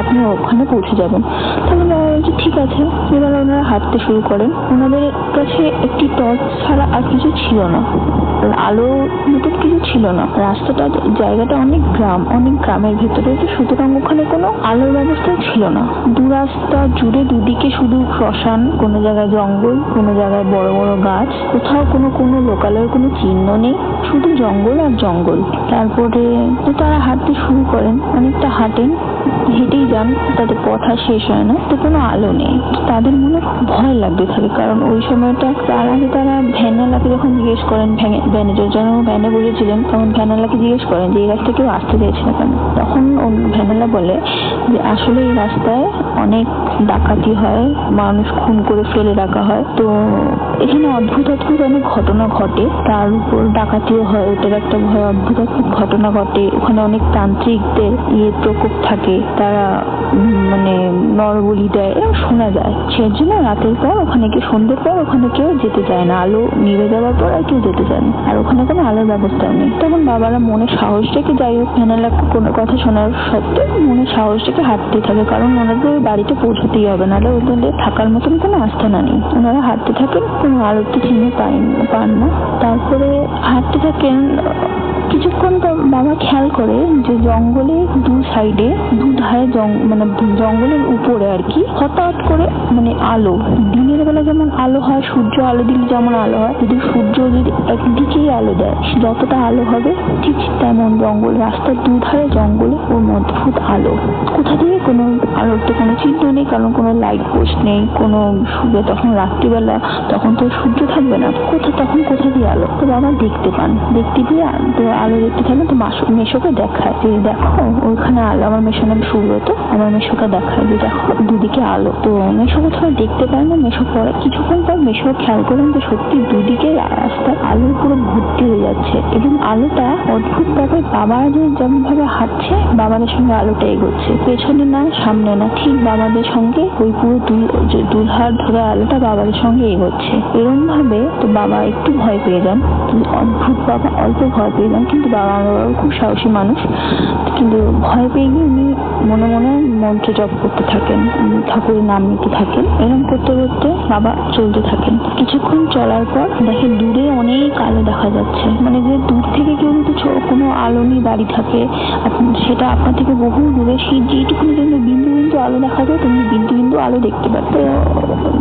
আপনি ওখানে পৌঁছে যাবেন। তখন বাবা বলছে ঠিক আছে। এবার ওনারা হাঁটতে শুরু করেন। ওনাদের কাছে একটি টর্চ ছাড়া আর কিছু ছিল না, আলো মতো কিছু ছিল না। জায়গাটা অনেক গ্রামের ভেতরে, তো সুতরাং ওখানে কোনো আলোর ব্যবস্থা ছিল না। রাস্তা জুড়ে দুদিকে শুধু শ্মশান, কোনো জায়গায় জঙ্গল, কোনো জায়গায় বড় বড় গাছ, কোথাও কোনো লোকালয়ের কোনো চিহ্ন নেই, শুধু জঙ্গল আর জঙ্গল। তারপরে তো তারা হাঁটতে শুরু করেন, অনেকটা হাঁটেন, হেঁটেই যান, তাদের পথা শেষ হয় না। তো কোনো আলো নেই, তাদের মনে ভয় লাগতে থাকে, কারণ ওই সময়টা তার আগে তারা ভ্যানালাকে যখন জিজ্ঞেস করেন, ভ্যানে বসেছিলেন, তখন ভ্যানালাকে জিজ্ঞেস করেন যে এই রাস্তায় কেউ আসতে চাইছে না কেন। তখন ভ্যানালা বলে যে আসলে এই রাস্তায় অনেক ডাকাতি হয়, মানুষ খুন করে ফেলে রাখা হয়, তো এখানে অদ্ভুত অনেক ঘটনা ঘটে, তার উপর ডাকাতিও হয়, ওটার একটা অদ্ভুত ঘটনা ঘটে। ওখানে অনেক তান্ত্রিকদের প্রকোপ থাকে, তারা মানে নরবলি দেয়, এরকম শোনা যায়। সেজন্য রাতের পর সন্ধ্যের পর ওখানে কেউ যেতে চায় না, আলো নিভে যাওয়ার পর আর কেউ যেতে চায় না, আর ওখানে কোনো আলোর ব্যবস্থাও নেই। তখন বাবারা মনে সাহস রেখে, যাই হোক ভ্যানালা কোনো কথা শোনার সত্ত্বেও মনে সাহস রেখে হাঁটতে থাকে, কারণ ওনাদের ওই বাড়িতে পৌঁছতেই হবে, নাহলে ওদের থাকার মতন কোনো আস্থানা নেই। ওনারা হাঁটতে থাকেন, কোনো আলোর তো চিহ্ন পান না। তারপরে হাঁটতে থাকেন, কিছুক্ষণ পর বাবা খেয়াল করে যে জঙ্গলের দুধারে জঙ্গলের উপরে আর কি হঠাৎ করে আলো, দিনের বেলা যেমন আলো হয়, সূর্য আলো দিলে যেমন আলো হয়, সূর্য যদি একদিকেই আলো দেয়, যতটা আলো হবে ঠিক তেমন রাস্তার দুধারে জঙ্গলে ওর অদ্ভুত আলো। কোথা থেকে কোনো আলোর তো কোনো চিহ্ন নেই, কারণ কোনো লাইট পোস্ট নেই, কোনো তখন রাত্রিবেলা, তখন তো সূর্য থাকবে না, কোথা দিয়ে আলো। তো বাবা দেখতে দিয়ে আলো দেখতে থাকেন। তো মেশোকে দেখায় যে দেখো ওইখানে আলো, আমার মেশোর নাম সুব্রত, আমার মেশোকে দেখায় যে দেখো দুদিকে আলো। তো মেশো কোথাও দেখতে পায় না। মেশো পরে কিছুক্ষণ পর মেশো খেয়াল করেন যে সত্যি দুদিকে রাস্তা আলো পুরো ভর্তি হয়ে যাচ্ছে, এবং আলোটা অদ্ভুত ভাবে বাবা যেমন ভাবে হাঁটছে, বাবাদের সঙ্গে আলোটা এগোচ্ছে, পেছনে না সামনে না, ঠিক বাবাদের সঙ্গে ওই পুরো দুধার ধরে আলোটা বাবাদের সঙ্গে এগোচ্ছে। এরকম ভাবে তো বাবা একটু ভয় পেয়ে যান, অদ্ভুত বাবা অল্প ভয় পেয়ে যান, কিন্তু বাবা খুব সাহসী মানুষ, কিন্তু ভয় ভয় পেয়ে গিয়ে উনি মনে মনে মন্ত্র জপ করতে থাকেন, ঠাকুরের নাম নিতে থাকেন। এরকম করতে করতে বাবা চলতে থাকেন। কিছুক্ষণ চলার পর দেখেন দূরে অনেক আলো দেখা যাচ্ছে, মানে যে দূর থেকে কেউ যদি কোনো আলো নিয়ে দাঁড়িয়ে থাকে সেটা আপনার থেকে বহু দূরে, সেই যেটুকুনি জন্য বিন্দু বিন্দু আলো দেখা যায় তুমি বিন্দু বিন্দু আলো দেখতে পাবে।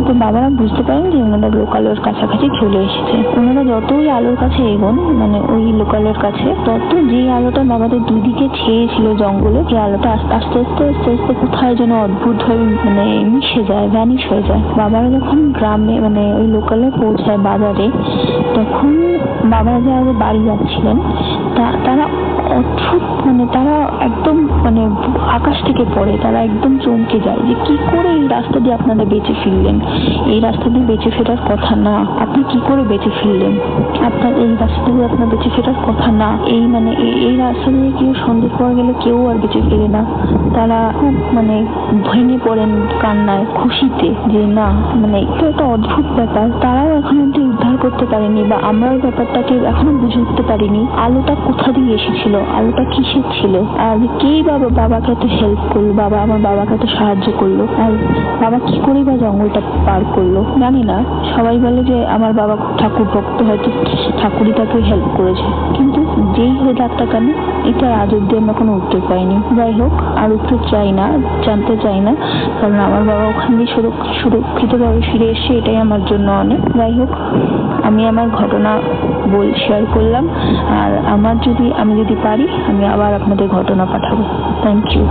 তো বাবারা বুঝতে পারেন যে ওনারা লোকালয়ের কাছাকাছি চলে এসেছে। ওনারা যতই আলোর কাছে এগোন, মানে ওই লোকালয়ের কাছে, তত যে আলোটা বাবাদের দুদিকে ছেয়েছিল জঙ্গলে, যে আলোটা আস্তে আস্তে আস্তে আস্তে আস্তে কোথায় যেন অদ্ভুতভাবে মানে মিশে যায়, ভ্যানিশ হয়ে যায়। বাবারা যখন গ্রামে মানে ওই লোকালয়ে পৌঁছায় বাজারে, তখন বাবারা যে আগে বাড়ি যাচ্ছিলেন তারা অদ্ভুত, মানে তারা একদম মানে আকাশ থেকে পড়ে, তারা একদম চমকে যায় যে কি করে এই রাস্তা দিয়ে আপনারা বেঁচে ফিরলেন, এই রাস্তা দিয়ে বেঁচে ফেরার কথা না, আপনি কি করে বেঁচে ফিরলেন, আপনার এই রাস্তা দিয়ে আপনার বেঁচে ফেরার কথা না, এই মানে এই রাস্তা দিয়ে কেউ সন্ধ্যের পর গেলে কেউ আর বেঁচে ফেরে না। তারা খুব মানে ভেঙে পড়েন কান্নায়, খুশিতে, যে না মানে এটা একটা অদ্ভুত ব্যাপার, তারাও এখন অব্দি উদ্ধার করতে পারেনি বা আমরাও ব্যাপারটাকে এখনো বুঝে উঠতে পারিনি আলোটা কোথা দিয়ে এসেছিল, আলোটা কিসের ছিল, আর কেই বাবাকে এত হেল্প করলো, আমার বাবাকে এত সাহায্য করলো, আর বাবা কি করে বা জঙ্গলটা পার করলো জানি না। সবাই বলে যে আমার বাবা ঠাকুর ভক্ত, হয়তো ঠাকুরই তাকে হেল্প করেছে, কিন্তু যেই হয়ে যাক না কেন এটা আজ অব্দি আমরা কোনো উত্তর পাইনি। যাই হোক, আর উত্তর চাই না, জানতে চাই না, কারণ আমার বাবা ওখান দিয়ে সুরক্ষিতভাবে ফিরে এসে এটাই আমার জন্য অনেক। যাই হোক, আমি আমার ঘটনা শেয়ার করলাম, আর আমি যদি পারি আমি আবার আপনাদের ঘটনা পাঠাবো। Thank you.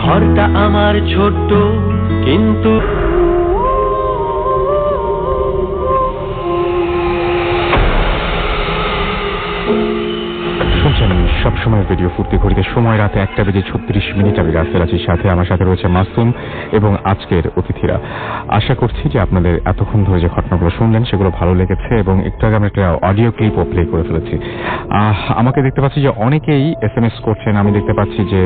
ঘরটা আমার ছোট্ট কিন্তু শুনছেন সবসময় রেডিও ফুর্তি। ঘড়িতে সময় রাতে 1:36। আমি রাসেল আছি, সাথে আমার সাথে রয়েছে মাসুম এবং আজকের অতিথিরা। আশা করছি যে আপনাদের এতক্ষণ ধরে যে ঘটনাগুলো শুনলেন সেগুলো ভালো লেগেছে, এবং একটু আগে আমরা একটা অডিও ক্লিপও প্লে করে ফেলেছি। আমাকে দেখতে পাচ্ছি যে অনেকেই SMS করছেন। আমি দেখতে পাচ্ছি যে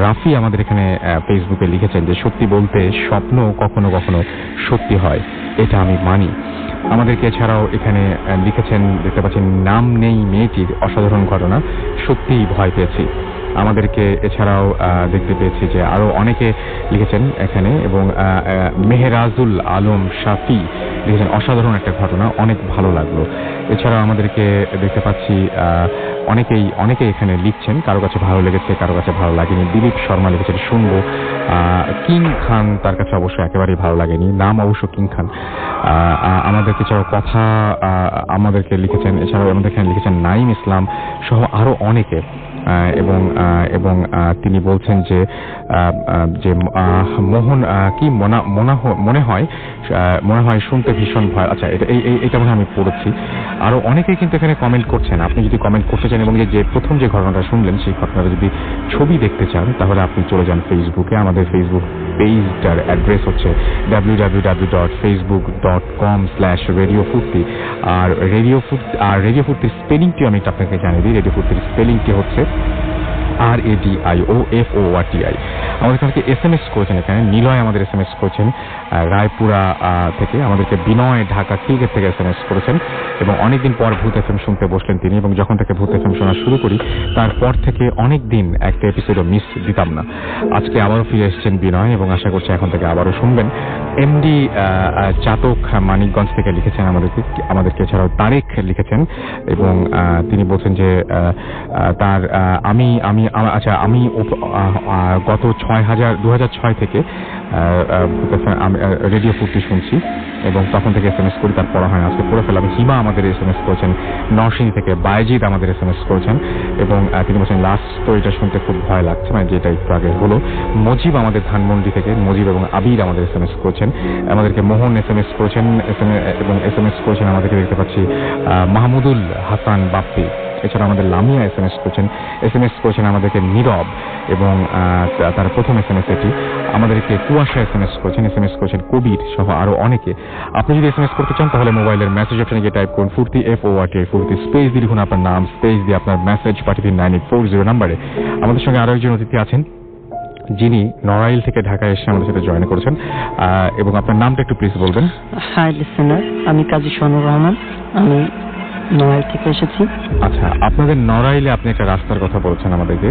রাফি আমাদের এখানে ফেসবুকে লিখেছেন যে সত্যি বলতে স্বপ্ন কখনো কখনো সত্যি হয়, এটা আমি মানি। আমাদেরকে এছাড়াও এখানে লিখেছেন, দেখতে পাচ্ছেন নাম নেই মেয়েটির অসাধারণ ঘটনা, সত্যিই ভয় পেয়েছি। আমাদেরকে এছাড়াও দেখতে পেয়েছি যে আরো অনেকে লিখেছেন এখানে, এবং মেহেরাজুল আলম শাফি লিখেছেন অসাধারণ একটা ঘটনা, অনেক ভালো লাগলো। এছাড়াও আমাদেরকে দেখতে পাচ্ছি অনেকেই এখানে লিখছেন, কারো কাছে ভালো লেগেছে, কারো কাছে ভালো লাগেনি। দিলীপ শর্মা লিখেছেন শুনবো। কিং খান, তার কাছে অবশ্য একেবারেই ভালো লাগেনি, নাম অবশ্য কিং খান। আমাদেরকে এছাড়াও কথা আমাদেরকে লিখেছেন, এছাড়াও আমাদের এখানে লিখেছেন নাইম ইসলাম সহ আরো অনেকে। এবং তিনি বলছেন যে মোহন কি মনে হয় শুনতে ভীষণ ভয়। আচ্ছা, এটা মনে হয় আমি পড়েছি। আরো অনেকেই কিন্তু এখানে কমেন্ট করছেন। আপনি যদি কমেন্ট করতে চান এবং যে প্রথম যে ঘটনাটা শুনলেন সেই ঘটনাটা যদি ছবি দেখতে চান, তাহলে আপনি চলে যান ফেসবুকে। আমাদের ফেসবুক পেজটার অ্যাড্রেস হচ্ছে www.facebook.com/Radio Furti। আর রেডিও ফুর্তির স্পেলিংটি আমি আপনাকে জানিয়ে দিই। রেডিও ফুর্তির স্পেলিংটি হচ্ছে RADIOFORTI। আমাদের কাছে SMS করেছেন এখানে নিলয়, আমাদের SMS করেছেন রায়পুরা থেকে। আমাদেরকে বিনয় ঢাকা ক্রিকেট থেকে SMS করেছেন, এবং অনেকদিন পর ভূত FM শুনতে বসলেন তিনি, এবং যখন থেকে ভূত FM শোনা শুরু করি তারপর থেকে অনেকদিন একটা এপিসোডও মিস দিতাম না। আজকে আবারও ফিরে এসেছেন বিনয়, এবং আশা করছি এখন থেকে আবারও শুনবেন। MD চাতক মানিকগঞ্জ থেকে লিখেছেন আমাদেরকে এছাড়াও তারেক লিখেছেন, এবং তিনি বলছেন যে তার আমি গত 2006 থেকে রেডিও ফুর্তি শুনছি, এবং তখন থেকে SMS করি, তার পড়া হয় না, আজকে পড়ে ফেলাম। হিমা আমাদের SMS করেছেন নরসিংদী থেকে, বাইজিদ আমাদের SMS করেছেন, এবং তিনি বলছেন লাস্ট স্টোরিটা শুনতে খুব ভয় লাগছে, মানে যেটা একটু আগে হলো। মজিব আমাদের ধানমন্ডি থেকে, মজিব এবং আবির আমাদের SMS করেছেন। আমাদেরকে মোহন SMS করেছেন, এবং SMS করেছেন আমাদেরকে দেখতে পাচ্ছি মাহমুদুল হাসান বাপ্পি। এছাড়া আমাদের লামিয়া SMS করেছেন আমাদেরকে নীরব, এবং তার প্রথম SMS এটি। আমাদেরকে কুয়াশা SMS করেছেন কবির সহ আরো অনেকে। আপনি যদি SMS করতে চান তাহলে মোবাইলের মেসেজ অপশনে গিয়ে টাইপ করুন ফুর্তি FORTI ফুর্তি, স্পেস দিয়ে লিখুন আপনার নাম, স্পেস দিয়ে আপনার মেসেজ পাঠিয়ে দিন 9840 নম্বরে। আমাদের সঙ্গে আরো একজন অতিথি আছেন যিনি নড়াইল থেকে ঢাকায় এসে আমাদের সাথে জয়েন করেছেন, এবং আপনার নামটা একটু প্লিজ বলবেন। হাই লিসেনার, আমি কাজী শানুর রহমান। আমি নড়াইল থেকে এসেছি। আচ্ছা, আপনাদের নড়াইলে আপনি একটা রাস্তার কথা বলছেন আমাদেরকে,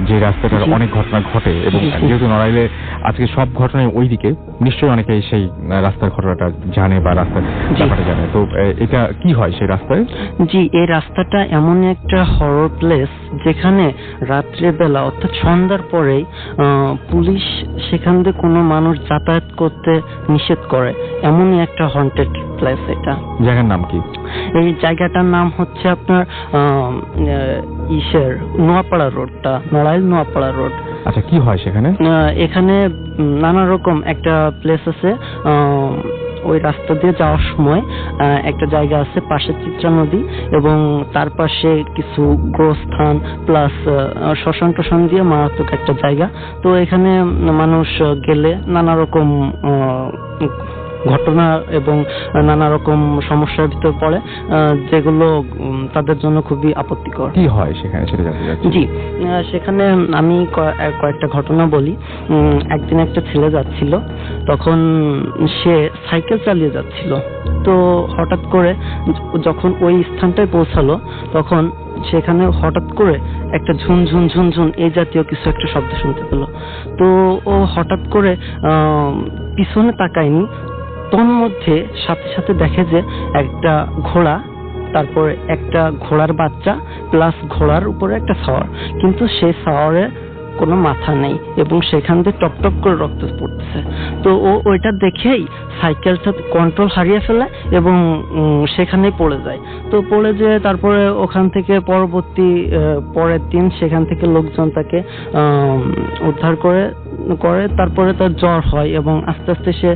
যে রাস্তাটার জি। অনেক ঘটনা ঘটে এবং জি। যেহেতু নড়াইলে আজকে সব ঘটনাই ওইদিকে, নিশ্চয়ই অনেকে সেই রাস্তার ঘটনাটা জানে বা রাস্তার জি। ব্যাপারটা জানে। তো এটা কি হয় সেই রাস্তায়? জি, এই রাস্তাটা এমন একটা হরর প্লেস যেখানে রাত্রেবেলা অর্থাৎ সন্ধ্যার পরেই পুলিশ সেখান দিয়ে কোনো মানুষ যাতায়াত করতে নিষেধ করে, এমনই একটা হন্টেড প্লেস এটা। জায়গার নাম কি? এই জায়গাটার নাম হচ্ছে আপনার নোয়াপাড়া রোডটা, নড়াইল নোয়াপাড়া রোড। আচ্ছা, কি হয় সেখানে? এখানে নানা রকম একটা প্লেস আছে। ওই রাস্তা দিয়ে যাওয়ার সময় একটা জায়গা আছে, পাশে চিত্রা নদী এবং তার পাশে কিছু গোস্থান প্লাস শ্মশান টশান দিয়ে মারাত্মক একটা জায়গা। তো এখানে মানুষ গেলে নানা রকম ঘটনা এবং নানা রকম সমস্যার ভিতর পড়ে, যেগুলো তাদের জন্য খুবই আপত্তিকর। কি হয় সেখানে সেটা জানতে চাচ্ছি। জি, সেখানে আমি কয়েকটা ঘটনা বলি। একদিন একটা ছেলে যাচ্ছিল, তখন সে সাইকেল চালিয়ে যাচ্ছিল। তো হঠাৎ করে যখন ওই স্থানটায় পৌঁছালো, তখন সেখানে হঠাৎ করে একটা ঝুনঝুন ঝুনঝুন এই জাতীয় কিছু একটা শব্দ শুনতে পেল। তো ও হঠাৎ করে পিছনে তাকায়নি, তন্মধ্যে সাথে সাথে দেখে যে একটা ঘোড়া, তারপরে একটা ঘোড়ার বাচ্চা প্লাস ঘোড়ার উপরে একটা সাওয়ার, কিন্তু সেই সাওয়ারে কোনো মাথা নেই এবং সেখান থেকে টপ টপ করে রক্ত পড়তেছে। তো ও ওইটা দেখেই সাইকেলটা কন্ট্রোল হারিয়ে ফেলে এবং সেখানেই পড়ে যায়। তো পড়ে যেয়ে তারপরে ওখান থেকে পরের দিন সেখান থেকে লোকজন তাকে উদ্ধার করে, তারপরে তার জ্বর হয় এবং আস্তে আস্তে সে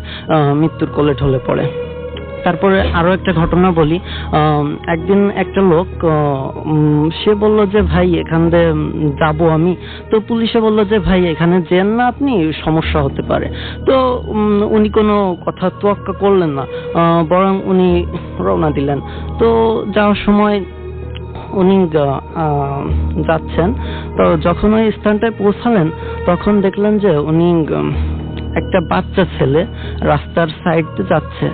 মৃত্যুর কোলে ঢলে পড়ে। তারপরে আরো একটা ঘটনা বলি। একদিন একটা লোক সে বলল যে ভাই এখান দিয়ে যাবো আমি। তো পুলিশে বলল যে ভাই এখানে যেন না, আপনি সমস্যা হতে পারে। তো উনি কোনো কথা তোয়াক্কা করলেন না, বরং উনি রওনা দিলেন। তো যাওয়ার সময় উনি যাচ্ছেন, তো যখন ওই স্থানটায় পৌঁছালেন তখন দেখলেন যে উনি একটা বাচ্চা ছেলে রাস্তার সাইড দিয়ে যাচ্ছে।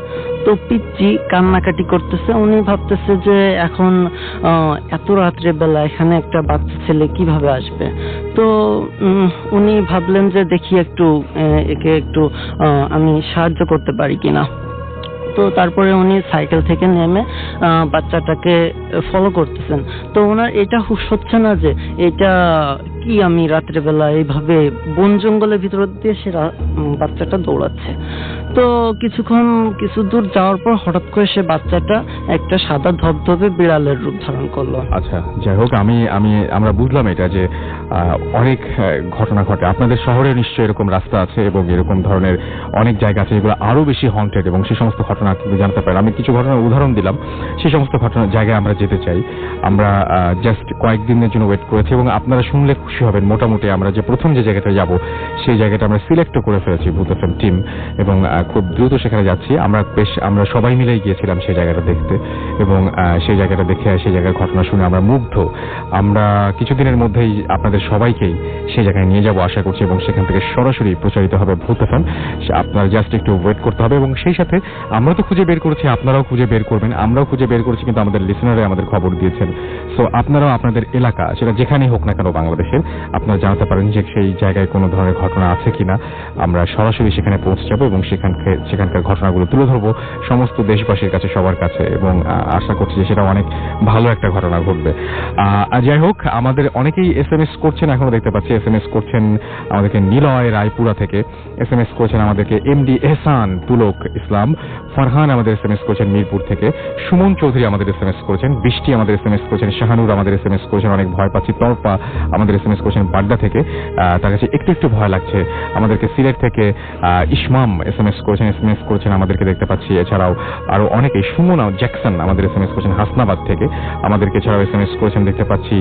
তো পিচ্চি কান্নাকাটি করতেছে। উনি ভাবতেছে যে এখন এত রাত্রে বেলা এখানে একটা বাচ্চা ছেলে কিভাবে আসবে। তো উনি ভাবলেন যে দেখি একটু একে একটু আমি সাহায্য করতে পারি কিনা। তো তারপরে উনি সাইকেল থেকে নেমে বাচ্চাটাকে ফলো করতেছেন। তো ওনার এটা হুঁশ হচ্ছে না যে এটা কি আমি রাত্রেবেলা এইভাবে বন জঙ্গলের ভিতর দিয়ে সে বাচ্চাটা দৌড়াচ্ছে। তো কিছু দূর যাওয়ার পর হঠাৎ করে সে বাচ্চাটা একটা সাদা ধবধবে বিড়ালের রূপ ধারণ করলো। আচ্ছা, যাই হোক, আমরা বুঝলাম এটা যে অনেক ঘটনা ঘটে। আপনাদের শহরে নিশ্চয়ই এরকম রাস্তা আছে এবং এরকম ধরনের অনেক জায়গা আছে যেগুলো আরো বেশি হন্টেড এবং সেই সমস্ত ঘটনা কিন্তু জানতে পারেন। আমি কিছু ঘটনার উদাহরণ দিলাম, সেই সমস্ত ঘটনার জায়গায় আমরা যেতে চাই। আমরা জাস্ট কয়েকদিনের জন্য ওয়েট করেছি এবং আপনারা শুনলে খুশি হবেন। মোটামুটি আমরা যে প্রথম যে জায়গাটা যাব সেই জায়গাটা আমরা সিলেক্টও করে ফেলেছি ভূত এফএম টিম এবং খুব দ্রুত সেখানে যাচ্ছি। আমরা সবাই মিলেই গিয়েছিলাম সেই জায়গাটা দেখতে এবং সেই জায়গাটা দেখে সেই জায়গার ঘটনা শুনে আমরা মুগ্ধ। আমরা কিছুদিনের মধ্যেই আপনাদের সবাইকেই সেই জায়গায় নিয়ে যাব আশা করছি এবং সেখান থেকে সরাসরি প্রচারিত হবে ভূত এফএম। আপনারা জাস্ট একটু ওয়েট করতে হবে এবং সেই সাথে আমরা তো খুঁজে বের করেছি, আপনারাও খুঁজে বের করবেন। আমরাও খুঁজে বের করেছি, কিন্তু আমাদের লিসেনাররা আমাদের খবর দিয়েছেন। সো আপনারাও আপনাদের এলাকা, সেটা যেখানেই হোক না কেন বাংলাদেশের, আপনারা জানাতে পারেন যে সেই জায়গায় কোনো ধরনের ঘটনা আছে কিনা। আমরা সরাসরি সেখানে পৌঁছে যাবো এবং সেখানকার ঘটনাগুলো তুলে ধরবো সমস্ত দেশবাসীর কাছে, সবার কাছে, এবং আশা করছি যে সেটা অনেক ভালো একটা ঘটনা ঘটবে। যাই হোক, আমাদের অনেকেই SMS করছেন, এখনো দেখতে পাচ্ছি SMS করছেন আমাদেরকে নিলয় রায়পুরা থেকে, SMS করছেন আমাদেরকে MD এহসান, তুলক ইসলাম, ফারহান আমাদের SMS করেছেন মিরপুর থেকে, সুমন চৌধুরী আমাদের SMS করেছেন, বৃষ্টি আমাদের SMS করেছেন, শাহানুর আমাদের SMS করেছেন অনেক ভয় পাচ্ছি, তরপা আমাদের SMS করেছেন বাড্ডা থেকে, তার কাছে একটু ভয় লাগছে। আমাদেরকে সিলেট থেকে ইসমাম SMS করেছেন আমাদেরকে দেখতে পাচ্ছি। এছাড়াও আরো অনেকেই, সুমনা জ্যাকসন আমাদের SMS করেছেন হাসনাবাদ থেকে, আমাদেরকে এছাড়াও SMS করেছেন দেখতে পাচ্ছি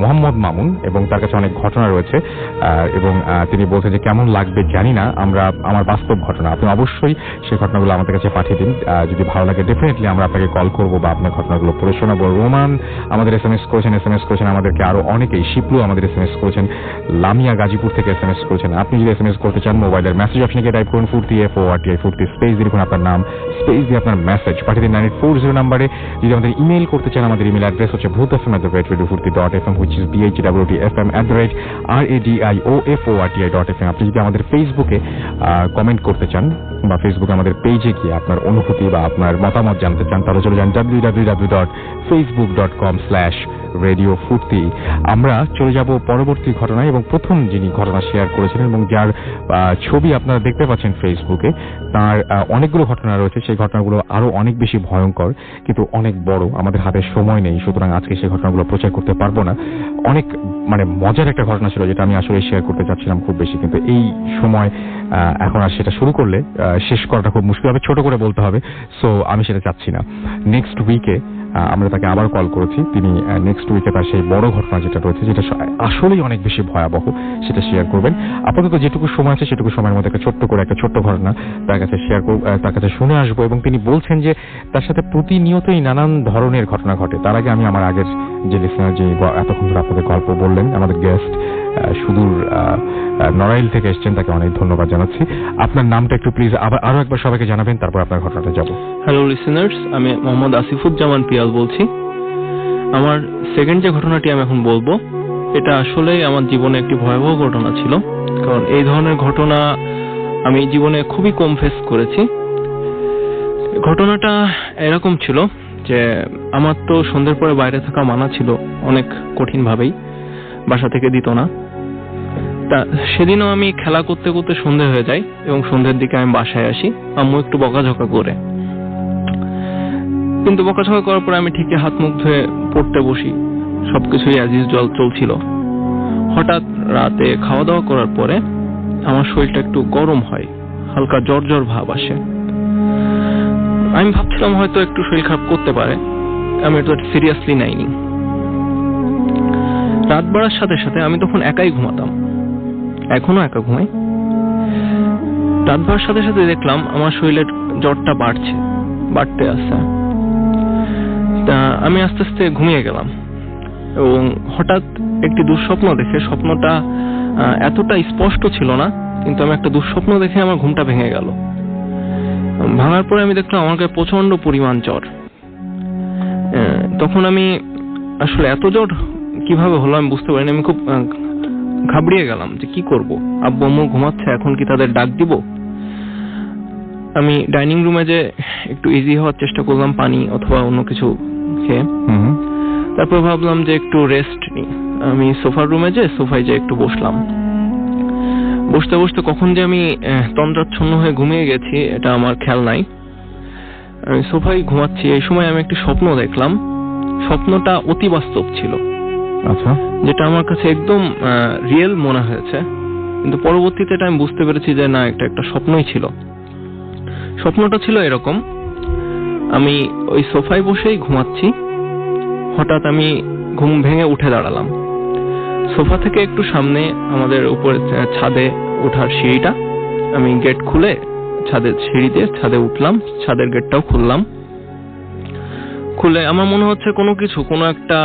মোহাম্মদ মামুন, এবং তার কাছে অনেক ঘটনা রয়েছে এবং তিনি বলছেন যে কেমন লাগবে জানি না, আমার বাস্তব ঘটনা, আপনি অবশ্যই সেই ঘটনাগুলো আমাদের কাছে পাঠিয়ে দিন। যদি ভালো লাগে ডেফিনেটলি আমরা আপনাকে কল করবো বা আপনার ঘটনাগুলো পড়ে শোনাবো। রোমান আমাদের SMS করেছেন আমাদেরকে আরো অনেকেই, শিপলু আমাদের SMS করেছেন, লামিয়া গাজীপুর থেকে SMS করেছেন। আপনি যদি SMS করতে চান মোবাইলের মেসেজ সার্চ অপশনে গিয়ে টাইপ করুন ফুর্তি FORTI ফুর্তি স্পেস দিয়ে লিখুন আপনার নাম, স্পেস দিয়ে আপনার মেসেজ পাঠিয়ে দিন 9840 নাম্বারে। যদি আমাদের ইমেল করতে চান, আমাদের ইমেল অ্যাড্রেস হচ্ছে bhutfm@radiofurti.fm, which is bhwtfm@radioforti.fm। আপনি যদি আমাদের ফেসবুকে কমেন্ট করতে চান বা ফেসবুকে আমাদের পেজে গিয়ে আপনার অনুভূতি বা আপনার মতামত জানতে চান, তাহলে চলে যান www.facebook.com/radiofurti। আমরা চলে যাব পরবর্তী ঘটনায়, এবং প্রথম যিনি ঘটনা শেয়ার করেছিলেন এবং যার ছবি আপনারা দেখতে পাচ্ছেন ফেসবুকে, তার অনেকগুলো ঘটনা রয়েছে। সেই ঘটনাগুলো আরো অনেক বেশি ভয়ঙ্কর, কিন্তু অনেক বড়। আমাদের হাতে সময় নেই, সুতরাং আজকে সেই ঘটনাগুলো প্রচার করতে পারবো না। অনেক মজার একটা ঘটনা ছিল যেটা আমি আসলে শেয়ার করতে চাচ্ছিলাম খুব বেশি, কিন্তু এই সময় এখন আর সেটা শুরু করলে শেষ করাটা খুব মুশকিল হবে, ছোট করে বলতে হবে। সো আমি সেটা চাচ্ছি না। নেক্সট উইকে আমরা তাকে আবার কল করেছি, তিনি নেক্সট উইকে তার সেই বড় ঘটনা যেটা রয়েছে, যেটা আসলেই অনেক বেশি ভয়াবহ, সেটা শেয়ার করবেন। আপাতত যেটুকু সময় আছে সেটুকু সময়ের মধ্যে একটা ছোট্ট ঘটনা তার কাছে শেয়ার করব, তার কাছে শুনে আসবো। এবং তিনি বলছেন যে তার সাথে প্রতিনিয়তই নানান ধরনের ঘটনা ঘটে। তার আগে আমি আমার আগের যে লিসনার, যে এতক্ষণ ধরে আপনাদের গল্প বললেন, আমাদের গেস্ট সুদূর নড়াইল থেকে এসেছেন, তাকে অনেক ধন্যবাদ জানাচ্ছি। আপনার নামটা একটু প্লিজ আরো একবার সবাইকে জানাবেন, তারপর আপনার ঘটনাটা যাব। হ্যালো লিসেনার্স, আমি মোহাম্মদ আসিফুজ্জামান পিয়াল বলছি। আমার সেকেন্ড যে ঘটনাটি আমি এখন বলবো, এটা আসলে আমার জীবনে একটি ভয়াবহ ঘটনা ছিল, কারণ এই ধরনের ঘটনা আমি জীবনে খুবই কম ফেস করেছি। ঘটনাটা এরকম ছিল যে আমার তো সন্ধ্যের পরে বাইরে থাকা মানা ছিল অনেক কঠিন ভাবেই, বাসা থেকে দিত না। তা সেদিনও আমি খেলা করতে করতে সন্ধ্যে হয়ে যায়, এবং সন্ধ্যের দিকে আমি বাসায় আসি, আম্মু একটু বকাঝকা করে। কিন্তু বকাঝকা করার পরে আমি ঠিকই হাত মুখ ধুয়ে পড়তে বসি, সবকিছুই অ্যাজ ইউজুয়াল চলছিল। হঠাৎ রাতে খাওয়া দাওয়া করার পরে আমার শরীরটা একটু গরম হয়, হালকা জ্বর জ্বর ভাব আসে। আমি ভাবছিলাম হয়তো একটু শরীর খারাপ করতে পারে, আমি এটা সিরিয়াসলি নাইনি। রাত বাড়ার সাথে সাথে আমি তখন একাই ঘুমাতাম, এখনো একা ঘুমাই। রাত বাড়ার সাথে সাথে দেখলাম আমার শরীরের জ্বরটা বাড়তে আসছে। তা আমি আস্তে আস্তে ঘুমিয়ে গেলাম, এবং হঠাৎ একটি দুঃস্বপ্ন দেখে, স্বপ্নটা এতটা স্পষ্ট ছিল না, কিন্তু আমি একটা দুঃস্বপ্ন দেখে আমার ঘুমটা ভেঙে গেল। ভাঙার পরে আমি দেখলাম আমার গায়ে প্রচন্ড পরিমাণ জ্বর। তখন আমি আসলে এত জ্বর কিভাবে হলো আমি বুঝতে পারিনি। আমি খুব ঘাবড়িয়ে গেলাম যে কি করব। আব্বু আম্মু ঘুমাচ্ছে, এখন কি তাদের ডাক দিব? আমি ডাইনিং রুমে যে একটু ইজি হওয়ার চেষ্টা করলাম, পানি অথবা অন্য কিছু খেয়ে। তারপর ভাবলাম যে একটু রেস্ট নিই। আমি সোফার রুমে সোফায় যে একটু বসলাম। বসতে বসতে কখন যে আমি তন্দ্রাচ্ছন্ন হয়ে ঘুমিয়ে গেছি এটা আমার খেয়াল নাই। আমি সোফায় ঘুমাচ্ছি, এই সময় আমি একটি স্বপ্ন দেখলাম। স্বপ্নটা অতি বাস্তব ছিল, আচ্ছা, যেটা আমার কাছে একদম রিয়েল মনে হয়েছে। কিন্তু পরবর্তীতে এটা আমি বুঝতে পেরেছি যে না, এটা একটা স্বপ্নই ছিল। স্বপ্নটা ছিল এরকম, আমি ওই সোফায় বসেই ঘুমাচ্ছি, হঠাৎ আমি ঘুম ভেঙে উঠে দাঁড়ালাম। সোফা থেকে একটু সামনে আমাদের উপরে ছাদে ওঠার সিঁড়িটা, আমি গেট খুলে ছাদের সিঁড়ি দিয়ে ছাদে উঠলাম, ছাদের গেটটাও খুললাম। খুলে আমার মনে হচ্ছে কোনো একটা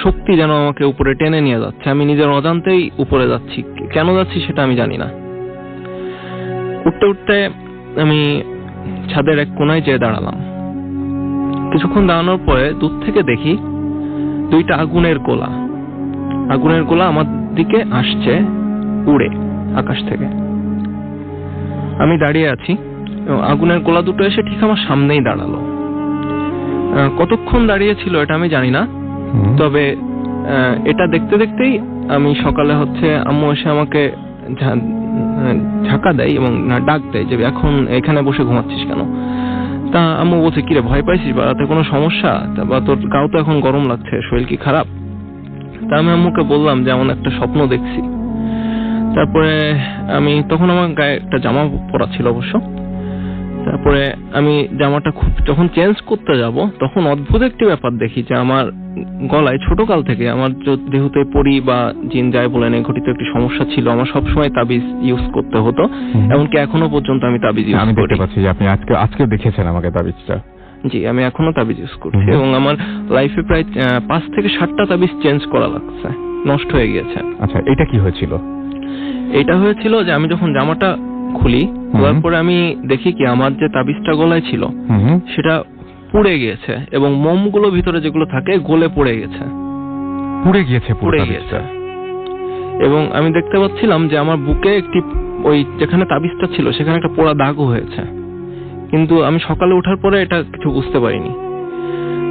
শক্তি যেন আমাকে উপরে টেনে নিয়ে যাচ্ছে। আমি নিজের অজান্তেই উপরে যাচ্ছি, কেন যাচ্ছি সেটা আমি জানি না। উঠতে উঠতে আমি ছাদের এক কোনায় যেয়ে দাঁড়ালাম। কিছুক্ষণ দাঁড়ানোর পরে দূর থেকে দেখি দুইটা আগুনের গোলা আমার দিকে আসছে উড়ে আকাশ থেকে। আমি দাঁড়িয়ে আছি, আগুনের গোলা দুটো এসে ঠিক আমার সামনেই দাঁড়ালো। কতক্ষণ দাঁড়িয়ে ছিল এটা আমি জানি না, তবে এটা দেখতে দেখতেই আমি সকালে আম্মু এসে আমাকে ঝাঁকা দেয় এবং ডাক দেয় যে এখন এখানে বসে ঘুমাচ্ছিস কেন। তা আম্মু বলছে, কিরে ভয় পাইছিস বা রাতে কোনো সমস্যা, বা তোর গাও তো এখন গরম লাগছে, শরীর কি খারাপ? তা আমি আম্মুকে বললাম যে এমন একটা স্বপ্ন দেখছি। তারপরে আমি তখন আমার গায়ে একটা জামা পরা ছিল অবশ্য। তারপরে আমি জামাটা যখন চেঞ্জ করতে যাব তখন অদ্ভুত একটি ব্যাপার দেখি যে আমার গলায় ছোটকাল থেকে আমার যেহেতু পরি বা জিন যাই বলেন ঘটিত একটি সমস্যা ছিল। আমার সবসময় তাবিজ ইউজ করতে হতো, এমনকি এখনো পর্যন্ত আমি তাবিজ ইউজ করি। আমি দেখতে পাচ্ছি যে আপনি আজকে দেখেছেন আমাকে তাবিজটা। জি, আমি এখনো তাবিজ ইউজ করছি এবং আমার লাইফে প্রায় 5 থেকে 7টা তাবিজ চেঞ্জ করা লাগছে, নষ্ট হয়ে গিয়েছে। আচ্ছা, এটা কি হয়েছিল? এটা হয়েছিল যে আমি যখন জামাটা খুলি, খোলার পরে আমি দেখি কি আমার যে তাবিজটা গলায় ছিল সেটা পুড়ে গিয়েছে এবং মোমগুলো ভিতরে যেগুলো থাকে গলে পড়ে গেছে, পুড়ে গিয়েছে। এবং আমি দেখতে পাচ্ছিলাম যে আমার বুকে একটি ওই যেখানে তাবিজটা ছিল সেখানে একটা পোড়া দাগও হয়েছে, কিন্তু আমি সকালে ওঠার পরে এটা কিছু বুঝতে পারিনি।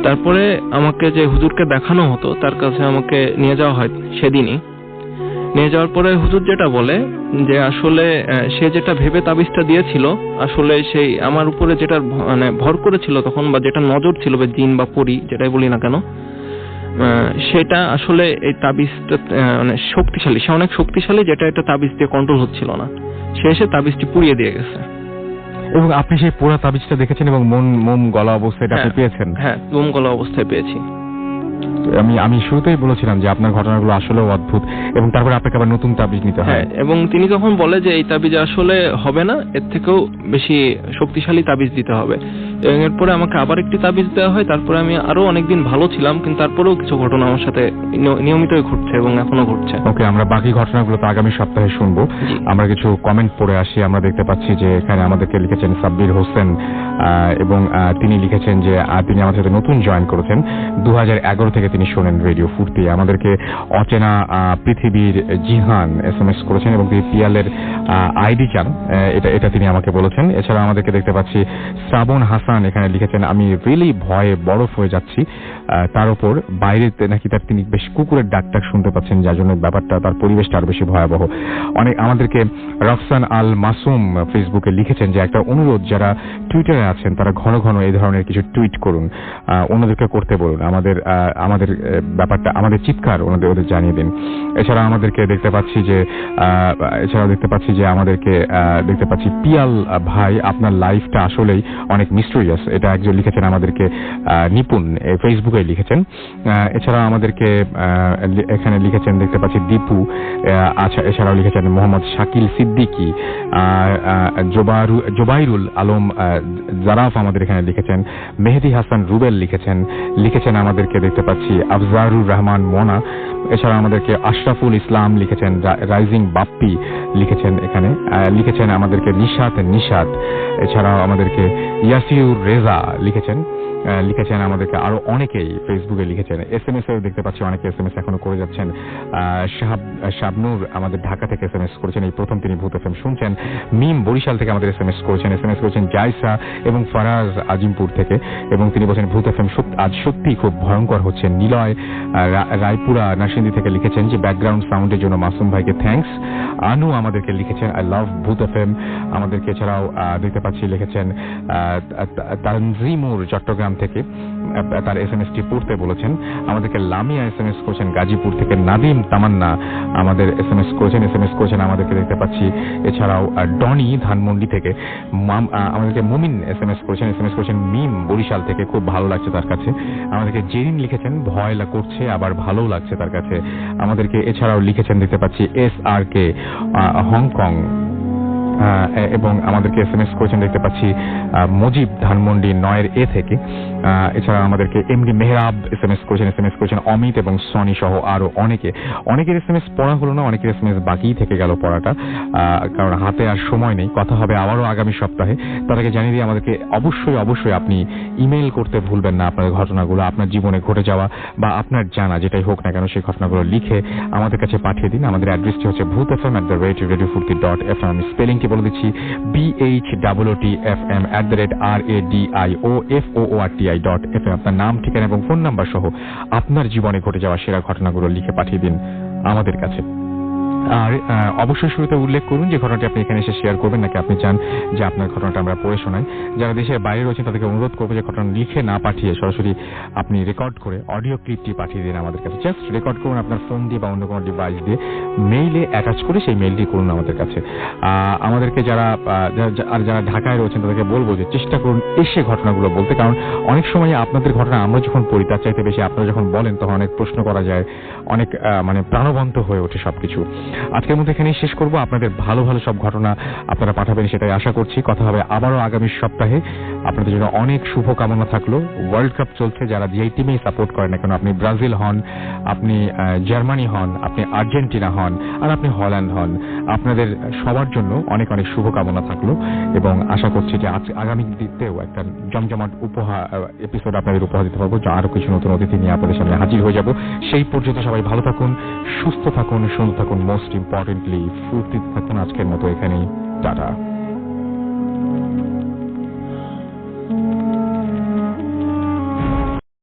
তারপরে আমাকে যে হুজুরকে দেখানো হতো তার কাছে আমাকে নিয়ে যাওয়া হয়। সেদিনই নিয়ে যাওয়ার পরে হুজুর যেটা বলে যে আসলে সে যেটা ভেবে তাবিজটা দিয়েছিল, আসলে সেই আমার উপরে যেটা মানে ভর করেছিল তখন, বা যেটা নজর ছিল, বা জিন বা পরী যেটাই বলি না কেন, সেটা আসলে এই তাবিজটা মানে শক্তিশালী, সে অনেক শক্তিশালী, যেটা এটা তাবিজ দিয়ে কন্ট্রোল হচ্ছিল না। সে এসে তাবিজটি পুড়িয়ে দিয়ে গেছে। এবং আপনি সেই পোড়া তাবিজটা দেখেছেন এবং মোম গলা অবস্থায় আপনি পেয়েছেন? হ্যাঁ, মোম গলা অবস্থায় পেয়েছি। আমি শুরুতেই বলেছিলাম যে আপনার ঘটনাগুলো আসলেও অদ্ভুত, এবং তারপরে আপনাকে আবার নতুন তাবিজ নিতে হয়। এবং তিনি যখন বলে যে এই তাবিজ আসলে হবে না, এর থেকেও বেশি শক্তিশালী তাবিজ দিতে হবে, এবং এরপরে আমাকে আবার একটি তাবিজ দেওয়া হয়। তারপরে আমি আরো অনেকদিন ভালো ছিলাম, কিন্তু তারপরেও কিছু ঘটনা আমার সাথে নিয়মিতই ঘটছে এবং এখনো ঘটছে। ওকে, আমরা বাকি ঘটনাগুলো তো আগামী সপ্তাহে শুনবো। আমরা কিছু কমেন্ট পড়ে আসি। আমরা দেখতে পাচ্ছি যে এখানে আমাদেরকে লিখেছেন সাব্বির হোসেন, এবং তিনি লিখেছেন যে তিনি আমাদের সাথে নতুন জয়েন করেছেন, 2011 থেকে তিনি শোনেন রেডিও ফুর্তি। আমাদেরকে অচেনা পৃথিবীর জিহান SMS করেছেন এবং তিনি পিয়ালের আইডি চান, এটা তিনি আমাকে বলেছেন। এছাড়া আমাদেরকে দেখতে পাচ্ছি শ্রাবণ হাসান এখানে লিখেছেন, আমি রিয়েলি ভয়ে বরফ হয়ে যাচ্ছি, তার উপর বাইরেতে নাকি তিনি বেশ কুকুরের ডাকটাক শুনতে পাচ্ছেন, যার জন্য ব্যাপারটা, তার পরিবেশটা আরো বেশি ভয়াবহ। অনেক আমাদেরকে রফসান আল মাসুম ফেসবুকে লিখেছেন যে একটা অনুরোধ, যারা টুইটারে আছেন তারা ঘন ঘন এই ধরনের কিছু টুইট করুন, অন্যদেরকে করতে বলুন, আমাদের ব্যাপারটা, আমাদের চিৎকার ওদের জানিয়ে দিন। এছাড়া আমাদেরকে দেখতে পাচ্ছি যে আমাদেরকে দেখতে পাচ্ছি পিয়াল ভাই, আপনার লাইফটা আসলেই অনেক মিস্টেরিয়াস, এটা একজন লিখেছেন আমাদেরকে, নিপুণ ফেসবুকে লিখেছেন। এছাড়া আমাদেরকে এখানে লিখেছেন দেখতে পাচ্ছি দীপু, আচ্ছা, এছাড়াও লিখেছেন মোহাম্মদ শাকিল সিদ্দিকী, জোবাইরুল আলম জারাফ আমাদের এখানে লিখেছেন, মেহেদি হাসান রুবেল লিখেছেন আমাদেরকে দেখতে পাচ্ছি আফজারুর রহমান মোনা। এছাড়া আমাদেরকে আশরাফুল ইসলাম লিখেছেন, রাইজিং বাপ্পি লিখেছেন আমাদেরকে নিশাত। এছাড়াও আমাদেরকে ইয়াসিউর রেজা লিখেছেন আমাদেরকে আরো অনেকেই ফেসবুকে লিখেছেন। SMS এও দেখতে পাচ্ছি অনেকে SMS এখনো করে যাচ্ছেন। শাবনুর আমাদের ঢাকা থেকে SMS করেছেন, এই প্রথম তিনি ভূত FM শুনছেন। মিম বরিশাল থেকে আমাদের SMS করেছেন জায়সা এবং ফারাজ আজিমপুর থেকে, এবং তিনি বলছেন ভূত FM আজ সত্যি খুব ভয়ঙ্কর হচ্ছে। নিলয় রায়পুরা নার্সিন্দি থেকে লিখেছেন যে ব্যাকগ্রাউন্ড সাউন্ডের জন্য মাসুম ভাইকে থ্যাঙ্কস। আনু আমাদেরকে লিখেছেন আই লাভ ভূত FM। আমাদেরকে এছাড়াও দেখতে পাচ্ছি লিখেছেন তানজিমুর চট্টগ্রাম থেকে, তার SMS-টি পড়তে বলেছেন। আমাদেরকে লামিয়া SMS করেছেন গাজীপুর থেকে। নাদিম তামান্না আমাদের SMS করেছেন আমাদেরকে দেখতে পাচ্ছি। এছাড়াও ডনি ধানমন্ডি থেকে, আমাদেরকে মুমিন SMS করেছেন মিম বরিশাল থেকে, খুব ভালো লাগছে তার কাছে। আমাদেরকে জেরিন লিখেছেন ভয় করছে আবার ভালো লাগছে তার কাছে। আমাদেরকে এছাড়াও লিখেছেন দেখতে পাচ্ছি SRK হংকং, এবং আমাদেরকে SMS করেছেন দেখতে পাচ্ছি মজিব ধানমন্ডি 9 থেকে। এছাড়া আমাদেরকে এমডি মেহরাব SMS করেছেন অমিত এবং সনি সহ আরো অনেকের SMS পড়া হলো না, অনেকের SMS বাকি থেকে গেল পড়াটা, কারণ হাতে আর সময় নেই। কথা হবে আবারও আগামী সপ্তাহে। তার আগে জানিয়ে দিই আমাদেরকে অবশ্যই আপনি ইমেল করতে ভুলবেন না আপনার ঘটনাগুলো, আপনার জীবনে ঘটে যাওয়া বা আপনার জানা যেটাই হোক না কেন সেই ঘটনাগুলো লিখে আমাদের কাছে পাঠিয়ে দিন। আমাদের অ্যাড্রেসটি হচ্ছে bhootfm@radiofurti.fm। আমি স্পেলিংটি বলে দিচ্ছি, BHOOTFM@radiofurti.fm। আপনার নাম, ঠিকানা এবং ফোন নাম্বার সহ আপনার জীবনে ঘটে যাওয়া সেরা ঘটনাগুলো লিখে পাঠিয়ে দিন আমাদের কাছে। আর অবশ্যই শুরুতে উল্লেখ করুন যে ঘটনাটি আপনি এখানে এসে শেয়ার করবেন নাকি আপনি চান যে আপনার ঘটনাটা আমরা পড়ে শোনাই। যারা দেশের বাইরে রয়েছেন তাদেরকে অনুরোধ করবো যে ঘটনা লিখে না পাঠিয়ে সরাসরি আপনি রেকর্ড করে অডিও ক্লিপটি পাঠিয়ে দিন আমাদের কাছে। জাস্ট রেকর্ড করুন আপনার ফোন দিয়ে বা অন্য কোনো ডিভাইস দিয়ে, মেইলে অ্যাটাচ করে সেই মেইলটি করুন আমাদের কাছে। আমাদেরকে যারা ঢাকায় রয়েছেন তাদেরকে বলবো যে চেষ্টা করুন এসে ঘটনাগুলো বলতে, কারণ অনেক সময় আপনাদের ঘটনা আমরা যখন পড়ি তার চাইতে বেশি আপনারা যখন বলেন তখন অনেক প্রশ্ন করা যায়, অনেক মানে প্রাণবন্ত হয়ে ওঠে সবকিছু। আজকের মধ্যে এখানেই শেষ করব। আপনাদের ভালো ভালো সব ঘটনা আপনারা পাঠাবেন সেটাই আশা করছি। কথা হবে আবারও আগামী সপ্তাহে। আপনাদের জন্য অনেক শুভকামনা থাকলো। ওয়ার্ল্ড কাপ চলছে, যারা যেই টিমেই সাপোর্ট করেন না কেন, আপনি ব্রাজিল হন, আপনি জার্মানি হন, আপনি আর্জেন্টিনা হন, আর আপনি হল্যান্ড হন, আপনাদের সবার জন্য অনেক অনেক শুভকামনা থাকলো এবং আশা করছি যে আগামী দিনতেও একটা জমজমাট এপিসোড আপনাদের উপহার দিতে পারবো, যা আরো কিছু নতুন অতিথি নিয়ে আপনাদের সামনে হাজির হয়ে যাব। সেই পর্যন্ত সবাই ভালো থাকুন, সুস্থ থাকুন, সুন্দর থাকুন, মোস্ট ইম্পর্টেন্টলি ফুর্তিতে থাকুন। আজকের মতো এখানেই টাটা।